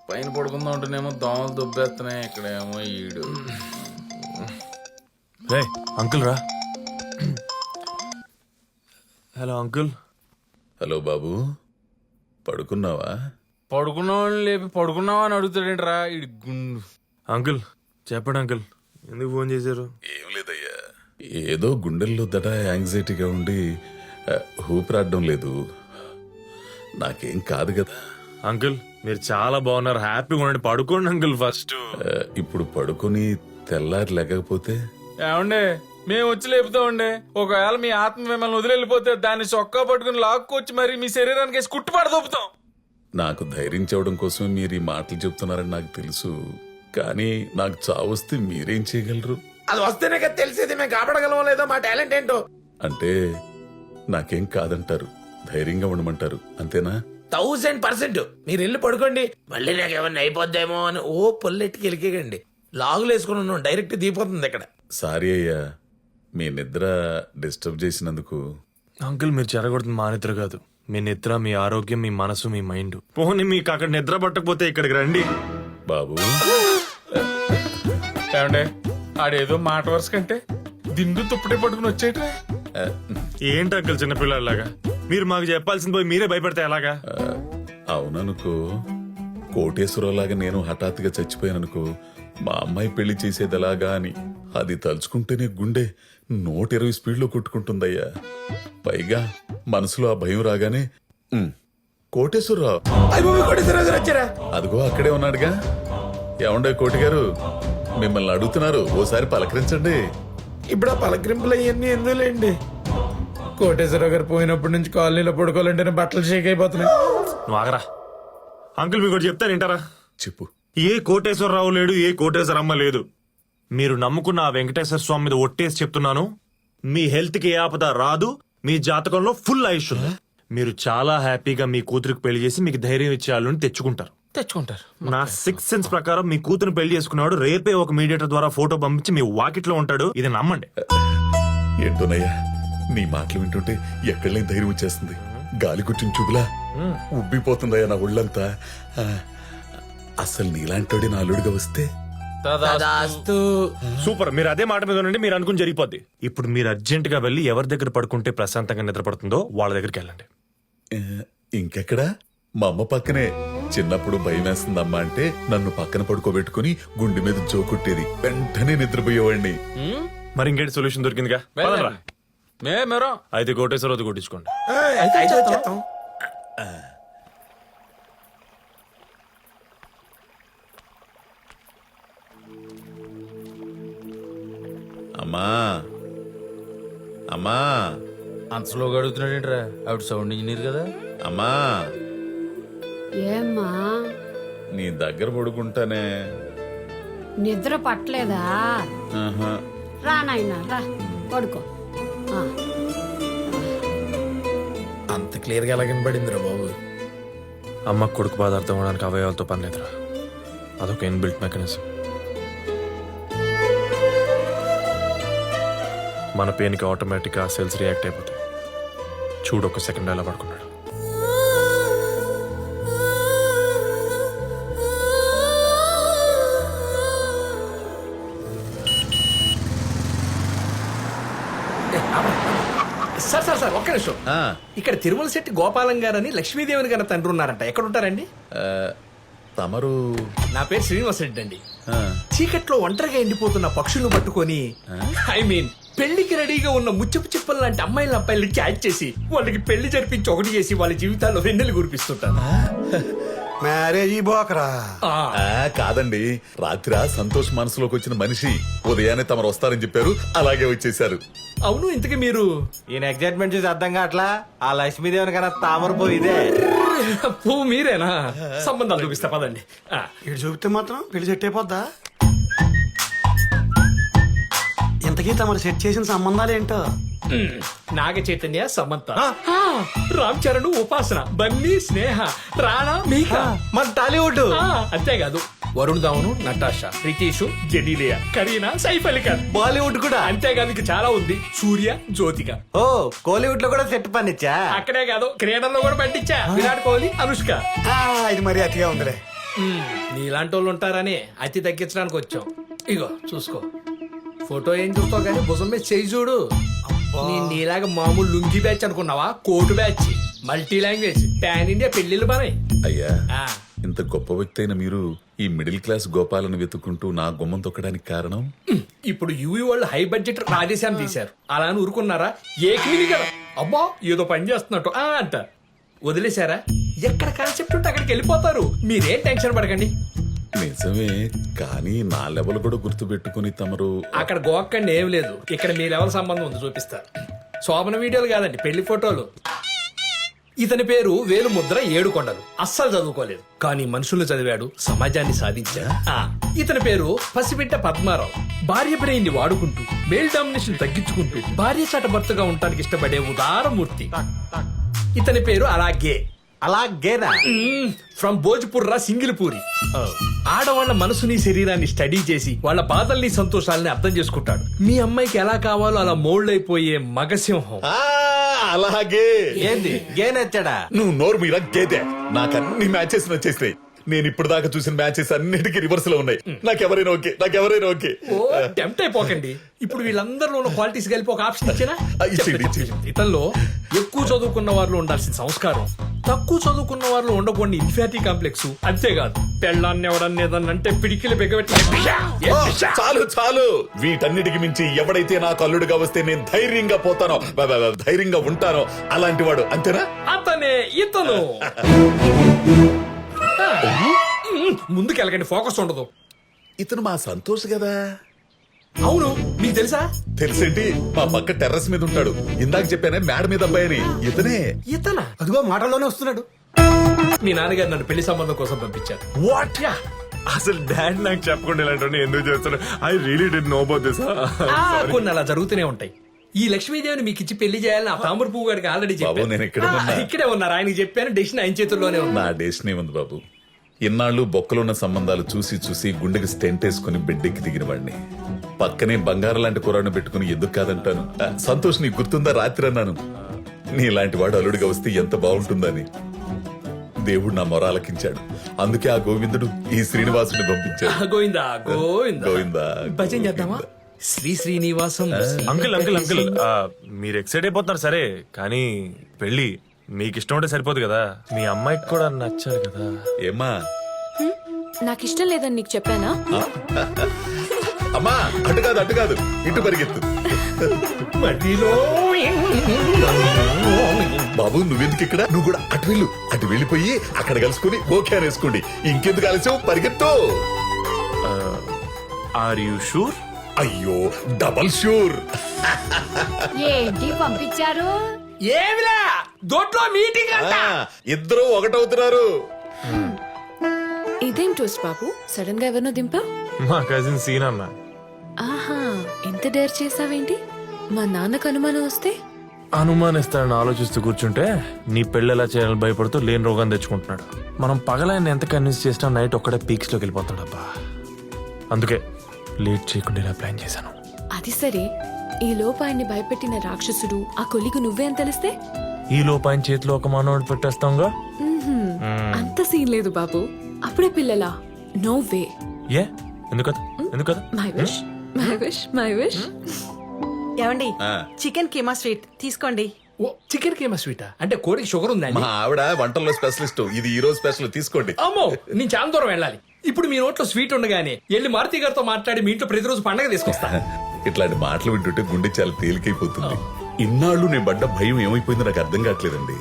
పైన పడుకుందాం ఉంటేనేమో దోమలు దుబ్బేస్తున్నాయి. ఇక్కడేమో ఈడు. రే అంకుల్ రా. Hello uncle. హలో బాబు, పడుకున్నావా? పడుకున్నావు లేపి పడుకున్నావా అని అడుగుతాడేంట్రా ఇడి గుండు. అంకుల్ చెప్పండి అంకుల్, ఎందుకు ఫోన్ చేశారు? ఏం లేదయ్యా, ఏదో గుండెల్లో దడ యాంగ్జైటీగా ఉండి ఊపిరాడడం లేదు. నాకేం కాదు కదా. అంకుల్ మీరు చాలా బాగున్నారు, హ్యాపీగా ఉండండి, పడుకోండి అంకుల్ ఫస్ట్. ఇప్పుడు పడుకుని తెల్లారి లేకపోతే ఏమండే మేము వచ్చి లేపుతామండి. ఒకవేళ మీ ఆత్మ మిమ్మల్ని వదిలిపోతే దాన్ని చొక్కా పట్టుకుని లాక్కొచ్చి మరి మీ శరీరానికి వేసి కుట్టుపాటు దొప్పుతాం. నాకు ధైర్యం చెప్పడం కోసం మీరు ఈ మాటలు చెప్తున్నారని నాకు తెలుసు, కానీ నాకు చావొస్తే మీరేం చేయగలరు? అది వస్తేనే కదా తెలిసేది మేము కాపాడగలమో లేదో మా టాలెంట్ ఏంటో. అంటే నాకేం కాదంటారు, ధైర్యంగా ఉండమంటారు, అంతేనా? 1000%. మీరు వెళ్ళి పడుకోండి. మళ్ళీ నాకు ఏమన్నా అయిపోద్దేమో అని ఓ పొల్లెట్టుకి వెళ్ళికేయండి. లాగులు వేసుకుని ఉన్నాం, డైరెక్ట్ దిగిపోతుంది ఇక్కడ. సారీ అయ్యా, మీ నిద్ర డిస్టర్బ్ చేసినందుకు. అంకుల్ మీరు చెరగొడుతుంది మా నిద్ర కాదు, మీ నిద్ర, మీ ఆరోగ్యం, మీ మనసు, మీ మైండ్. పోనీ మీకు అక్కడ నిద్ర పట్టకపోతే ఇక్కడికి రండి. బాబు ఏమండే ఆడేదో మాట వరుస కంటే దిండు తుప్పటే పట్టుకుని వచ్చేట. ఏంటి అంకుల్ చిన్నపిల్లలాగా మీరు మాకు చెప్పాల్సింది పోయి మీరే భయపడితే ఎలాగా? అవుననుకో, కోటేశ్వరరావులాగా నేను హఠాత్తుగా చచ్చిపోయాననుకో, మా అమ్మాయి పెళ్లి చేసేది ఎలాగా అని అది తలుచుకుంటేనే గుండె 120 స్పీడ్లో కొట్టుకుంటుందయ్యా. పైగా మనసులో ఆ భయం రాగానే కోటేశ్వరరావు వచ్చారా? అదిగో అక్కడే ఉన్నాడుగా. ఏమండే కోటి గారు, మిమ్మల్ని అడుగుతున్నారు, ఓసారి పలకరించండి. ఇప్పుడు ఆ పలకరింపులు అవన్నీ ఎందులేండి. కోటేశ్వరరావు గారు పోయినప్పటి నుంచి కాలనీలో పడుకోవాలంటేనే బట్టలు షేక్ అయిపోతున్నాయి. నువ్వు ఆగరా అంకుల్, మీకు చెప్తాను వింటారా? చెప్పు. ఏ కోటేశ్వరరావు లేడు, ఏ కోటేశ్వరమ్మ లేదు. మీరు నమ్ముకున్న ఆ వెంకటేశ్వర స్వామి మీద ఒట్టేసి చెప్తున్నాను, మీ హెల్త్ కి ఏ ఆపద రాదు, మీ జాతకంలో ఫుల్ ఆయుష్ ఉంది. మీరు చాలా హ్యాపీగా మీ కూతురికి పెళ్లి చేసి మీకు ధైర్యం ఇచ్చేయాలని తెచ్చుకుంటారు. నా 6th సెన్స్ ప్రకారం మీ కూతురు పెళ్లి చేసుకున్నాడు రేపే ఒక మీడియేటర్ ద్వారా ఫోటో పంపించి మీ వాకిట్లో ఉంటాడు. ఇది నమ్మండి. ఏంటోనయ్యా, నీ మాటలు వింటుంటే ఎక్కడ లేని ధైర్యం వచ్చేస్తుంది. గాలి కుట్టిన చూపులా ఉబ్బిపోతుందయ్యా నా ఒళ్ళంతా. అసలు నీలాంటోడి నా అల్లుడిగా వస్తే సూపర్. మీరు అదే మాట మీద ఉండండి, మీరు అనుకుని జరిగిపోద్ది. ఇప్పుడు మీరు అర్జెంట్ గా వెళ్ళి ఎవరి దగ్గర పడుకుంటే ప్రశాంతంగా నిద్రపడుతుందో వాళ్ళ దగ్గరికి వెళ్ళండి. ఇంకెక్కడా? మా అమ్మ పక్కనే. చిన్నప్పుడు భయం వేస్తుందమ్మా అంటే నన్ను పక్కన పడుకోబెట్టుకుని గుండె మీద జోకుట్టేది, వెంటనే నిద్రపోయేవాడిని. మరి ఇంకేంటి సొల్యూషన్ దొరికిందిగా? పదండ్రా. అయితే కోటేశ్వరరావు కొట్టించుకోండి. అమ్మా అమ్మా, అంత స్లోగా అడుగుతున్నాడేంట్రా? ఆవిడ సౌండ్ ఇంజనీర్ కదా. అమ్మా, ఏమ్మా నీ దగ్గర పడుకుంటానే. నిద్ర పట్టలేదా? ఆహా. రా నాయనా రా, పడుకో. అంత క్లియర్ గా ఎలా కనబడిందిరా బాబు? అమ్మ కొడుకు బాధ అర్థం అవడానికి అవయవాలతో పని లేదురా, అదొక ఇన్బిల్ట్ మెకానిజం. మన పెయిన్కి ఆటోమేటిక్గా సెల్స్ రియాక్ట్ అయిపోతాయి. చూడు, ఒక సెకండ్ ఎలా పడుకున్నాడు. సార్ ఒక్క నిమిషం. ఇక్కడ తిరుమల శెట్టి గోపాలం గారని లక్ష్మీదేవిని గారి తండ్రి ఉన్నారంట. ఎక్కడ ఉంటారండి? తమరు? నా పేరు శ్రీనివాస్ రెడ్డి అండి. చీకట్లో ఒంటరిగా ఎండిపోతున్న పక్షులను పట్టుకొని, పెళ్లికి రెడీగా ఉన్న ముచ్చపు చిప్పలు లాంటి అమ్మాయిల అబ్బాయిలు క్యాచ్ చేసి వాళ్ళకి పెళ్లి జరిపించి ఒకటి చేసి వాళ్ళ జీవితాల్లో వెన్నెలు కురిపిస్తుంటాను. మ్యారేజ్ బోకరా? కాదండి, రాత్రి సంతోష్ మనసులోకి వచ్చిన మనిషి ఉదయాన్నే తమరు వస్తారని చెప్పారు, అలాగే వచ్చేసారు. అవును, ఇంతకీ మీరు? ఈయన ఎగ్జైట్మెంట్ చూసి అర్థం కావట్లా. ఆ లక్ష్మీదేవిని కన్నా తామర పోయిదే. పువ్వు మీరేనా? సంబంధాలు చూపిస్తా పదండి. ఇటు చూపితే మాత్రం పెళ్లి సెట్ అయిపోద్దా? ఇంతకీ తమరు సెట్ చేసిన సంబంధాలు ఏంటో? నాగ చైతన్య, సమంత, రామ్ చరణ్, ఉపాసన, బన్నీ, స్నేహ, రాణా, మీకా, మన టాలీవుడ్. అంతేకాదు వరుణ్ ధావన్, నటాషా, రితీష్, జెనీలియా, కరీనా, సైఫ్ అలీ ఖాన్, బాలీవుడ్ కూడా. అంతేకాదు ఇంకా చాలా ఉంది. సూర్య, జ్యోతిక. ఓ, కోలీవుడ్ లో కూడా సెట్ పనిచ్చా. అక్కడే కాదు, క్రీడల్లో కూడా పండించా. విరాట్ కోహ్లీ, అనుష్క. ఇది మరి అతిగా ఉందిలే. నీలాంటి వాళ్ళు ఉంటారని అతి తగ్గించడానికి వచ్చాం. ఇగో చూసుకో. ఫోటో ఏం చూస్తావు కానీ భుజం మీద చేయి చూడు. నీలాగా మామూలు లుంగి బ్యాచ్ అనుకున్నావా? Coat batch, multi language, pan India పెళ్లిళ్ళు పనాయి. అయ్యా, ఇంత గొప్ప వ్యక్తి అయిన మీరు ఈ మిడిల్ క్లాస్ గోపాలను వెతుక్కుంటూ నా గుమ్మం తొక్కడానికి కారణం? ఇప్పుడు యూవీ వాళ్ళు హై బడ్జెట్ రాజేశాన్ని తీశారు. అలా అని ఊరుకున్నారా? ఏకమిని కదా, అబ్బా ఏదో పని చేస్తున్నట్టు అంటారు. వదిలేశారా? ఎక్కడ కాన్సెప్ట్ ఉంటే అక్కడికి వెళ్ళిపోతారు. మీరేం టెన్షన్ పడకండి. నిజమే, కానీ నా లెవెల్ కూడా గుర్తు పెట్టుకుని తమరు అక్కడ గోక్కండి ఏం లేదు. ఇక్కడ మీ లెవెల్ సంబంధం ఉంది, చూపిస్తా. శోభన వీడియోలు కాదండి, పెళ్లి ఫోటోలు. ఇతని పేరు వేలుముద్ర ఏడుకొండలు. అస్సలు చదువుకోలేదు, కానీ మనుషుల్ని చదివాడు, సమాజాన్ని సాధించాడు. ఇతని పేరు పసిబిడ్డ పద్మారావు. భార్య బ్రెయిన్ని వాడుకుంటూ మేల్ డామినేషన్ తగ్గించుకుంటూ భార్య చటభర్తగా ఉండటానికి ఇష్టపడే ఉదారమూర్తి. ఇతని పేరు అలాగే అలాగేనా ఫ్రమ్ భోజ్పుర్రా సింగిల్పూరి. ఆడవాళ్ల మనసుని శరీరాన్ని స్టడీ చేసి వాళ్ళ బాధల్ని సంతోషాలని అర్థం చేసుకుంటాడు. మీ అమ్మాయికి ఎలా కావాలో అలా మోల్డ్ అయిపోయే మగసింహం. అలాగే ఏంది గేనెచ్చాడా? నువ్వు నోరు మీరా గేదే. నాకు అన్ని మ్యాచెస్ నచ్చేస్తాయి. నేను ఇప్పుడు దాకా చూసిన మ్యాచెస్ అన్నిటికీ రివర్స్ లో ఉన్నాయి. నాకెవరైనా ఓకే. ఓ టెంప్ట్ అయిపోకండి. ఇప్పుడు వీళ్ళందరిలో ఉన్న క్వాలిటీస్ కలిపి ఒక ఆప్షన్ ఇచ్చేనా? ఇచ్చేయండి. ఇతల్లో ఎక్కువ చదువుకున్న వారిలో ఉండాల్సిన సంస్కారం, తక్కువ చదువుకున్న వారిలో ఉండకూడని ఇన్ఫాటీ కాంప్లెక్స్, అంతేకాదు పెళ్ళాన్ని ఎవడన్నా ఏదన్నంటే పిడికిలు బిగబెట్టి. చాలు వీటన్నిటికి మించి ఎవడైతే నాకు అల్లుడుగా వస్తే నేను ధైర్యంగా పోతానో, ధైర్యంగా ఉంటానో అలాంటి వాడు, అంతేనా? అతనే ఇతను. ముందుకెళ్ళకండి, ఫోకస్ ఉండదు. ఇతను మా సంతోష్ కదా? అవును, మీకు తెలుసా? తెలిసేంటి, మా పక్క టెర్రస్ మీద ఉంటాడు. ఇందాక చెప్పానే మేడ మీద అబ్బాయి అని. ఇతనా? అదిగో మాటల్లోనే వస్తున్నాడు. మీ నాన్నగారు నన్ను పెళ్లి సంబంధం కోసం పంపించారు. వాట్? అసలు డాడ్ నాకు చెప్పకుండా ఇలాంటి ఎందుకు చేస్తాను? I really do know about this. కొన్ని అలా జరుగుతూనే ఉంటాయి. ఈ లక్ష్మీదేవిని మీకు ఇచ్చి పెళ్లి చేయాలని ఆ తామర పువ్వు గారికి ఆల్రెడీ బాబు, నేను ఇక్కడే ఉన్నారు. ఆయనకి చెప్పాను, డెసిషన్ ఆయన చేతుల్లోనే ఉంది. నా డెసిషన్ ఉంది బాబు. ఇన్నాళ్ళు బొక్కలున్న సంబంధాలు చూసి చూసి గుండెకి స్టెంట్ వేసుకుని బిడ్డెక్కి దిగిన వాడిని. పక్కనే బంగారం లాంటి కూరను పెట్టుకుని ఎందుకు కాదంటాను. సంతోష్, నీకు గుర్తుందా రాత్రి అన్నాను నీలాంటి వాడు అల్లుడిగా వస్తే ఎంత బాగుంటుందని. దేవుడు నా మొర ఆలకించాడు. అందుకే ఆ గోవిందుడు ఈ శ్రీనివాసుని పంపించాడు. గోవిందా గోవిందా గోవిందా. భజన చేద్దామా? శ్రీ శ్రీనివాసం. అంకుల్ మీరు ఎక్సైట్ అయిపోతున్నారు సరే, కానీ పెళ్లి మీకు ఇష్టం ఉంటే సరిపోదు కదా, మీ అమ్మాయికి కూడా నచ్చాలి కదా. ఏమ్మా? నాకు ఇష్టం లేదని నీకు చెప్పానా? అమ్మా, అటు కాదు ఇటు పరిగెత్తు. బాబు, నువ్వెందుకు ఇక్కడ? నువ్వు కూడా అటు వెళ్ళిపోయి అక్కడ కలుసుకుని ఓకే అనేసుకోండి. ఇంకెందుకు ఆలస్యం, పరిగెత్తు. Are you sure? అయ్యో, డబల్ షూర్. ఏంటి పంపించారు? ఏమిలా దొడ్లో మీటింగ్ అంట. ఇద్దరు ఒకటవుతున్నారు. ఇదేం ట్విస్ట్ బాబు, సడన్ గా ఎవరినో దింపా? మా కజిన్ సీన్ అన్న. ఆహా, ఎంత డేర్ చేసావేంటి? మా నాన్నకు అనుమానం వస్తే? అనుమానిస్తాడని ఆలోచిస్తూ కూర్చుంటే నీ పెళ్ళి ఎలా చేయాలని భయపడుతూ లేని రోగాన్ని తెచ్చుకుంటున్నాడు. మనం పగలైన ఎంత కన్విన్స్ చేసినా నైట్ ఒక్కడే పీక్స్ లోకి వెళ్ళిపోతాడు అబ్బా. అందుకే లేట్ చేయకుండా ఇలా ప్లాన్ చేశాను. అది సరే, ఈ లోపు ఆయన్ని భయపెట్టిన రాక్షసుడు ఆ కొలిగు నువ్వే అని తెలిస్తే? ఈ లోపు ఆయన చేతిలో ఒక మానవుడు పెట్టేస్తాంగా. అంత సీన్ లేదు బాబు, అప్పుడే పిల్లలా? No way. ఏ ఎందుకదా? My wish, my wish, my wish. ఏమండి, చికెన్ కీమా స్వీట్ తీసుకోండి. ఓ, చికెన్ కీమా స్వీటా? అంటే కోడికి షుగర్ ఉందండి. మా ఆవిడ వంటల్లో స్పెషలిస్ట్. ఇది ఈ రోజు స్పెషల్, తీసుకోండి. అమ్మో, నేను చాలా దూరం వెళ్ళాలి. ఇప్పుడు మీ నోట్లో స్వీట్ ఉండగానే వెళ్ళి మారుతి గారితో మాట్లాడి మీ ఇంట్లో ప్రతిరోజు పండగ తీసుకొస్తా. ఇట్లాంటి మాటలు వింటుంటే గుండె చాలా తేలికైపోతుంది. ఇన్నాళ్ళు నేను పడ్డ భయం ఏమైపోయిందో నాకు అర్థం కావట్లేదండి.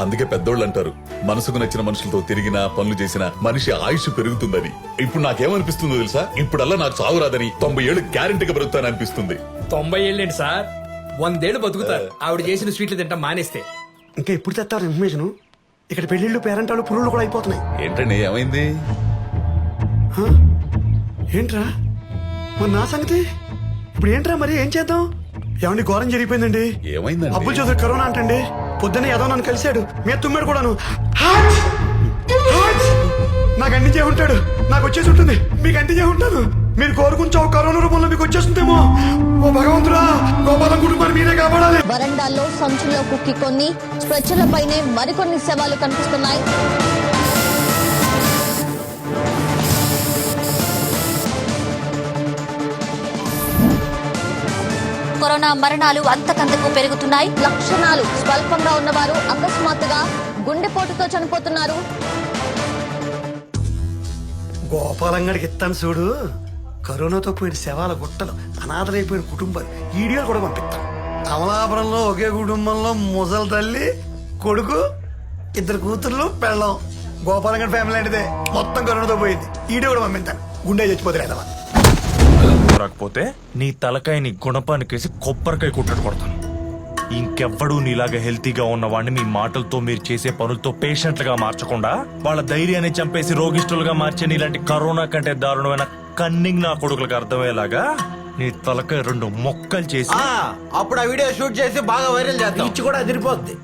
అందుకే పెద్దోళ్ళు అంటారు, మనసుకు నచ్చిన మనుషులతో తిరిగినా పనులు చేసినా మనిషి ఆయుష్ పెరుగుతుందని. ఇప్పుడు నాకేమనిపిస్తుందో తెలుసా? ఇప్పుడల్లా నాకు చావు రాదని 90 ఏళ్ళు గ్యారెంటీగా బ్రతుకుతాను అనిపిస్తుంది. 90 ఏళ్ళేంటి సార్, 100 ఏళ్ళు బతుకుతారు ఆవిడ చేసిన స్వీట్లు తింటాం మానేస్తే. ఇంకా ఎప్పుడు తెస్తారు ఇన్ఫర్మేషన్? ఇక్కడ పెళ్లిళ్ళు, పేరెంటాలు, పురుళ్ళు కూడా అయిపోతున్నాయి. ఏంటండి, ఏమైంది? ఏంట్రా మరి నా సంగతి? ఇప్పుడు ఏంట్రా మరి ఏం చేద్దాం? ఏమండి, ఘోరం జరిగిపోయిందండి. ఏమైందండి? అబ్బుల్ చౌదరి కరోనా అంటండి. పొద్దున్నే ఏదో నన్ను కలిశాడు, మీద తుమ్మాడు కూడాను. నాకు అంటించే ఉంటాడు, నాకు వచ్చేసి ఉంటుంది, మీకు అంటించే ఉంటాను. మీరు కోరుకుంటావు కరోనా రూపంలో మీకు వచ్చేస్తుందేమో. ఓ భగవంతుడా, గోపాలం కుటుంబాన్ని మీరే కాపాడాలి. వరండాల్లో సంచుల్లో కుక్కి కొన్ని స్ట్రెచ్చర్లపైనే మరికొన్ని శవాలు కనిపిస్తున్నాయి. కరోనా మరణాలు అంతకంతకు పెరుగుతున్నాయి. లక్షణాలు స్వల్పంగా ఉన్నవారు అకస్మాత్తుగా గుండెపోటుతో చనిపోతున్నారు. గోపాలంగడికి ఇస్తాను చూడు, కరోనాతో పోయిన శవాల గుట్టలు, అనాథలైపోయిన కుటుంబాలు వీడియోలు కూడా పంపిస్తాం. అమలాపురంలో ఒకే కుటుంబంలో ముసలి తల్లి, కొడుకు, 2 కూతుర్లు పెళ్ళం. గోపాలం గారి ఫ్యామిలీ లాంటిదే. మొత్తం కరోనాతో పోయింది. ఈడే కూడా పంపిస్తాను. గుండె చచ్చిపోతాడు. రాకపోతే నీ తలకాయ నీ గుణపానికేసి కొబ్బరికాయ కొట్టడు కొడతాను. ఇంకెవ్వడూ నీలాగా హెల్తీగా ఉన్నవాడిని మీ మాటలతో మీరు చేసే పనులతో పేషెంట్లుగా మార్చకుండా వాళ్ళ ధైర్యాన్ని చంపేసి రోగిష్ఠులుగా మార్చే నీలాంటి కరోనా కంటే దారుణమైన కన్నింగ్ నా కొడుకులకు అర్థమయ్యేలాగా నీ తలకాయ 2 మొక్కలు చేసి అప్పుడు ఆ వీడియో షూట్ చేసి బాగా వైరల్ చేద్దాం. ఇచ్చి కూడా అదిరిపోద్ది.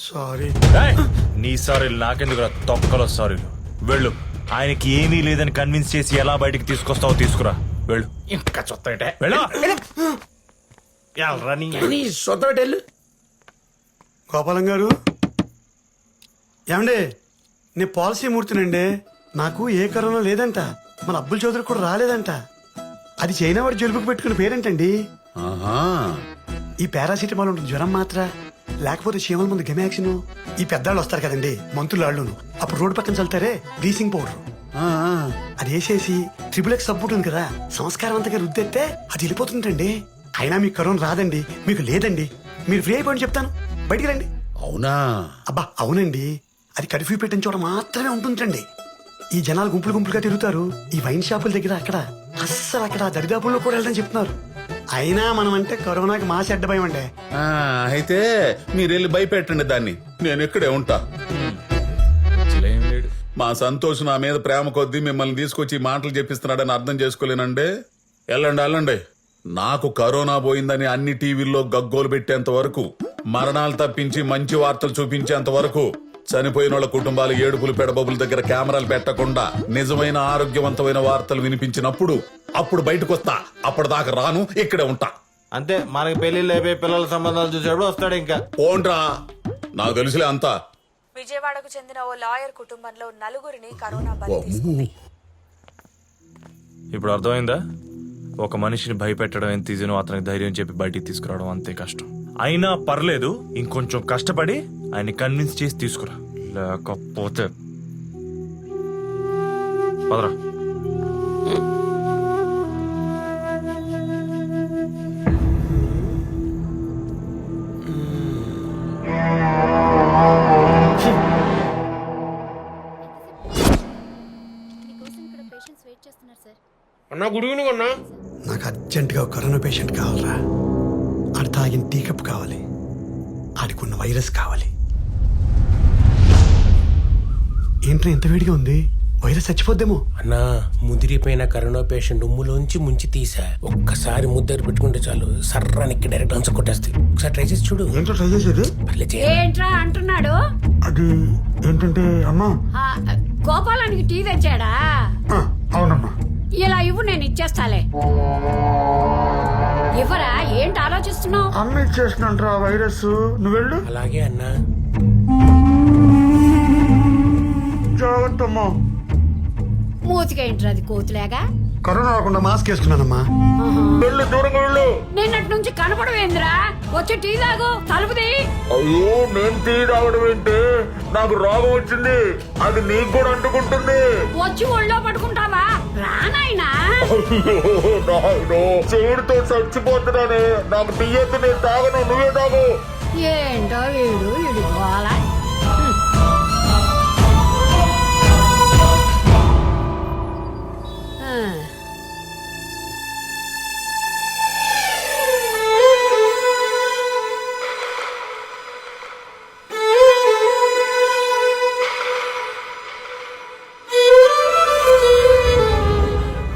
సారీ. నీ సారీలు నాకెందుకు తొక్కలో సారీలు. వెళ్ళు, ఆయనకి ఏమీ లేదని కన్విన్స్ చేసి ఎలా బయటికి తీసుకొస్తావో తీసుకురా. వెళ్ళు. ఇంకా చొత్త వెళ్ళు. సొంతలు. గోపాలం గారు ఏమండే, నేను పాలసీ మూర్తినండి. నాకు ఏ కరోనా లేదంట. మన అబ్బుల్ చౌదరి కూడా రాలేదంట. అది చైనా వాడు జలుబుకు పెట్టుకున్న పేరేంటండి? ఈ పారాసిటమాల్ ఉంటుంది, జ్వరం మాత్ర, లేకపోతే చీమల ముందు గెమాక్సిన్. ఈ పెద్దాళ్ళు వస్తారు కదండి, మంత్రులాళ్ళును, అప్పుడు రోడ్డు పక్కన చల్లుతారే బ్లీచింగ్ పౌడర్, అది వేసేసి XXX సబ్బు ఉంటుంది కదా, సంస్కారం అంతగా రుద్దెత్తే అది వెళ్ళిపోతుందండి. అయినా మీకు కరోనా రాదండి, మీకు లేదండి. మీరు ఫ్రీ అయిపోయి చెప్తాను, బయటికి రండి. అవునా? అబ్బా అవునండి, అది కర్ఫ్యూ పెట్టిన చోట మాత్రమే ఉంటుందండి. ఈ జనాలు గుంపులు గుంపులుగా తిరుగుతారు ఈ వైన్ షాపుల దగ్గర. అక్కడ అస్సలు అక్కడ దరిదాపుల్లో కూడా వెళ్ళని చెప్తున్నారు. అయినా మనం అంటే కరోనాకి మాసి అడ్డ భయం అండి. అయితే మీరు వెళ్ళి భయపెట్టండి దాన్ని, నేను ఇక్కడే ఉంటా. మా సంతోష్ నా మీద ప్రేమ కొద్దీ మిమ్మల్ని తీసుకొచ్చి ఈ మాటలు చెప్పిస్తున్నాడని అర్థం చేసుకోలేనండి. వెళ్ళండి. నాకు కరోనా పోయిందని అన్ని టీవీల్లో గగ్గోలు పెట్టేంత వరకు, మరణాలు తప్పించి మంచి వార్తలు చూపించేంత వరకు, చనిపోయిన వాళ్ళ కుటుంబాలు ఏడుపులు పెడబొబ్బుల దగ్గర కెమెరాలు పెట్టకుండా నిజమైన ఆరోగ్యవంతమైన వార్తలు వినిపించినప్పుడు అప్పుడు బయటకు వస్తా. అప్పటిదాకా రాను, ఇక్కడే ఉంటా. అంతే, మనకి పెళ్లిళ్ళు అయిపోయి పిల్లల సంబంధాలు చూసేప్పుడు వస్తాడు. ఇంకా ఓన్రా, నాకు తెలుసులే అంతా. విజయవాడకు చెందిన ఓ లాయర్ కుటుంబంలో 4గురిని కరోనా బలి తీసుకుంది. ఇప్పుడు అర్థమైందా? ఒక మనిషిని భయపెట్టడం ఎంత ఈజీనో అతనికి ధైర్యం చెప్పి బయటికి తీసుకురావడం అంతే కష్టం. అయినా పర్లేదు, ఇంకొంచెం కష్టపడి ఆయన్ని కన్విన్స్ చేసి తీసుకురా, లేకపోతే పదరా. అన్నా గుడి అన్నా, నాకు అర్జెంటుగా ఒక కరోనా పేషెంట్ కావాలరా. ఆడి తాగిన టీ కప్ కావాలి, ఆడికున్న వైరస్ కావాలి. ఏంట్రా ఎంత వేడిగా ఉంది? వైరస్ చచ్చిపోద్దేమో. అన్నా, ముదిరిపోయిన కరోనా పేషెంట్ ఉమ్ములోంచి ముంచి తీసా. ఒక్కసారి ముద్దరు పెట్టుకుంటే చాలు, సర్రానికి డైరెక్ట్ ఆన్సర్ కొట్టేస్తాయి. ఒకసారి ట్రై చేసి చూడు. ఏంటో ట్రై చేసేది? ఏంట్రా అంటున్నాడు? అది ఏంటంటే అమ్మా, గోపాలానికి టీ తెచ్చాడా? అవునమ్మా. ఇలా ఇవ్వు, నేను ఇచ్చేస్తాలే. ఇవ్వరా, ఏంటి ఆలోచిస్తున్నావు? అమ్మ ఇచ్చేసినంట్రా వైరస్, నువ్వు వెళ్ళు. అలాగే అన్నా. జాగ్రత్తమ్మా. మూతికేంట్రా అది కోతులేగా? కరోనా రాకుండా మాస్క్ వేసుకున్నానమ్మా. వెళ్ళు, దూరంగా వెళ్ళు. నిన్నటి నుంచి కనపడవేంద్రా? వచ్చి టీ తాగు, తలుపుది. అయ్యో, నేను టీ తాగడం ఏంటి? నాకు రోగం వచ్చింది, అది నీకు కూడా అంటుకుంటుంది. వచ్చి ఒళ్ళో పడుకుంటావా? రానాయనా. చెవుడితో చచ్చిపోతున్నానే, నాకు టీ అయితే నేను తాగను, నువ్వే తాగు. ఏంటో వీడు ఇడిపోవాలా.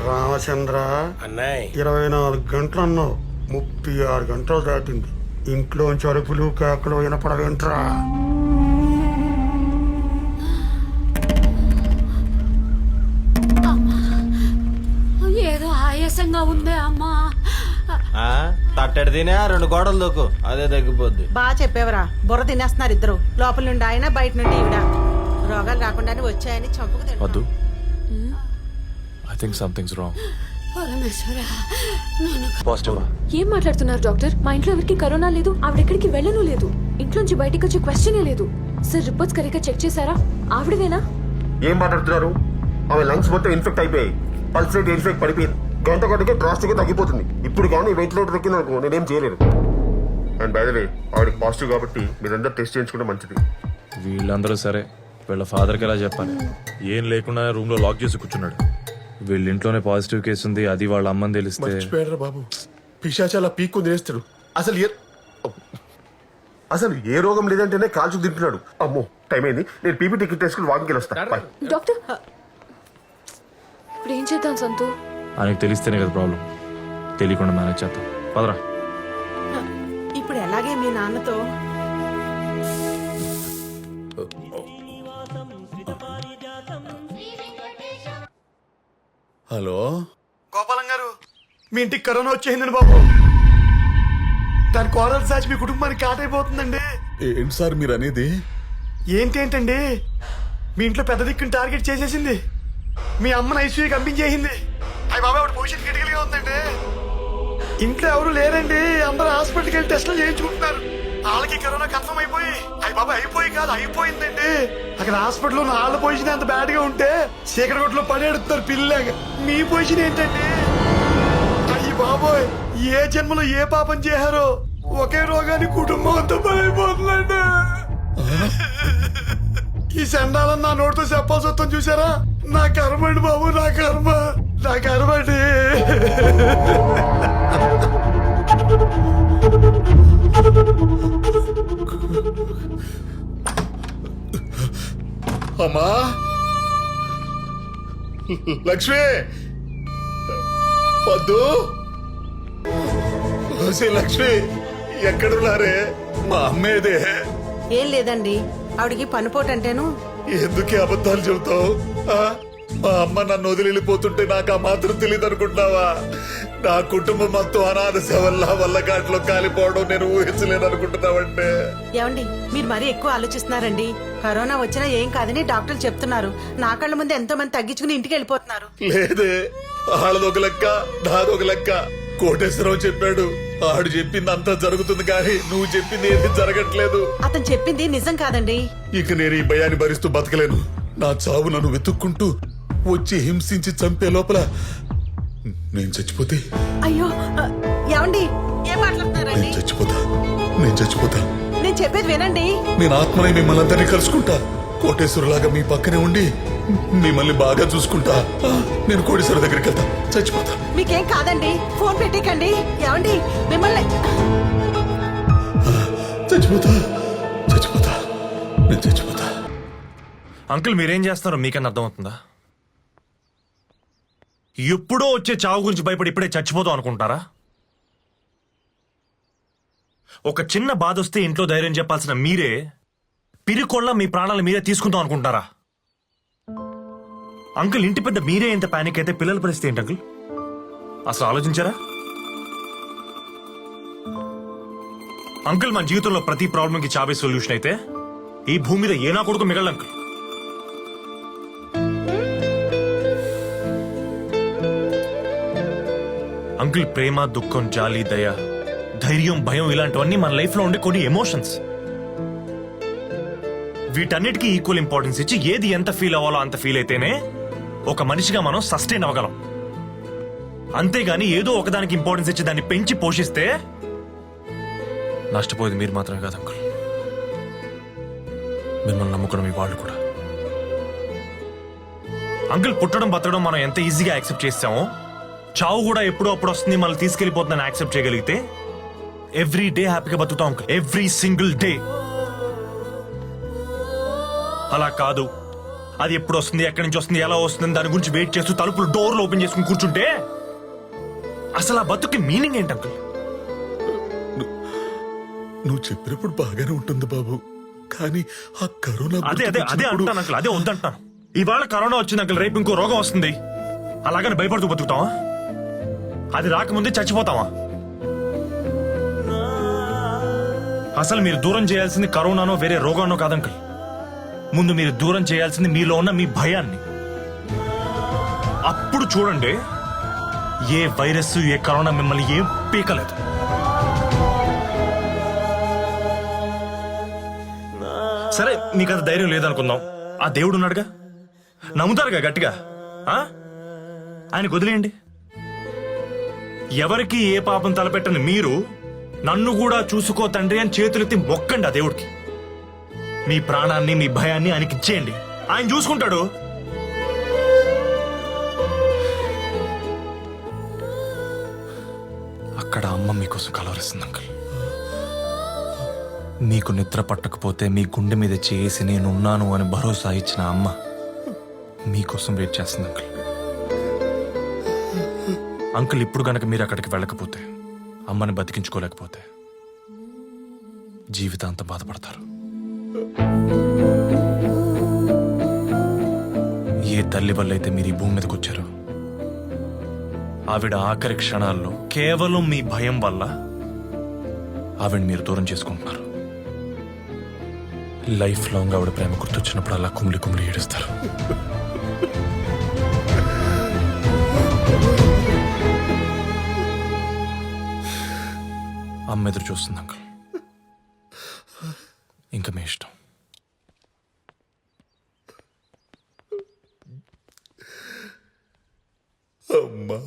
రామచంద్ర, అన్నాయ్ 24 గంటలు అన్నావు, 36 గంటలు దాటింది. ఇంట్లోంచి అరుపులు కేకలు వినపడవేంట్రా? ఏదో ఆయాసంగా ఉందే అమ్మా. తట్టెడు తినే 2 గోడలు దూకు, అదే తగ్గిపోద్ది. బాగా చెప్పేవరా, బుర్ర తినేస్తున్నారు ఇద్దరు. లోపల నుండి ఆయన, బయట నుండి ఈవిడ. రోగాలు రాకుండానే వచ్చాయని చంపుకు వద్దు, ఐ థింక్ సంథింగ్స్ రాంగ్. ఏం మాట్లాడుతున్నారు డాక్టర్? మా ఇంట్లో ఎవరికి కరోనా లేదు, ఆవిడెక్కడికి వెళ్ళను లేదు, ఇంట్లోంచి బయటికి వచ్చే క్వశ్చనే లేదు. సార్ రిపోర్ట్స్ కరెక్ట్గా చెక్ చేశారా? ఆవిడదేనా? ఏం మాట్లాడుతున్నారు? ఆమె లంగ్స్ మొత్తం ఇన్ఫెక్ట్ అయిపోయాయి, పల్స్ రేట్ ఇన్ఫెక్ట్ పడిపోయింది. గంట గంటకి డ్రాస్టిక్ తగ్గిపోతుంది. ఇప్పుడు కానీ వెయిట్ లోడ్ ఎక్కింది అనుకో, నేనేం చేయలేను. అండ్ బై ద వే, ఆవిడకి పాజిటివ్ కాబట్టి మీరందరూ టెస్ట్ చేయించుకుంటే మంచిది. వీళ్ళందరూ సరే, వీళ్ళ ఫాదర్కి ఎలా చెప్పాలి? ఏం లేకుండా రూమ్ లో లాక్ చేసి కూర్చున్నాడు. వీళ్ళ ఇంట్లోనే పాజిటివ్ కేసు ఉంది, అది వాళ్ళ అమ్మని తెలిస్తే. మర్చిపోయాడు బాబు, పిశాచాల పీక్కు తినేస్తాడు. అసలు ఏ రోగం లేదంటేనే కాల్చుకు తింటున్నాడు. అమ్మో టైం అయింది, నేను పీపీ టికెట్ వేసుకుని వాకింగ్ వస్తాను. డాక్టర్ ఇప్పుడు ఏం చేద్దాం సంతు? ఆయనకు తెలిస్తేనే కదా ప్రాబ్లం, తెలియకుండా మేనేజ్ చేద్దాం. పదరా. ఇప్పుడు ఎలాగే మీ నాన్నతో? హలో గోపాలం గారు, మీ ఇంటికి కరోనా వచ్చేసిందండి బాబు. దాని కోరల్ సాచి మీ కుటుంబానికి కాటైపోతుందండి. ఏంటి సార్ మీరు అనేది? ఏంటండి, మీ ఇంట్లో పెద్ద దిక్కుని టార్గెట్ చేసేసింది. మీ అమ్మని ఐసీయూకి పంపించేసింది. అయ్యి బాబాయ్ ఆవిడ పొజిషన్ క్రిటికల్ గా ఉందండి. ఇంట్లో ఎవరు లేరండి, అందరూ హాస్పిటల్కి వెళ్ళి టెస్టులు చేయించుకుంటున్నారు. వాళ్ళకి కరోనా కన్ఫర్మ్ అయిపోయి, అయ్యి బాబాయ్ అయిపోయి కాదు అయిపోయిందండి. అక్కడ హాస్పిటల్లో వాళ్ళ పొజిషన్ అంత బ్యాడ్ గా ఉంటే చీకటిగొట్లో పడేడుతున్నారు పిల్లగా. మీ పొజిషన్ ఏంటండి? అయ్యి బాబోయ్, ఏ జన్మలో ఏ పాపం చేశారో ఒకే రోగాన్ని కుటుంబం అంతా పడైపోతుందండి. ఈ సండాలను నా నోటితో చెప్పాల్సి వస్తాం చూసారా? నా కర్మ అండి బాబు, నా కర్మ, నా కర్మ అండి. అమ్మా లక్ష్మి, వద్దు. లక్ష్మి ఎక్కడున్నారే? మా అమ్మేదే. ఏం లేదండి, ఆవిడికి పనిపోటంటేను. ఎందుకే అబద్ధాలు చెబుతావు? మా అమ్మ నన్ను వదిలి వెళ్ళిపోతుంటే నాకు ఆ మాత్రం తెలియదు అనుకుంటున్నావా? నా కుటుంబం మొత్తం అనాథ సేవల్లా వల్లగాట్లో కాలిపోవడం నేను ఊహించలేను అనుకుంటున్నావంటే. ఏమండి, మీరు మరీ ఎక్కువ ఆలోచిస్తున్నారండి. కరోనా వచ్చినా ఏం కాదని డాక్టర్లు చెప్తున్నారు. నా కళ్ళ ముందు ఎంతో మంది తగ్గించుకుని ఇంటికి వెళ్ళిపోతున్నారు. లేదే, వాళ్ళదొక లెక్క, నాదొక లెక్క. కోటేశ్వరరావు చెప్పాడు, ఆడు చెప్పింది అంతా జరుగుతుంది కానీ నువ్వు చెప్పింది ఏది జరగట్లేదు. అతను చెప్పింది నిజం కాదండి. ఇక నేను ఈ భయాన్ని భరిస్తూ బతకలేను. నా చావు నన్ను వెతుక్కుంటూ వచ్చి హింసించి చంపే లోపల నేను చచ్చిపోతే. అయ్యో ఏమండి, ఏం మాట్లాడుతున్నారండి? నేను చచ్చిపోతా. నేను చెప్పేది వినండి. నేను ఆత్మనే మిమ్మల్ని అందరినీ కలుసుకుంటా. కోటేశ్వరులాగా మీ పక్కనే ఉండి మిమ్మల్ని బాగా చూసుకుంటా. నేను కోటేశ్వర దగ్గరికి వెళ్తా. చచ్చిపోతా. మీకేం కాదండి, ఫోన్ పెట్టేకండి. ఏమండి, మిమ్మల్ని చచ్చిపోతా. నేను చచ్చిపోతా. అంకుల్ మీరేం చేస్తారో మీకన్నా అర్థమవుతుందా? ఎప్పుడో వచ్చే చావు గురించి భయపడి ఇప్పుడే చచ్చిపోతాం అనుకుంటారా? ఒక చిన్న బాధ వస్తే ఇంట్లో ధైర్యం చెప్పాల్సిన మీరే పిరికొళ్ళ మీ ప్రాణాలు మీరే తీసుకుందాం అనుకుంటారా? అంకుల్, ఇంటి పెద్ద మీరే ఇంత పానిక్ అయితే పిల్లల పరిస్థితి ఏంటి అంకుల్? అసలు ఆలోచించారా? అంకుల్, మన జీవితంలో ప్రతి ప్రాబ్లంకి చావే సొల్యూషన్ అయితే ఈ భూమి మీద ఏనా కొడుకు మిగలడు అంకుల్. అంకుల్, ప్రేమ, దుఃఖం, జాలి, దయ, ధైర్యం, భయం ఇలాంటివన్నీ మన లైఫ్ లో ఉండే కొన్ని ఎమోషన్స్. వీటన్నిటికీ ఈక్వల్ ఇంపార్టెన్స్ ఇచ్చి ఏది ఎంత ఫీల్ అవ్వాలో అంత ఫీల్ అయితేనే ఒక మనిషిగా మనం సస్టైన్ అవ్వగలం. అంతేగాని ఏదో ఒకదానికి ఇంపార్టెన్స్ ఇచ్చి దాన్ని పెంచి పోషిస్తే నష్టపోయేది మీరు మాత్రమే కాదు అంకుల్, మిమ్మల్ని నమ్ముకున్న మీ వాళ్ళు కూడా. అంకుల్, పుట్టడం బతకడం మనం ఎంత ఈజీగా యాక్సెప్ట్ చేస్తామో చావు కూడా ఎప్పుడో అప్పుడు వస్తుంది మనల్ని తీసుకెళ్లిపోతుందని యాక్సెప్ట్ చేయగలిగితే ఎవ్రీ డే హ్యాపీగా బతుకుతాం అంకుల్, ఎవ్రీ సింగిల్ డే. అలా కాదు, అది ఎప్పుడు వస్తుంది, ఎక్కడి నుంచి వస్తుంది, ఎలా వస్తుంది దాని గురించి వెయిట్ చేస్తూ తలుపులు డోర్లు ఓపెన్ చేసుకుని కూర్చుంటే అసలు ఆ బతుకి మీనింగ్ ఏంటి అంకుల్? నువ్వు చెప్పినప్పుడు బాగానే ఉంటుంది బాబు, కానీ ఆ కరోనా అదే అంటాను అంకుల్, అదే వద్దంటాను. ఇవాళ కరోనా వచ్చింది అంకుల్, రేపు ఇంకో రోగం వస్తుంది, అలాగని భయపడుతూ బతుకుతావా? అది రాకముందే చచ్చిపోతావా? అసలు మీరు దూరం చేయాల్సింది కరోనానో వేరే రోగానో కాదంకుల్, ముందు మీరు దూరం చేయాల్సింది మీలో ఉన్న మీ భయాన్ని. అప్పుడు చూడండి, ఏ వైరస్ ఏ కరోనా మిమ్మల్ని ఏం పీకలేదు. సరే, మీకు అంత ధైర్యం లేదనుకుందాం, ఆ దేవుడు ఉన్నాడుగా, నమ్ముతారుగా గట్టిగా. ఆయనకు వదిలేయండి. ఎవరికి ఏ పాపం తలపెట్టని మీరు నన్ను కూడా చూసుకో తండ్రి అని చేతులెత్తి మొక్కండి ఆ దేవుడికి. మీ ప్రాణాన్ని మీ భయాన్ని ఆయనకి ఇచ్చేయండి, ఆయన చూసుకుంటాడు. అక్కడ అమ్మ మీకోసం కలవరిస్తుంది అంకుల్. మీకు నిద్ర పట్టకపోతే మీ గుండె మీద చేసి నేనున్నాను అని భరోసా ఇచ్చిన అమ్మ మీకోసం వెయిట్ చేస్తుంది అంకుల్. అంకుల్ ఇప్పుడు గనక మీరు అక్కడికి వెళ్ళకపోతే, అమ్మని బతికించుకోలేకపోతే జీవితాంతం బాధపడతారు. ఏ తల్లి వల్ల అయితే మీరు ఈ భూమి మీదకి వచ్చారో, ఆవిడ ఆఖరి క్షణాల్లో కేవలం మీ భయం వల్ల ఆవిడ మీరు దూరం చేసుకుంటున్నారు. లైఫ్ లాంగ్ ఆవిడ ప్రేమ గుర్తొచ్చినప్పుడు అలా కుమిలి కుమిలి ఏడుస్తారు. అమ్మ ఎదురు చూస్తుంది అంకుల్. ఇంకా మీ ఇష్టం. అమ్మా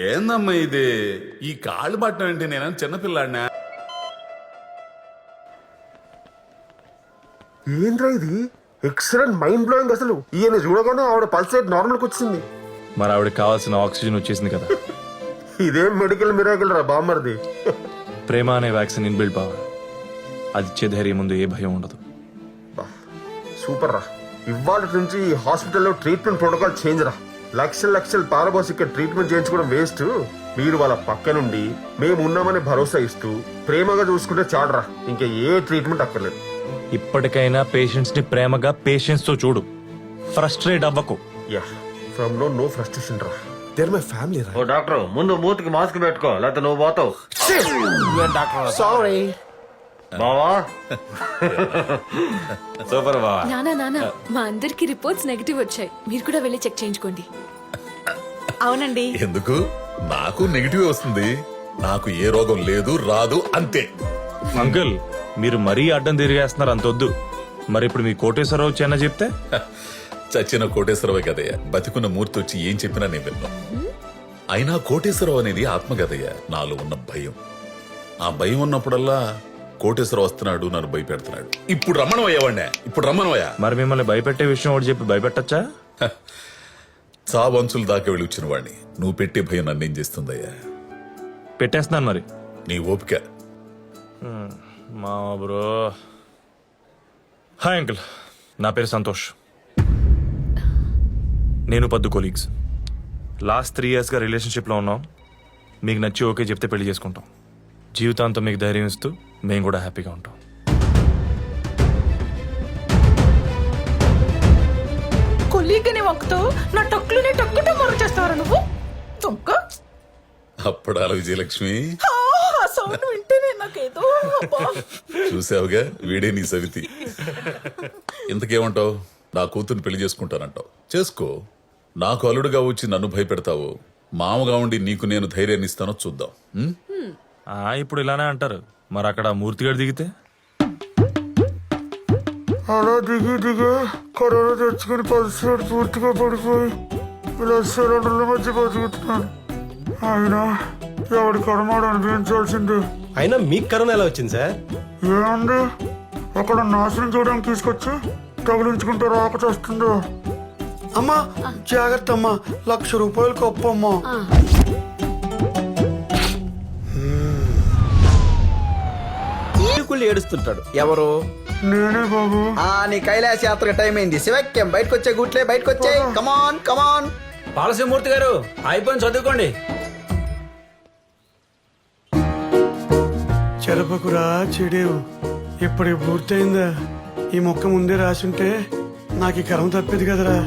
ఏందమ్మా ఇది? ఈ కాళ్ళు పట్టడం ఏంటి? నేను చిన్నపిల్లాడినా? ఏంద్రా ఇది? Excellent, mind blowing. అసలు ఈయన చూడగానే ఆవిడ పల్స్ రేట్ నార్మల్కి వచ్చింది. మరి ఆవిడకి కావాల్సిన ఆక్సిజన్ వచ్చేసింది కదా. ఇదేం మెడికల్ మిరాకిల్ రా బామ్మర్ది. ప్రేమ అనే వ్యాక్సిన్ ఇన్బిల్డ్ పవర్, అది ఇచ్చే ధైర్యం ముందు ఏ భయం ఉండదు. సూపర్ రా. ఇవాళ నుంచి ఈ హాస్పిటల్లో ట్రీట్మెంట్ ప్రోటోకాల్ చేంజ్ రా. లక్షలు లక్షలు పారబోసి ఇక్కడ ట్రీట్మెంట్ చేయించుకోవడం వేస్ట్. మీరు వాళ్ళ పక్క నుండి మేము ఉన్నామని భరోసా ఇస్తూ ప్రేమగా చూసుకుంటే చాలరా, ఇంకా ఏ ట్రీట్మెంట్ అక్కర్లేదు. ఇప్పటికైనా పేషెంట్స్ ని ప్రేమగా పేషెన్స్ తో చూడు, ఫ్రస్ట్రేట్ అవ్వకు. యా, ఫ్రమ్ నో ఫ్రస్ట్రేషన్ రా. దేర్ మై ఫ్యామిలీ రా. ఓ డాక్టర్, ముందు మూతికి మాస్క్ పెట్టుకో, లేకపోతే నువ్వు పోతావు. సారీ బావా. సూపర్ బావా. నానా మా అందరికి రిపోర్ట్స్ నెగటివ్ వచ్చాయి, మీరు కూడా వెళ్ళి చెక్ చేయించుకోండి. అవునండి. ఎందుకు? నాకు నెగిటివ్ వస్తుంది. నాకు ఏ రోగం లేదు, రాదు, అంతే. అంకుల్, మీరు మరీ అడ్డం తిరిగేస్తున్నారు, అంతొద్దు. మరి ఇప్పుడు మీ కోటేశ్వరరావు చెన్న చెప్తే? చచ్చిన కోటేశ్వరవే కదయ్యా, బతికున్న మూర్తి వచ్చి ఏం చెప్పినా నేను విన్నాను. అయినా కోటేశ్వరరావు అనేది ఆత్మ కదయ్యా, నాలో ఉన్న భయం. ఆ భయం ఉన్నప్పుడల్లా కోటేశ్వరరావు వస్తున్నాడు, నన్ను భయపెడుతున్నాడు. ఇప్పుడు రమ్మనవయ్యావాడినే, ఇప్పుడు రమ్మనవయ్యా. మరి మిమ్మల్ని భయపెట్టే విషయం ఒకటి చెప్పి భయపెట్టచ్చా? చావంచులు దాకా వెళ్ళి వచ్చిన వాడిని నువ్వు పెట్టే భయం నన్నేం చేస్తుందయ్యా? పెట్టేస్తున్నాను మరి. నీ ఓపిక. మా బ్రో. హాయ్ అంకుల్, నా పేరు సంతోష్. నేను పద్దు కొలీగ్స్. లాస్ట్ 3 yearsగా రిలేషన్షిప్లో ఉన్నాం. మీకు నచ్చి ఓకే చెప్తే పెళ్లి చేసుకుంటాం. జీవితాంతం మీకు ధైర్యం ఇస్తూ మేము కూడా హ్యాపీగా ఉంటాం. కొలీగని వంకుతో నా టక్కులని టక్కుతో మొర చేస్తావరా నువ్వు? తొక్క అప్పడాల విజయలక్ష్మి. సౌండ్ వింటేనే నాకేదో చూసావుగా, వీడే నీ సవితి. ఇంతకేమంటావు? నా కూతుర్ని పెళ్లి చేసుకుంటానంటావు, చేసుకో. నాకు అల్లుడుగా వచ్చి నన్ను భయపెడతావు, మామగా ఉండి నీకు నేను ధైర్యాన్ని ఇస్తానో చూద్దాం. ఇప్పుడు ఇలానే అంటారు, మరి అక్కడ మూర్తిగాడు దిగితే? అలా దిగి కరోనా తెచ్చుకుని పల్స్ పూర్తిగా పడిపోయి ఇలా సిలిండర్ల మధ్య బతుకుతున్నాను. అయినా ఎవడి కర్మాడు అనిపించాల్సిందే. అయినా మీకు కరోనా ఎలా వచ్చింది సార్? ఏమండి, అక్కడ నాశనం చేయడానికి తీసుకొచ్చి తగిలించుకుంటే రాక చేస్తుందో. అమ్మా జాగ్రత్త అమ్మా, 1,00,000 రూపాయలు కప్పమ్మా. ఏడుస్తుంటాడు ఎవరు? నేనే బాబు. నీ కైలాస యాత్ర టైం అయింది. శివక్యం బయటకు వచ్చే గుట్లే, బయటకు వచ్చే. కమాన్ కమాన్. బాలసింహమూర్తి గారు అయిపోయింది, చదువుకోండి. చెరపకురా చెడేవు, ఇప్పటికి పూర్తయిందా? ఈ మొక్క ముందే రాసుంటే నాకు ఈ కర్మ తప్పేది కదరా.